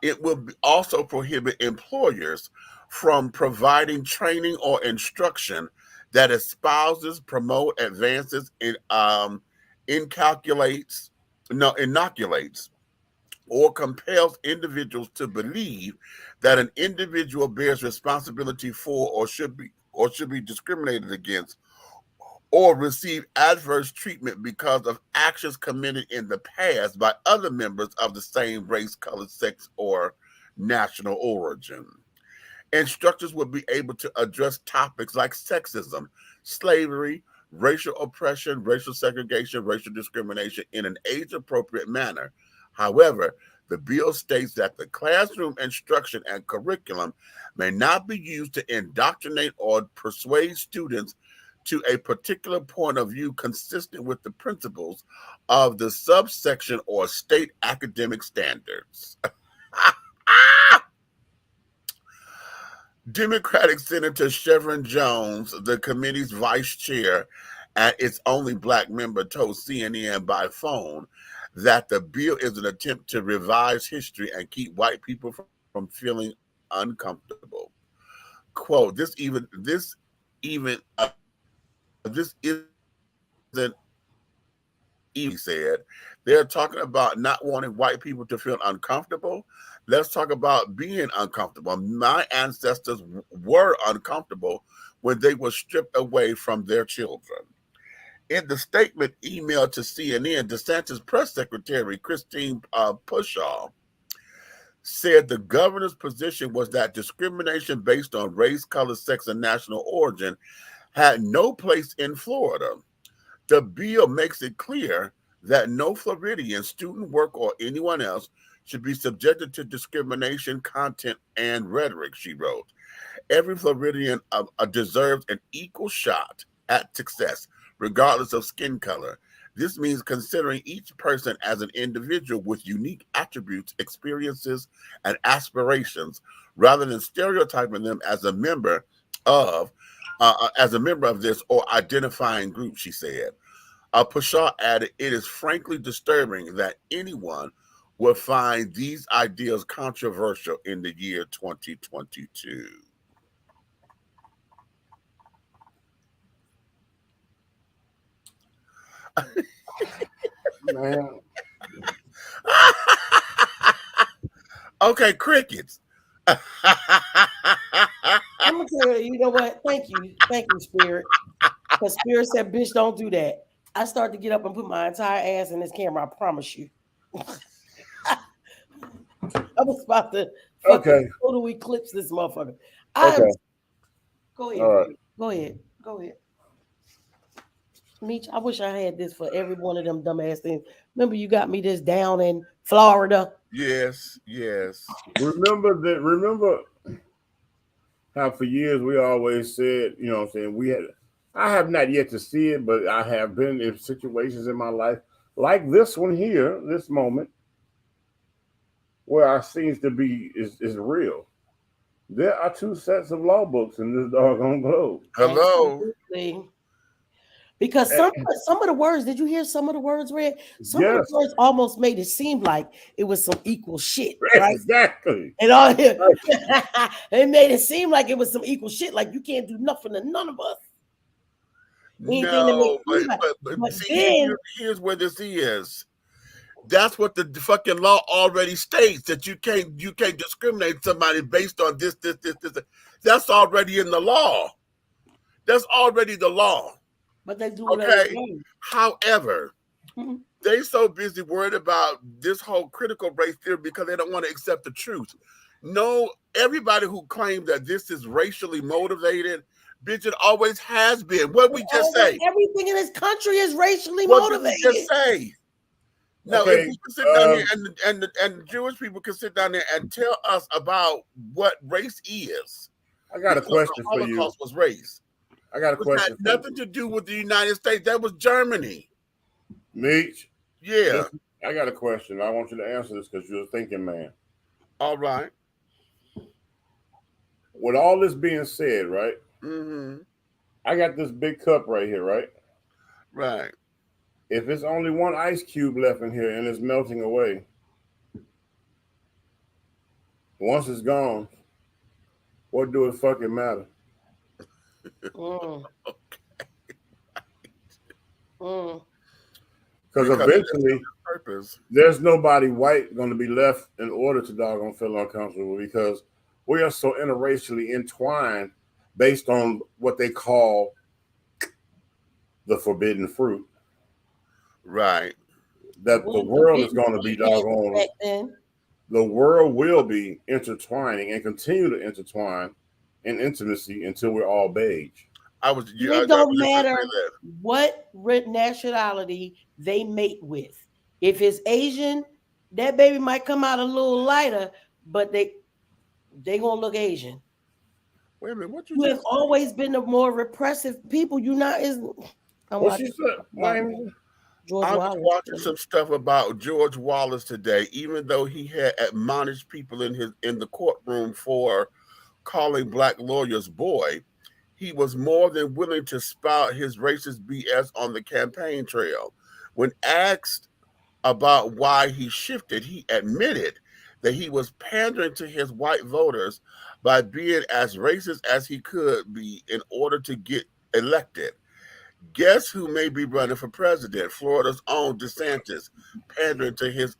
It will also prohibit employers from providing training or instruction that espouses, promote, advances, and inoculates, or compels individuals to believe that an individual bears responsibility for or should be discriminated against or receive adverse treatment because of actions committed in the past by other members of the same race, color, sex, or national origin. Instructors will be able to address topics like sexism, slavery, racial oppression, racial segregation, racial discrimination in an age-appropriate manner. However, the bill states that the classroom instruction and curriculum may not be used to indoctrinate or persuade students to a particular point of view consistent with the principles of the subsection or state academic standards. Democratic Senator Chevron Jones, the committee's vice chair and its only black member, told CNN by phone that the bill is an attempt to revise history and keep white people from feeling uncomfortable. Quote, this isn't, he said. They're talking about not wanting white people to feel uncomfortable. Let's talk about being uncomfortable. My ancestors were uncomfortable when they were stripped away from their children. In the statement emailed to CNN, DeSantis press secretary Christine Pushaw said the governor's position was that discrimination based on race, color, sex, and national origin had no place in Florida. The bill makes it clear that no Floridian, student, work, or anyone else should be subjected to discrimination, content, and rhetoric, she wrote. Every Floridian deserves an equal shot at success, regardless of skin color. This means considering each person as an individual with unique attributes, experiences, and aspirations, rather than stereotyping them as a member of this or identifying group, she said. Pushaw added, it is frankly disturbing that anyone would find these ideas controversial in the year 2022. Man. Okay, crickets. I'm gonna tell you, you know what? Thank you, Spirit. Because Spirit said, "Bitch, don't do that." I started to get up and put my entire ass in this camera. I promise you. I was about to total eclipse this motherfucker. Go ahead. All right. Go ahead. Meech, I wish I had this for every one of them dumbass things. Remember, you got me this down in Florida. Yes. Remember how for years we always said, you know what I'm saying, I have not yet to see it, but I have been in situations in my life like this one here, this moment, where I seems to be is real. There are two sets of law books in this doggone globe. Hello. Absolutely. Because some of the words, did you hear some of the words read? Some of the words almost made it seem like it was some equal shit, right? Exactly. And all it made it seem like it was some equal shit, like you can't do nothing to none of us. No, but see, here's where this is. That's what the fucking law already states, that you can't discriminate somebody based on this. That's already in the law. That's already the law. But they do However, they so busy worried about this whole critical race theory because they don't want to accept the truth. No, everybody who claims that this is racially motivated, bitch, it always has been. What we just say? Everything in this country is racially motivated. What did we just say? Now, if we can sit down here and Jewish people can sit down there and tell us about what race is. I got a question for you. Holocaust was race. I got a question. It had nothing to do with the United States. That was Germany. Meech? Yeah. I got a question. I want you to answer this because you're a thinking man. All right. With all this being said, right? Mm-hmm. I got this big cup right here, right? Right. If it's only one ice cube left in here and it's melting away, once it's gone, what do it fucking matter? Because eventually, there's nobody white going to be left in order to doggone feel uncomfortable because we are so interracially entwined based on what they call the forbidden fruit. Right. That the world is going to be doggone. The world will be intertwining and continue to intertwine in intimacy until we're all beige. It don't matter what nationality they mate with. If it's Asian, that baby might come out a little lighter, but they gonna look Asian. Wait a minute, what you have always been the more repressive people. You not is. What she said? I was watching some stuff about George Wallace today, even though he had admonished people in the courtroom for calling black lawyers boy. He was more than willing to spout his racist BS on the campaign trail. When asked about why he shifted, he admitted that he was pandering to his white voters by being as racist as he could be in order to get elected. Guess who may be running for president? Florida's own DeSantis, pandering to his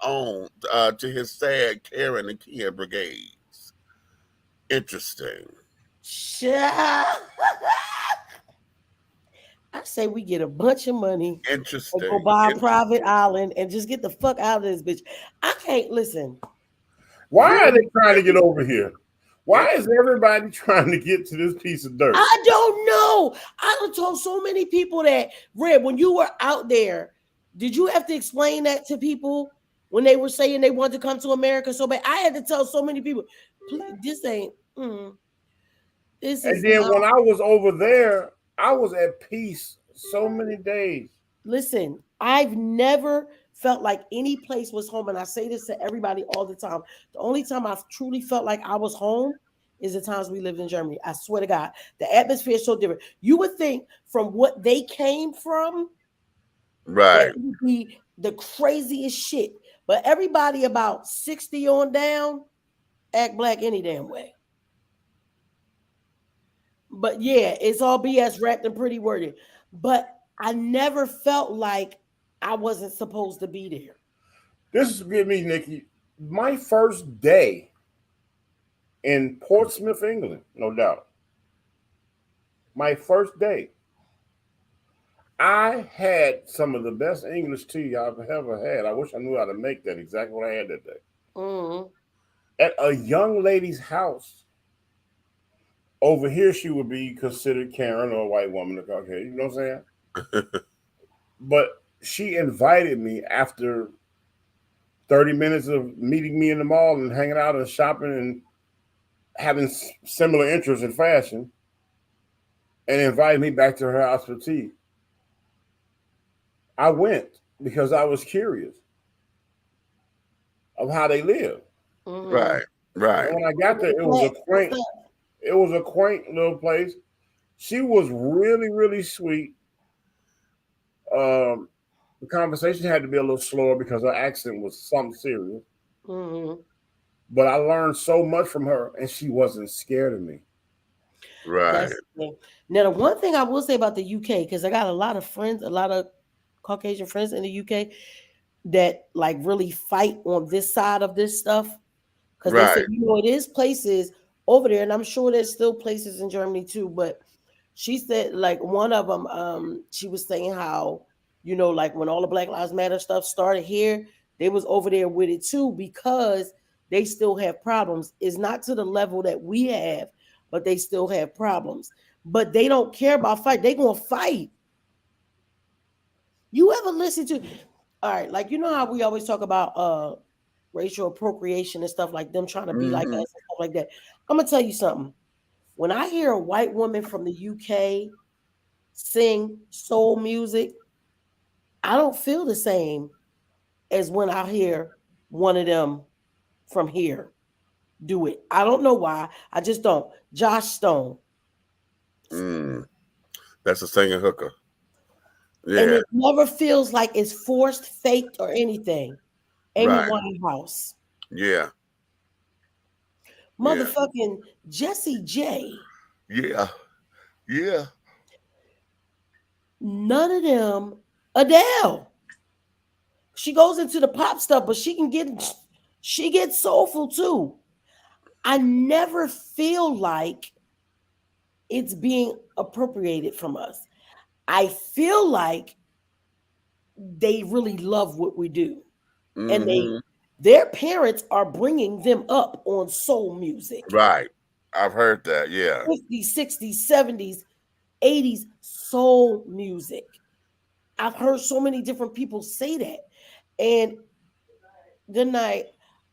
sad Karen and Ken brigades. Interesting. I say we get a bunch of money. Interesting. Go buy a private island and just get the fuck out of this bitch. I can't listen. Why are they trying to get over here? Why is everybody trying to get to this piece of dirt? I don't know. I told so many people that, Red, when you were out there, did you have to explain that to people when they were saying they wanted to come to America so bad? I had to tell so many people, this ain't. This and is then not, when I was over there, I was at peace so many days. Listen, I've never felt like any place was home, and I say this to everybody all the time. The only time I've truly felt like I was home is the times we lived in Germany. I swear to God, the atmosphere is so different. You would think from what they came from, right, that would be the craziest shit. But everybody about 60 on down act black any damn way. But yeah, it's all BS wrapped and pretty worded. But I never felt like I wasn't supposed to be there. This is give me, Nikki, my first day in Portsmouth, England, no doubt. My first day. I had some of the best English tea I've ever had. I wish I knew how to make that, exactly what I had that day. At a young lady's house. Over here, she would be considered Karen or a white woman. Okay, you know what I'm saying? But she invited me after 30 minutes of meeting me in the mall and hanging out and shopping and having similar interests in fashion, and invited me back to her house for tea. I went because I was curious of how they live. Right, right. And when I got there, it was a quaint little place. She was really, really sweet. The conversation had to be a little slower because her accent was something serious. But I learned so much from her, and she wasn't scared of me. Right. Now, the one thing I will say about the UK, because I got a lot of friends, a lot of Caucasian friends in the UK that like really fight on this side of this stuff. Because they said, it is places over there, and I'm sure there's still places in Germany too. But she said, like, one of them, she was saying how, like when all the Black Lives Matter stuff started here, they was over there with it too because they still have problems. It's not to the level that we have, but they still have problems. But they don't care about fight. They gonna fight. You ever listen to, all right, like, how we always talk about racial appropriation and stuff, like them trying to be like us and stuff like that. I'm gonna tell you something. When I hear a white woman from the UK sing soul music, I don't feel the same as when I hear one of them from here. do it. I don't know why. I just don't. Josh Stone. That's a singing hooker. Yeah. And it never feels like it's forced, faked, or anything. Amy Winehouse. Yeah. Motherfucking Jessie J. Yeah. Yeah. None of them. Adele. She goes into the pop stuff, but she gets soulful too. I never feel like it's being appropriated from us. I feel like they really love what we do. And their parents are bringing them up on soul music. Right. I've heard that. Yeah. 50s, 60s, 70s, 80s soul music. I've heard so many different people say that. And then I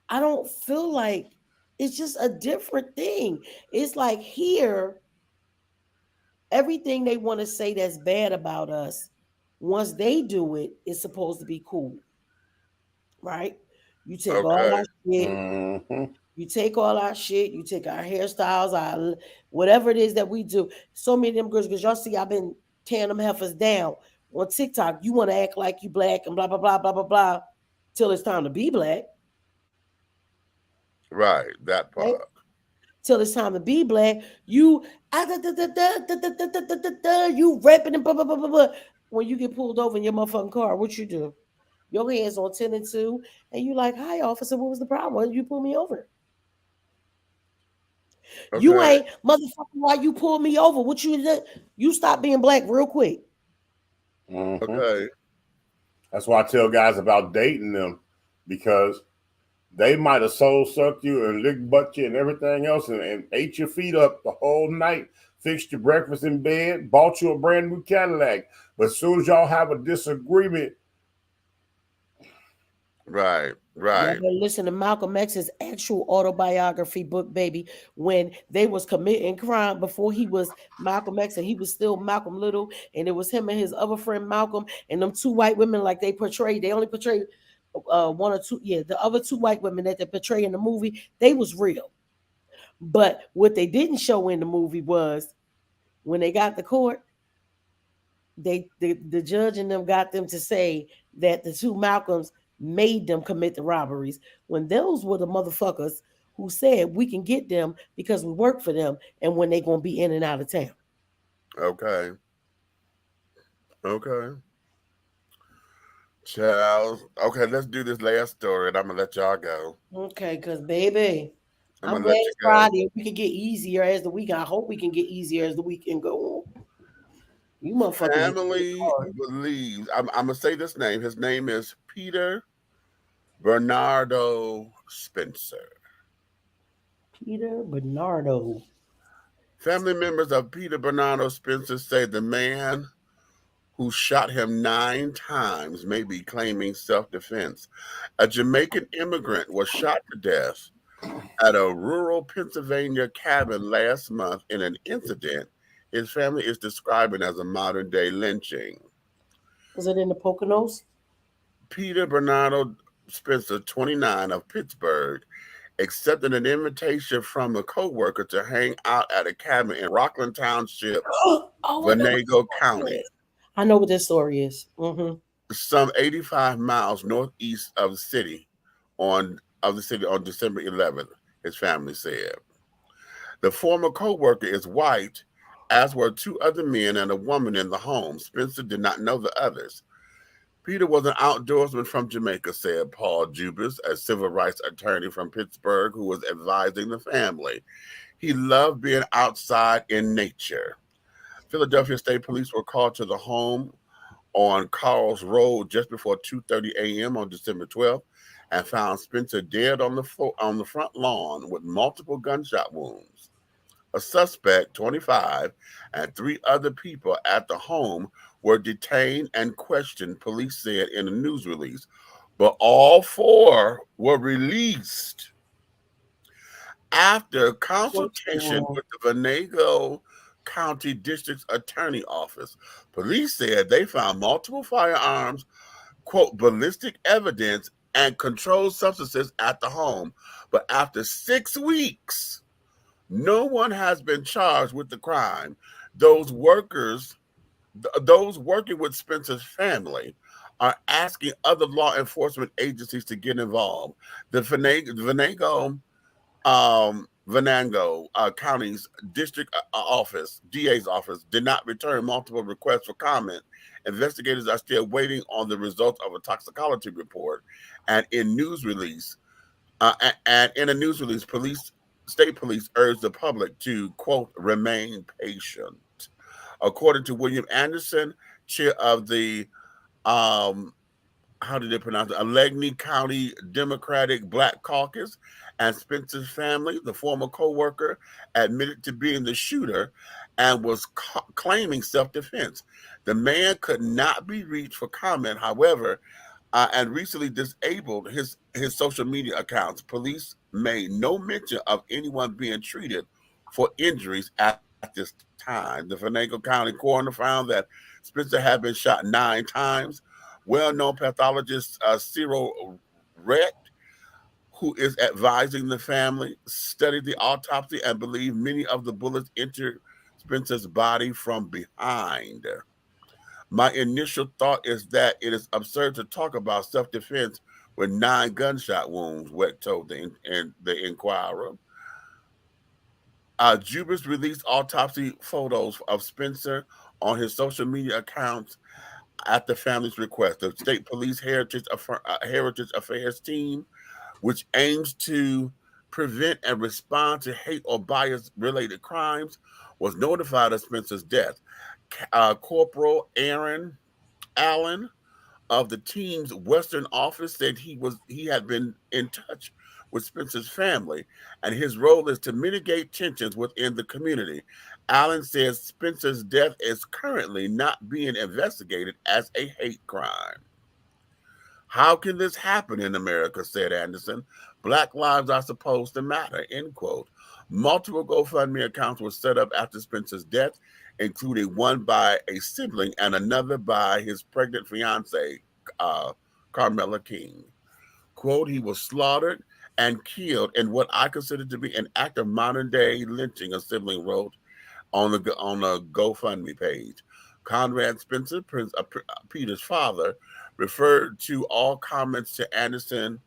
don't feel like it's just a different thing. It's like here, everything they want to say that's bad about us, once they do it, it's supposed to be cool. Right? You take all our shit. You take all our shit. You take our hairstyles, our whatever it is that we do. So many of them girls, because y'all see, I've been tearing them heifers down on TikTok. You want to act like you black and blah, blah, blah, blah, blah, blah, till it's time to be black. Right, that part. Right? Till it's time to be black, you rapping and blah, blah, blah, blah, blah. When you get pulled over in your motherfucking car, what you do? Your hands on 10 and 2, and you like, hi, officer, what was the problem? Why did you pull me over? Okay. You ain't, motherfucker, why you pulled me over? What you did? You stop being black real quick. Okay. That's why I tell guys about dating them, because they might have soul sucked you and licked butt you and everything else and ate your feet up the whole night, fixed your breakfast in bed, bought you a brand new Cadillac. But as soon as y'all have a disagreement, right. Listen to Malcolm X's actual autobiography book, baby, when they was committing crime before he was Malcolm X and he was still Malcolm Little, and it was him and his other friend Malcolm and them two white women like they only portrayed one or two, the other two white women that they portray in the movie, they was real. But what they didn't show in the movie was when they got to court, the judge and them got them to say that the two Malcolms made them commit the robberies, when those were the motherfuckers who said we can get them because we work for them and when they're going to be in and out of town. Okay. Child. Okay, let's do this last story and I'm going to let y'all go. Okay, because baby, I'm glad it's Friday. We can get easier as the week. I hope we can get easier as the weekend go on. You motherfuckers. Family believes, I'm going to say this name. His name is Peter Bernardo Spencer. Peter Bernardo. Family members of Peter Bernardo Spencer say the man who shot him 9 times may be claiming self-defense. A Jamaican immigrant was shot to death at a rural Pennsylvania cabin last month in an incident his family is describing as a modern-day lynching. Was it in the Poconos? Peter Bernardo Spencer, 29, of Pittsburgh, accepted an invitation from a co-worker to hang out at a cabin in Rockland Township, Venango County. I know what this story is. Some 85 miles northeast of the city on December 11th, his family said. The former co-worker is white, as were 2 other men and a woman in the home. Spencer did not know the others. Peter was an outdoorsman from Jamaica, said Paul Jubis, a civil rights attorney from Pittsburgh who was advising the family. He loved being outside in nature. Philadelphia State Police were called to the home on Carl's Road just before 2:30 a.m. on December 12th and found Spencer dead on the front lawn with multiple gunshot wounds. A suspect, 25, and 3 other people at the home were detained and questioned, police said in a news release, but all 4 were released after consultation with the Venango County District's Attorney Office. Police said they found multiple firearms, quote, ballistic evidence, and controlled substances at the home. But after 6 weeks, no one has been charged with the crime. Those working with Spencer's family are asking other law enforcement agencies to get involved. The Venango County's district office, DA's office, did not return multiple requests for comment. Investigators are still waiting on the results of a toxicology report. And in a news release, state police urged the public to, quote, remain patient. According to William Anderson, chair of the how did they pronounce it? Allegheny County Democratic Black Caucus, and Spencer's family, the former co-worker, admitted to being the shooter and was claiming self-defense. The man could not be reached for comment, however, and recently disabled his social media accounts. Police made no mention of anyone being treated for injuries at this time. The Venango County coroner found that Spencer had been shot 9 times. Well-known pathologist Cyril Rett, who is advising the family, studied the autopsy and believed many of the bullets entered Spencer's body from behind. My initial thought is that it is absurd to talk about self-defense with 9 gunshot wounds, Wett told the Inquirer. Jubis released autopsy photos of Spencer on his social media accounts at the family's request. The State Police Heritage Affairs team, which aims to prevent and respond to hate or bias-related crimes, was notified of Spencer's death. Corporal Aaron Allen of the team's Western office said he had been in touch with Spencer's family, and his role is to mitigate tensions within the community. Allen says Spencer's death is currently not being investigated as a hate crime. How can this happen in America, said Anderson. Black lives are supposed to matter, end quote. Multiple GoFundMe accounts were set up after Spencer's death, including one by a sibling and another by his pregnant fiancée, Carmela King. Quote, he was slaughtered and killed in what I consider to be an act of modern-day lynching, a sibling wrote on a GoFundMe page. Conrad Spencer, Peter's father, referred to all comments to Anderson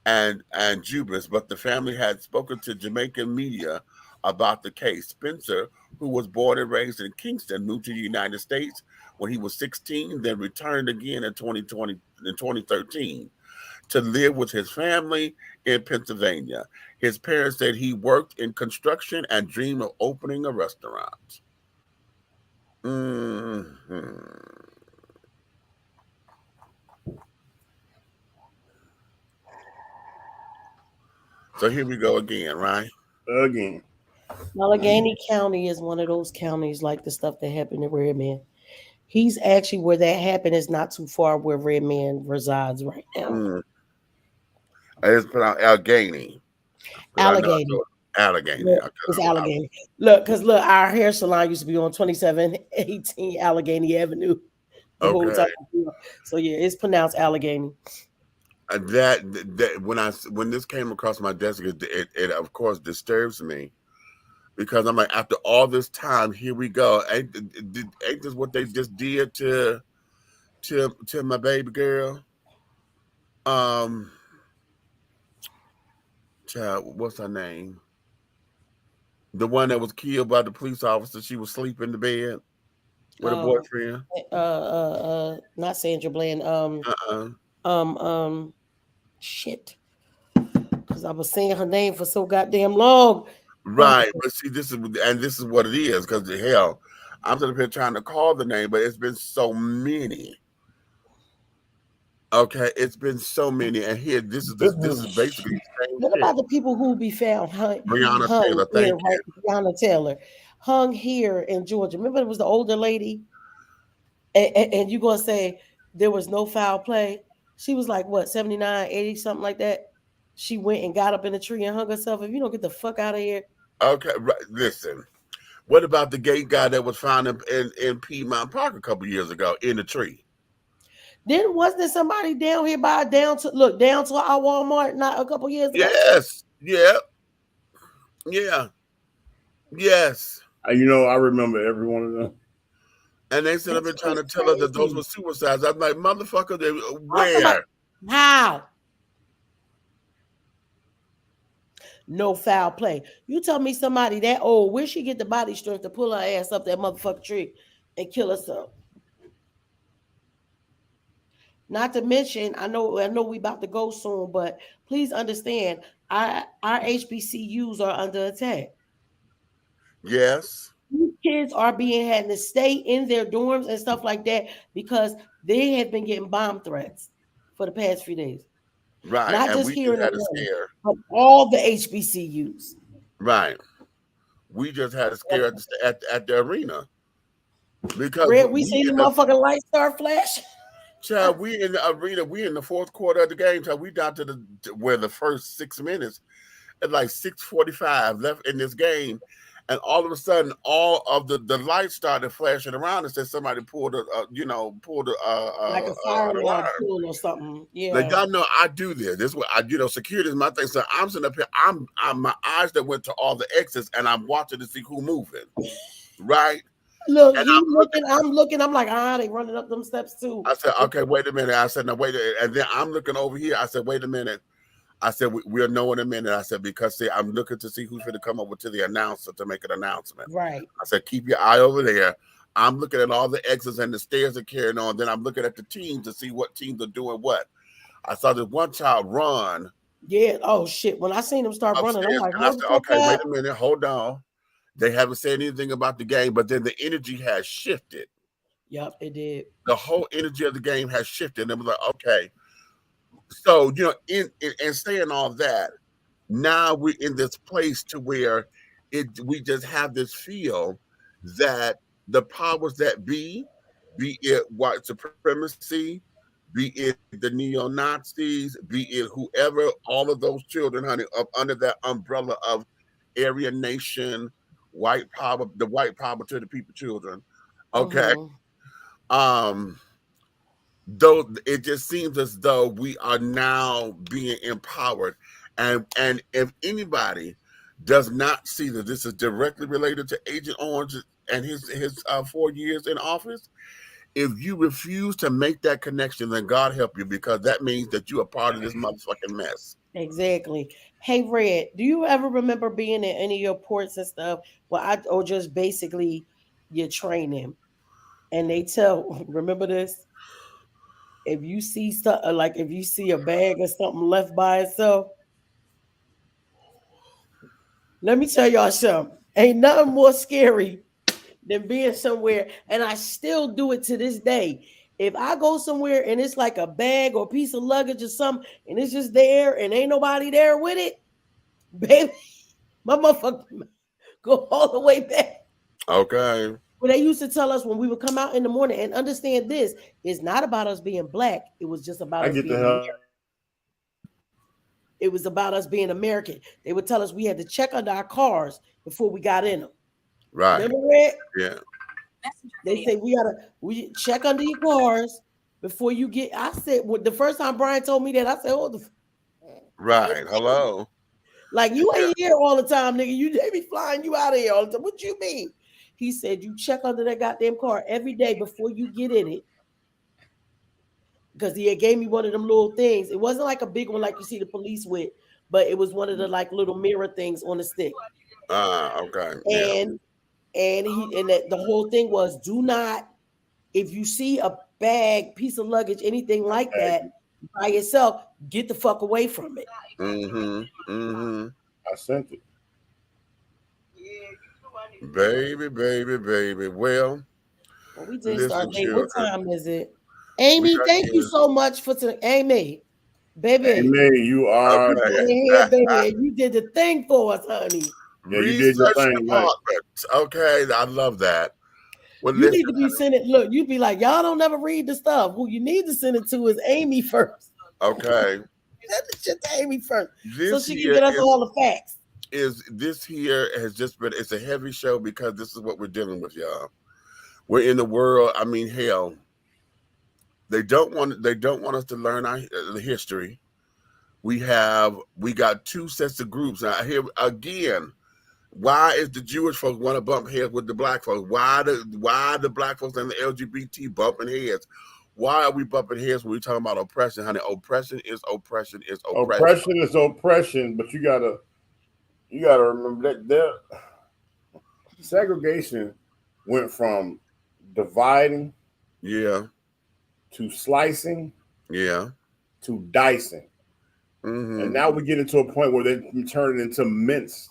and Jubis, but the family had spoken to Jamaican media about the case. Spencer, who was born and raised in Kingston, moved to the United States when he was 16, then returned again in 2013 to live with his family in Pennsylvania. His parents said he worked in construction and dreamed of opening a restaurant. So here we go again, right? Again. Allegheny County is one of those counties like the stuff that happened to Redman. He's actually where that happened is not too far where Redman resides right now. It's pronounced Allegheny. Allegheny. Allegheny. Yeah, it's Allegheny. Look, our hair salon used to be on 2718 Allegheny Avenue. Okay. So yeah, it's pronounced Allegheny. That when this came across my desk, it of course disturbs me, because I'm like, after all this time, here we go. Ain't this what they just did to my baby girl? Child, what's her name? The one that was killed by the police officer. She was sleeping in the bed with a boyfriend. Not Sandra Bland. Shit. Because I was saying her name for so goddamn long. Right, but see, this is what it is. Because the hell, I'm sitting here trying to call the name, but it's been so many. Okay, it's been so many, and here this is basically the same. What about the people who be found Breonna Taylor? Breonna Taylor hung here in Georgia. Remember, it was the older lady, and you gonna say there was no foul play? She was like what, 79, 80, something like that. She went and got up in a tree and hung herself. If you don't get the fuck out of here. Okay, right. Listen. What about the gay guy that was found in Piedmont Park a couple years ago in the tree? Then wasn't there somebody down here down to our Walmart not a couple years ago? Yes. Yeah. Yeah. Yes. You know, I remember every one of them. And they said, I've been trying to tell us that those were suicides. I'm like, motherfucker, where? How? No foul play. You tell me somebody that old, where she get the body strength to pull her ass up that motherfucking tree and kill herself? Not to mention, I know we about to go soon, but please understand, our HBCUs are under attack. Yes. These kids are had to stay in their dorms and stuff like that because they have been getting bomb threats for the past few days. Right. Not and just we here just in had a Atlanta, scare. but all the HBCUs. Right. We just had a scare at the arena. Because we seen the motherfucking lights start flashing. Child, we in the arena, we in the fourth quarter of the game, child. We down to the first 6 minutes at like 6:45 left in this game. And all of a sudden, all of the lights started flashing around and said somebody pulled a like a fire alarm pull or something. Yeah. Like, y'all know I do this. This is what I, security is my thing. So I'm sitting up here, I'm my eyes that went to all the exits and I'm watching to see who moving. Right? Look, and I'm looking, I'm like, they running up them steps too. I said, okay, wait a minute. I said, no, wait. And then I'm looking over here. I said, wait a minute. I said, we'll know in a minute. I said, because see, I'm looking to see who's going to come over to the announcer to make an announcement. Right. I said, keep your eye over there. I'm looking at all the exits and the stairs are carrying on. Then I'm looking at the teams to see what teams are doing what. I saw this one child run. Yeah. Oh, shit. When I seen him start running, I'm like, I said, okay, wait a minute. Hold on. They haven't said anything about the game, but then the energy has shifted. Yep, it did. The whole energy of the game has shifted. And it was like, okay. So, in saying all that, now we're in this place to where we just have this feel that the powers that be it white supremacy, be it the neo-Nazis, be it whoever, all of those children, honey, up under that umbrella of Aryan nation, white power, the white power to the people children. Okay. Though it just seems as though we are now being empowered. And if anybody does not see that this is directly related to Agent Orange and his 4 years in office, if you refuse to make that connection, then God help you, because that means that you are part of this motherfucking mess. Exactly. Hey, Red, do you ever remember being in any of your ports and stuff? Or just basically you're training and they remember this? If you see stuff, like if you see a bag or something left by itself, let me tell y'all something. Ain't nothing more scary than being somewhere, and I still do it to this day. If I go somewhere and it's like a bag or piece of luggage or something, and it's just there and ain't nobody there with it, baby, my motherfucker go all the way back. Okay. Well, they used to tell us when we would come out in the morning, and understand this, it's not about us being black. It was just about us being American. It was about us being American. They would tell us we had to check under our cars before we got in them. Right. Remember that? Yeah. They say we check under your cars before you get. I said, the first time Brian told me that, I said, "Oh, right, hello." Like, you ain't here all the time, nigga. They be flying you out of here all the time. What you mean? He said, you check under that goddamn car every day before you get in it. Because he had gave me one of them little things. It wasn't like a big one like you see the police with, but it was one of the like little mirror things on the stick. Okay. And the whole thing was, do not, if you see a bag, piece of luggage, anything like that by yourself, get the fuck away from it. I sent it. Baby. Well, we did start. What time is it? Amy, thank you so much for Amy. Baby. Amy, you are. Here, baby. You did the thing for us, honey. Yeah, you did your thing, right? Okay, I love that. Well, you need to be sending. Look, you'd be like, y'all don't never read the stuff. Who you need to send it to is Amy first. Okay. Send the shit to Amy first, so she can get us all the facts. This here has just been, it's a heavy show because this is what we're dealing with, y'all. We're in the world. I mean, hell, They don't want us to learn the history. We got two sets of groups. Now here again, why is the Jewish folks want to bump heads with the black folks? Why the black folks and the LGBT bumping heads? Why are we bumping heads when we talking about oppression, honey? Oppression is oppression is oppression. Oppression is oppression, but you gotta remember that segregation went from dividing, yeah, to slicing, yeah, to dicing. And now we get into a point where they turn it into mince.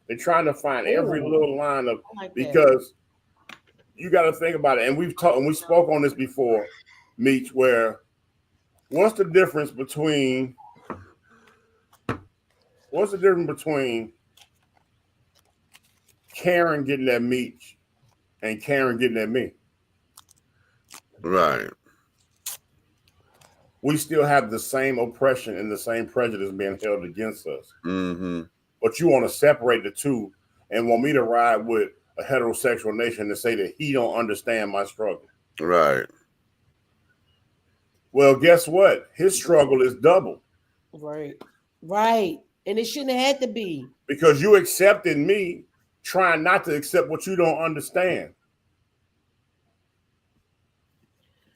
They're trying to find every little line of, because you got to think about it. And we spoke on this before, Meech, where what's the difference between Karen getting at Meech and Karen getting at me? Right. We still have the same oppression and the same prejudice being held against us. But you want to separate the two and want me to ride with a heterosexual nation to say that he don't understand my struggle. Right. Well, guess what? His struggle is double. Right. Right. And it shouldn't have had to be. Because you accepted me trying not to accept what you don't understand.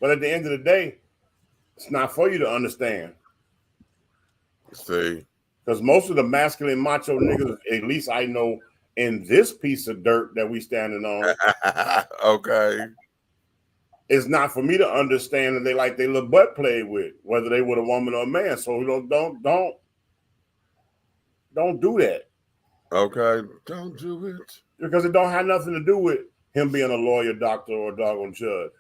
But at the end of the day, it's not for you to understand. See, because most of the masculine macho niggas, at least I know, in this piece of dirt that we standing on, okay, it's not for me to understand that they like their little butt played with, whether they with a woman or a man. So don't do that. Okay, don't do it, because it don't have nothing to do with him being a lawyer, doctor, or a doggone judge.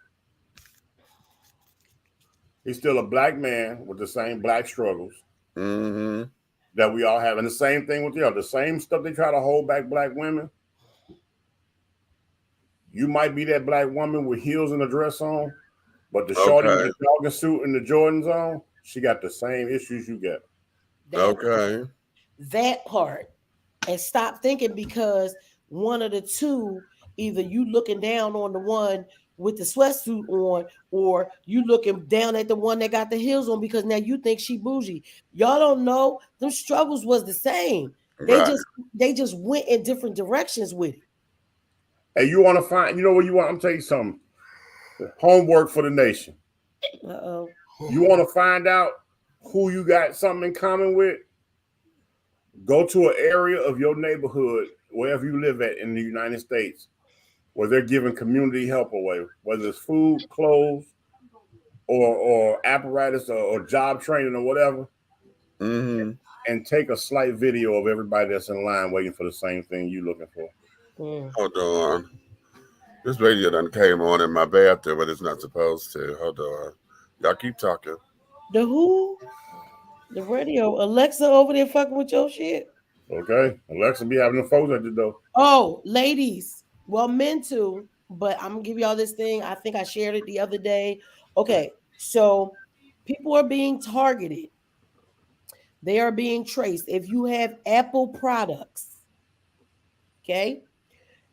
He's still a black man with the same black struggles that we all have. And the same thing with the same stuff they try to hold back black women. You might be that black woman with heels and a dress on, but the shorty with the jogging suit and the Jordans on, she got the same issues you got. That part. And stop thinking because one of the two, either you looking down on the one with the sweatsuit on, or you looking down at the one that got the heels on because now you think she bougie. Y'all don't know. Them struggles was the same. They just went in different directions with it. And you want to find, you know what you want? I'm telling you something. Homework for the nation. Uh-oh. You want to find out who you got something in common with? Go to an area of your neighborhood, wherever you live at in the United States, where they're giving community help away, whether it's food, clothes, or apparatus or job training or whatever, and take a slight video of everybody that's in line waiting for the same thing you're looking for. Hold on. This radio done came on in my bathroom, but it's not supposed to. Hold on. Y'all keep talking. The who? The radio. Alexa over there fucking with your shit. Okay. Alexa be having the phones at the door. Oh, ladies. Well, men too. But I'm going to give y'all this thing. I think I shared it the other day. Okay. So people are being targeted. They are being traced. If you have Apple products, okay,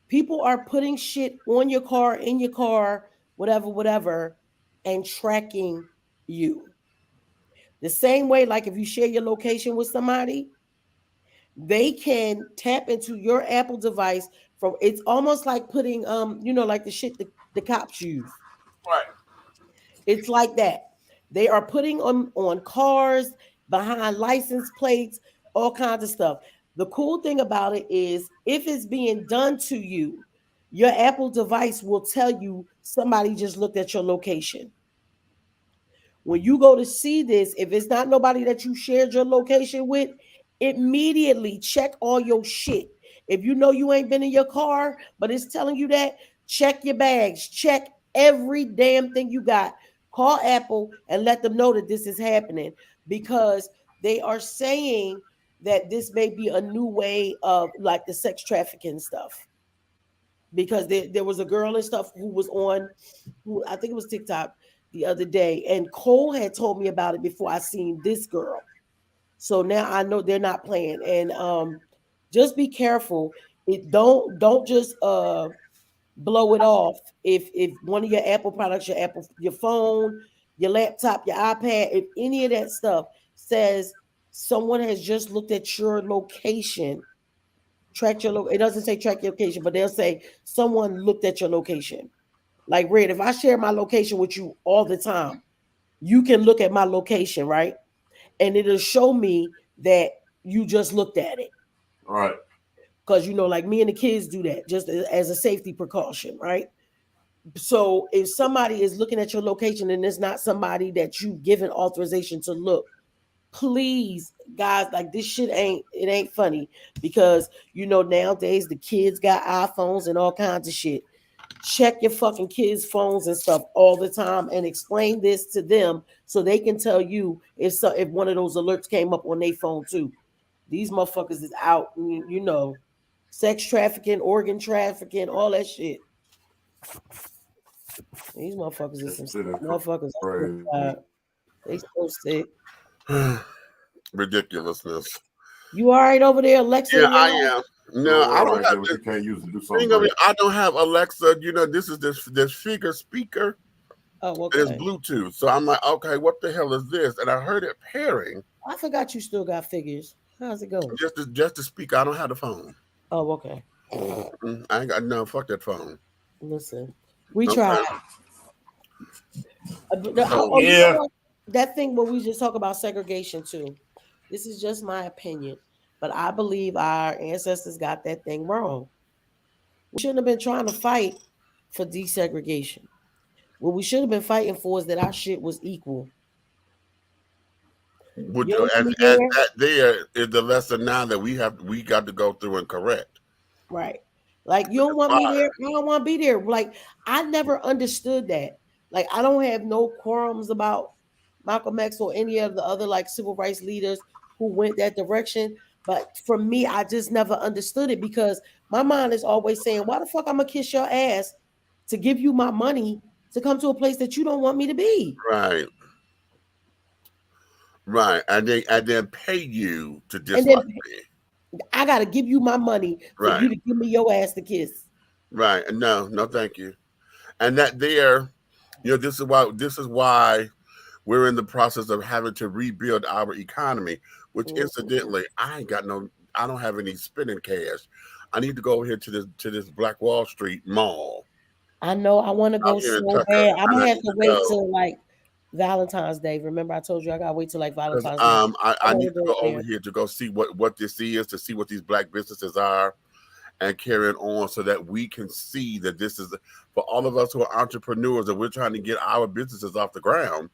people are putting shit on your car, in your car, whatever, and tracking you. The same way, like if you share your location with somebody, they can tap into your Apple device from, it's almost like putting, like the shit the cops use. Right. It's like that. They are putting on cars, behind license plates, all kinds of stuff. The cool thing about it is if it's being done to you, your Apple device will tell you somebody just looked at your location. When you go to see this, if it's not nobody that you shared your location with, immediately check all your shit. If you know you ain't been in your car, but it's telling you that, check your bags, check every damn thing you got. Call Apple and let them know that this is happening, because they are saying that this may be a new way of like the sex trafficking stuff. Because there was a girl and stuff who was on, who I think it was TikTok the other day, and Cole had told me about it before I seen this girl. So now I know they're not playing. And just be careful. Don't just blow it off. If one of your Apple products, your phone, your laptop, your iPad, if any of that stuff says someone has just looked at your location, track your it doesn't say track your location, but they'll say someone looked at your location. Like Red, if I share my location with you all the time, you can look at my location, right? And it'll show me that you just looked at it. Right. Because, you know, like me and the kids do that just as a safety precaution, right? So if somebody is looking at your location and it's not somebody that you've given authorization to look, please, guys, like this shit ain't funny, because, you know, nowadays the kids got iPhones and all kinds of shit. Check your fucking kids' phones and stuff all the time and explain this to them so they can tell you if one of those alerts came up on their phone too. These motherfuckers is out, you know, sex trafficking, organ trafficking, all that shit. These motherfuckers is some motherfuckers. They so sick. Ridiculousness. You all right over there, Alexa? Yeah, I am. No, I don't have this. You can't use it to do something. I don't have Alexa. You know, this is this figure speaker. Oh, okay. It's Bluetooth. So I'm like, okay, what the hell is this? And I heard it pairing. I forgot you still got figures. How's it going? Just to speak. I don't have the phone. Oh, okay. I ain't got no. Fuck that phone. Listen, we tried. Yeah. That thing where we just talk about segregation too. This is just my opinion, but I believe our ancestors got that thing wrong. We shouldn't have been trying to fight for desegregation. What we should have been fighting for is that our shit was equal. And that there is the lesson now that we got to go through and correct. Right. Like, you don't want me there, I don't want to be there. Like, I never understood that. Like, I don't have no qualms about Malcolm X or any of the other like civil rights leaders who went that direction. But for me, I just never understood it, because my mind is always saying, why the fuck I'm gonna kiss your ass to give you my money to come to a place that you don't want me to be? Right. Right. And then pay you to dislike me. I gotta give you my money for you to give me your ass to kiss. Right. No, thank you. And that there, you know, this is why we're in the process of having to rebuild our economy, which incidentally, I don't have any spending cash. I need to go over here to this Black Wall Street mall. I know, I want to go so bad. I'm gonna have to wait till like Valentine's Day. Remember, I told you I gotta wait till like Valentine's Day. I need to go over here to go see what this is, to see what these black businesses are, and carrying on, so that we can see that this is for all of us who are entrepreneurs and we're trying to get our businesses off the ground.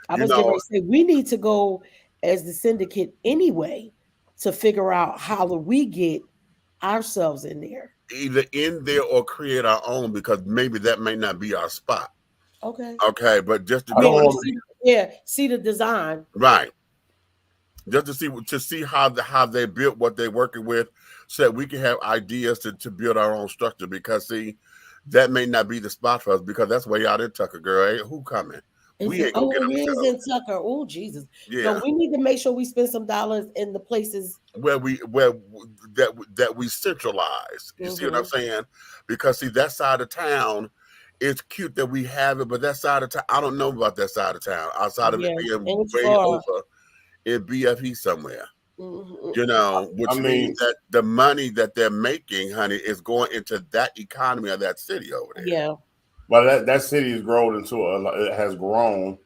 I was going to say, we need to go as the syndicate anyway to figure out how do we get ourselves in there. Either in there or create our own, because maybe that may not be our spot. Okay. Okay, but just to see the design. Right. Just to see how they built what they're working with, so that we can have ideas to build our own structure. Because see, that may not be the spot for us, because that's way out in Tucker, girl. Hey, who coming? We ain't gonna get them. It is in Tucker. Oh, Jesus. Yeah. No, we need to make sure we spend some dollars in the places where we centralize. You see what I'm saying? Because see, that side of town, it's cute that we have it, but that side of town, I don't know about that side of town. Outside of it being way over in BFE somewhere. You know, which means that the money that they're making, honey, is going into that economy of that city over there. Yeah. Well, that city has grown it has grown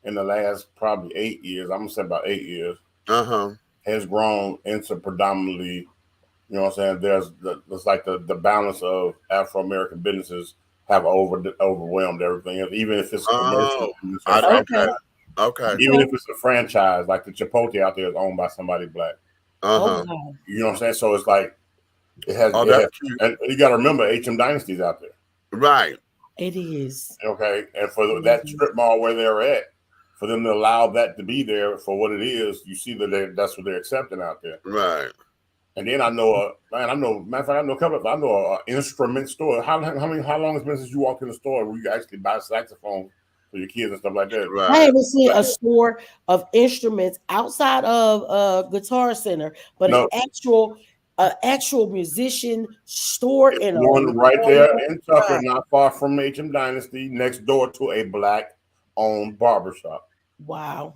in the last probably 8 years. I'm gonna say about 8 years. Has grown into predominantly, you know what I'm saying? It's like the balance of Afro-American businesses have overwhelmed everything, even if it's commercial. Okay. Even if it's a franchise, like the Chipotle out there is owned by somebody black. You know what I'm saying? So it's like it has. And you got to remember, HM Dynasty's out there. Right. It is. Okay. And for that strip mall where they're at, for them to allow that to be there for what it is, you see that that's what they're accepting out there. Right. And then I know, matter of fact, I know an instrument store. How long has it been since you walked in the store where you actually buy saxophones for your kids and stuff like that? Right. I haven't seen a store of instruments outside of Guitar Center, but an actual musician store in one right there in Tucker, not far from HM Dynasty, next door to a black owned barbershop. Wow.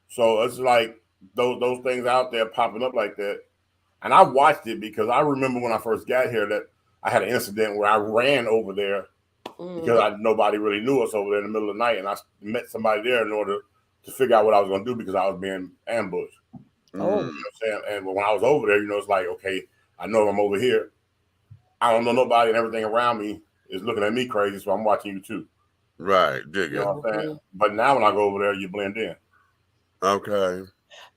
So it's like those things out there popping up like that. And I watched it because I remember when I first got here that I had an incident where I ran over there because nobody really knew us over there in the middle of the night. And I met somebody there in order to figure out what I was going to do because I was being ambushed. Oh. You know what I'm saying? And when I was over there, it's like, okay, I know I'm over here. I don't know nobody, and everything around me is looking at me crazy, so I'm watching you too. Right, dig it. You know what I'm saying? But now when I go over there, you blend in. Okay.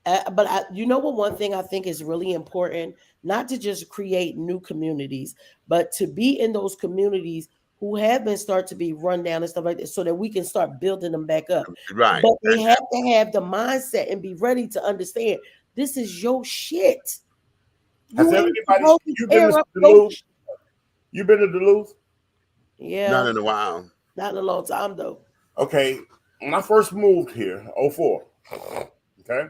But you know what? One thing I think is really important, not to just create new communities, but to be in those communities who have been start to be run down and stuff like that, so that we can start building them back up. Right. But they have to have the mindset and be ready to understand this is your shit. Has anybody you been to Duluth? You been to Duluth? Yeah. Not in a while. Not in a long time though. Okay. When I first moved here, 04. Okay.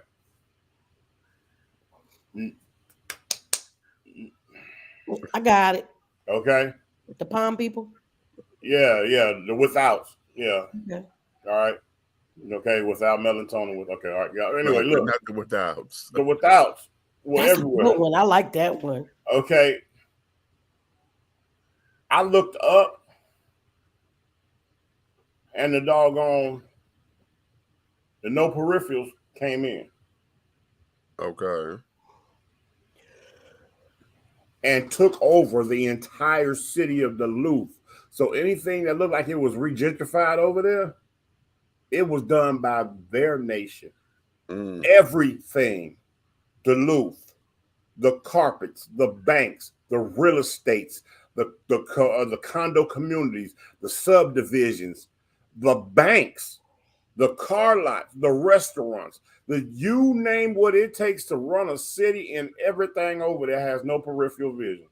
I got it. Okay. The palm people? Yeah, the withouts. Yeah. Okay. All right. Okay, without melatonin. Okay, all right. Yeah. Anyway, look. Not the withouts. The withouts were That's everywhere. a good one. I like that one. Okay. I looked up and the no peripherals came in. Okay. And took over the entire city of Duluth. So anything that looked like it was regentrified over there, it was done by their nation. Everything. Duluth, the carpets, the banks, the real estates, the condo communities, the subdivisions, the banks, the car lots, the restaurants, you name what it takes to run a city, and everything over there has no peripheral vision.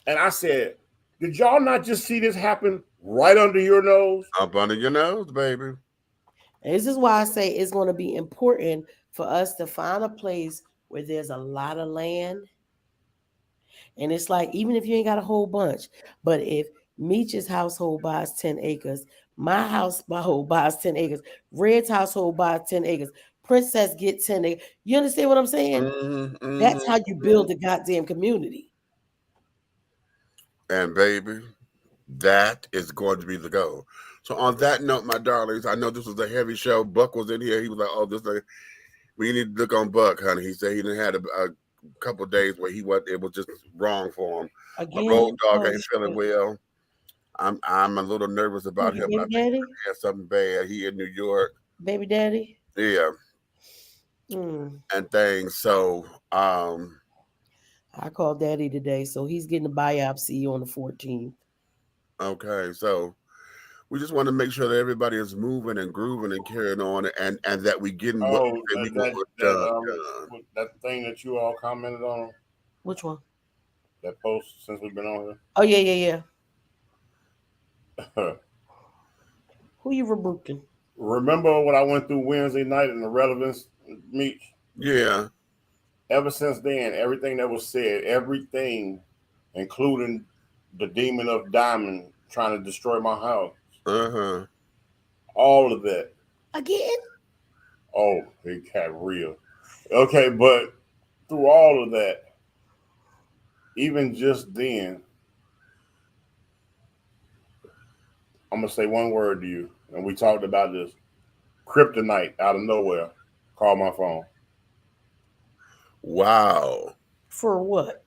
And I said, did y'all not just see this happen right under your nose? Up under your nose, baby. And this is why I say it's going to be important for us to find a place where there's a lot of land. And it's like, even if you ain't got a whole bunch, but if Meech's household buys 10 acres, my household buys 10 acres, Red's household buys 10 acres, Princess get 10 acres. You understand what I'm saying? That's how you build a goddamn community. And baby, that is going to be the goal. So on that note, my darlings, I know this was a heavy show. Buck was in here. He was like, oh, we need to look on Buck, honey. He said he didn't had a couple of days where it was just wrong for him. Again, but Road Dog ain't feeling well. I'm a little nervous about him. Baby daddy? He had something bad. He in New York. Baby daddy? Yeah. And things. So I called daddy today, so he's getting a biopsy on the 14th. Okay, so we just want to make sure that everybody is moving and grooving and carrying on, and that we getting what we want done. That thing that you all commented on. Which one? That post since we've been on here. Oh yeah. Who you rebuking? Remember what I went through Wednesday night in the relevance meet? Yeah. Ever since then, everything that was said, everything, including the demon of diamond trying to destroy my house. All of that. Again? Oh, it got real. Okay, but through all of that, even just then, I'm going to say one word to you, and we talked about this. Kryptonite out of nowhere called my phone. Wow. For what?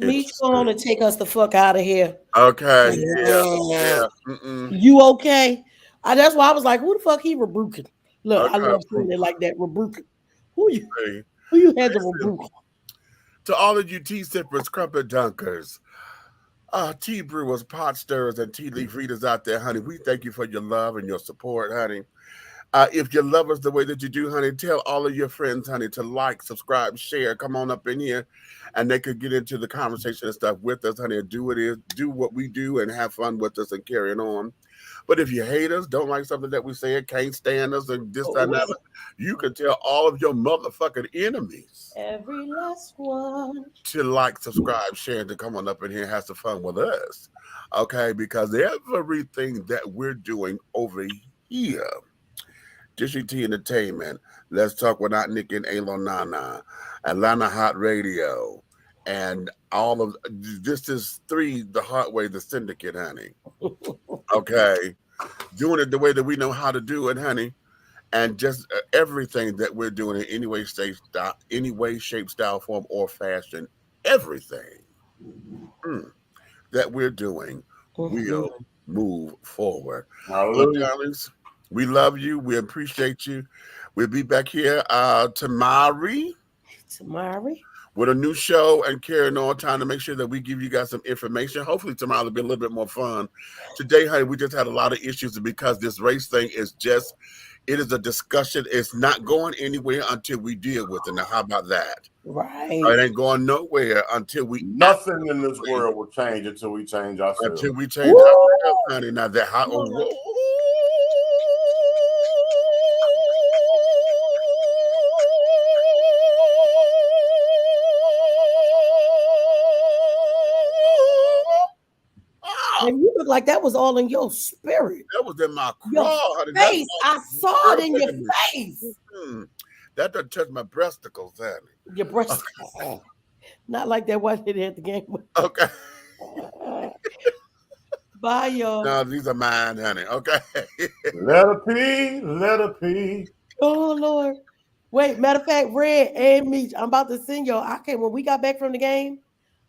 Meech going to take us the fuck out of here. Okay. Yeah. You okay? That's why I was like, who the fuck he rebuking? Look, I love saying it like that. Rebuking. Who you had to rebuke? To all of you tea sippers, crumpet dunkers, tea brewers, pot stirrers, and tea leaf readers out there, honey, we thank you for your love and your support, honey. If you love us the way that you do, honey, tell all of your friends, honey, to like, subscribe, share, come on up in here, and they could get into the conversation and stuff with us, honey, and do what we do and have fun with us and carrying on. But if you hate us, don't like something that we say, can't stand us, and this, that, and that, you can tell all of your motherfucking enemies. Every last one. To like, subscribe, share, and to come on up in here and have some fun with us. Okay? Because everything that we're doing over here, Dishing T Entertainment, Let's Talk Without Nick and Alo Nana, Atlanta Hot Radio, and all of this is the hard way, the syndicate, honey. Okay, doing it the way that we know how to do it, honey, and just everything that we're doing in any way, shape, style, form, or fashion, everything that we're doing will move forward. Well, darlings, we love you. We appreciate you. We'll be back here tomorrow with a new show and carrying on, trying to make sure that we give you guys some information. Hopefully tomorrow will be a little bit more fun. Today, honey, we just had a lot of issues because this race thing is just, it is a discussion. It's not going anywhere until we deal with it. Now, how about that? Right. It ain't going nowhere until we. Nothing in this world will change until we change ourselves. Until we change ourselves, honey. Now that how. And you look like that was all in your spirit. That was in my craw. Face. I saw it in your face. That doesn't touch my breasticles, honey. Your breasticles. Not like that white lady at the game. Okay. Bye, y'all. No, these are mine, honey. Okay. Let her pee. Let her pee. Oh, Lord. Wait, matter of fact, Red and me, I'm about to send y'all. When we got back from the game,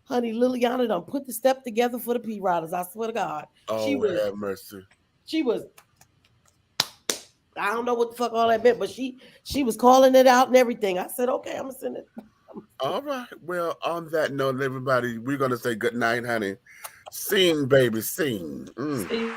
honey, Liliana done put the step together for the P Riders. I swear to God. Oh, have mercy. She was, I don't know what the fuck all that meant, but she was calling it out and everything. I said, okay, I'm going to send it. All right. Well, on that note, everybody, we're going to say good night, honey. Sing, baby, sing. Sing.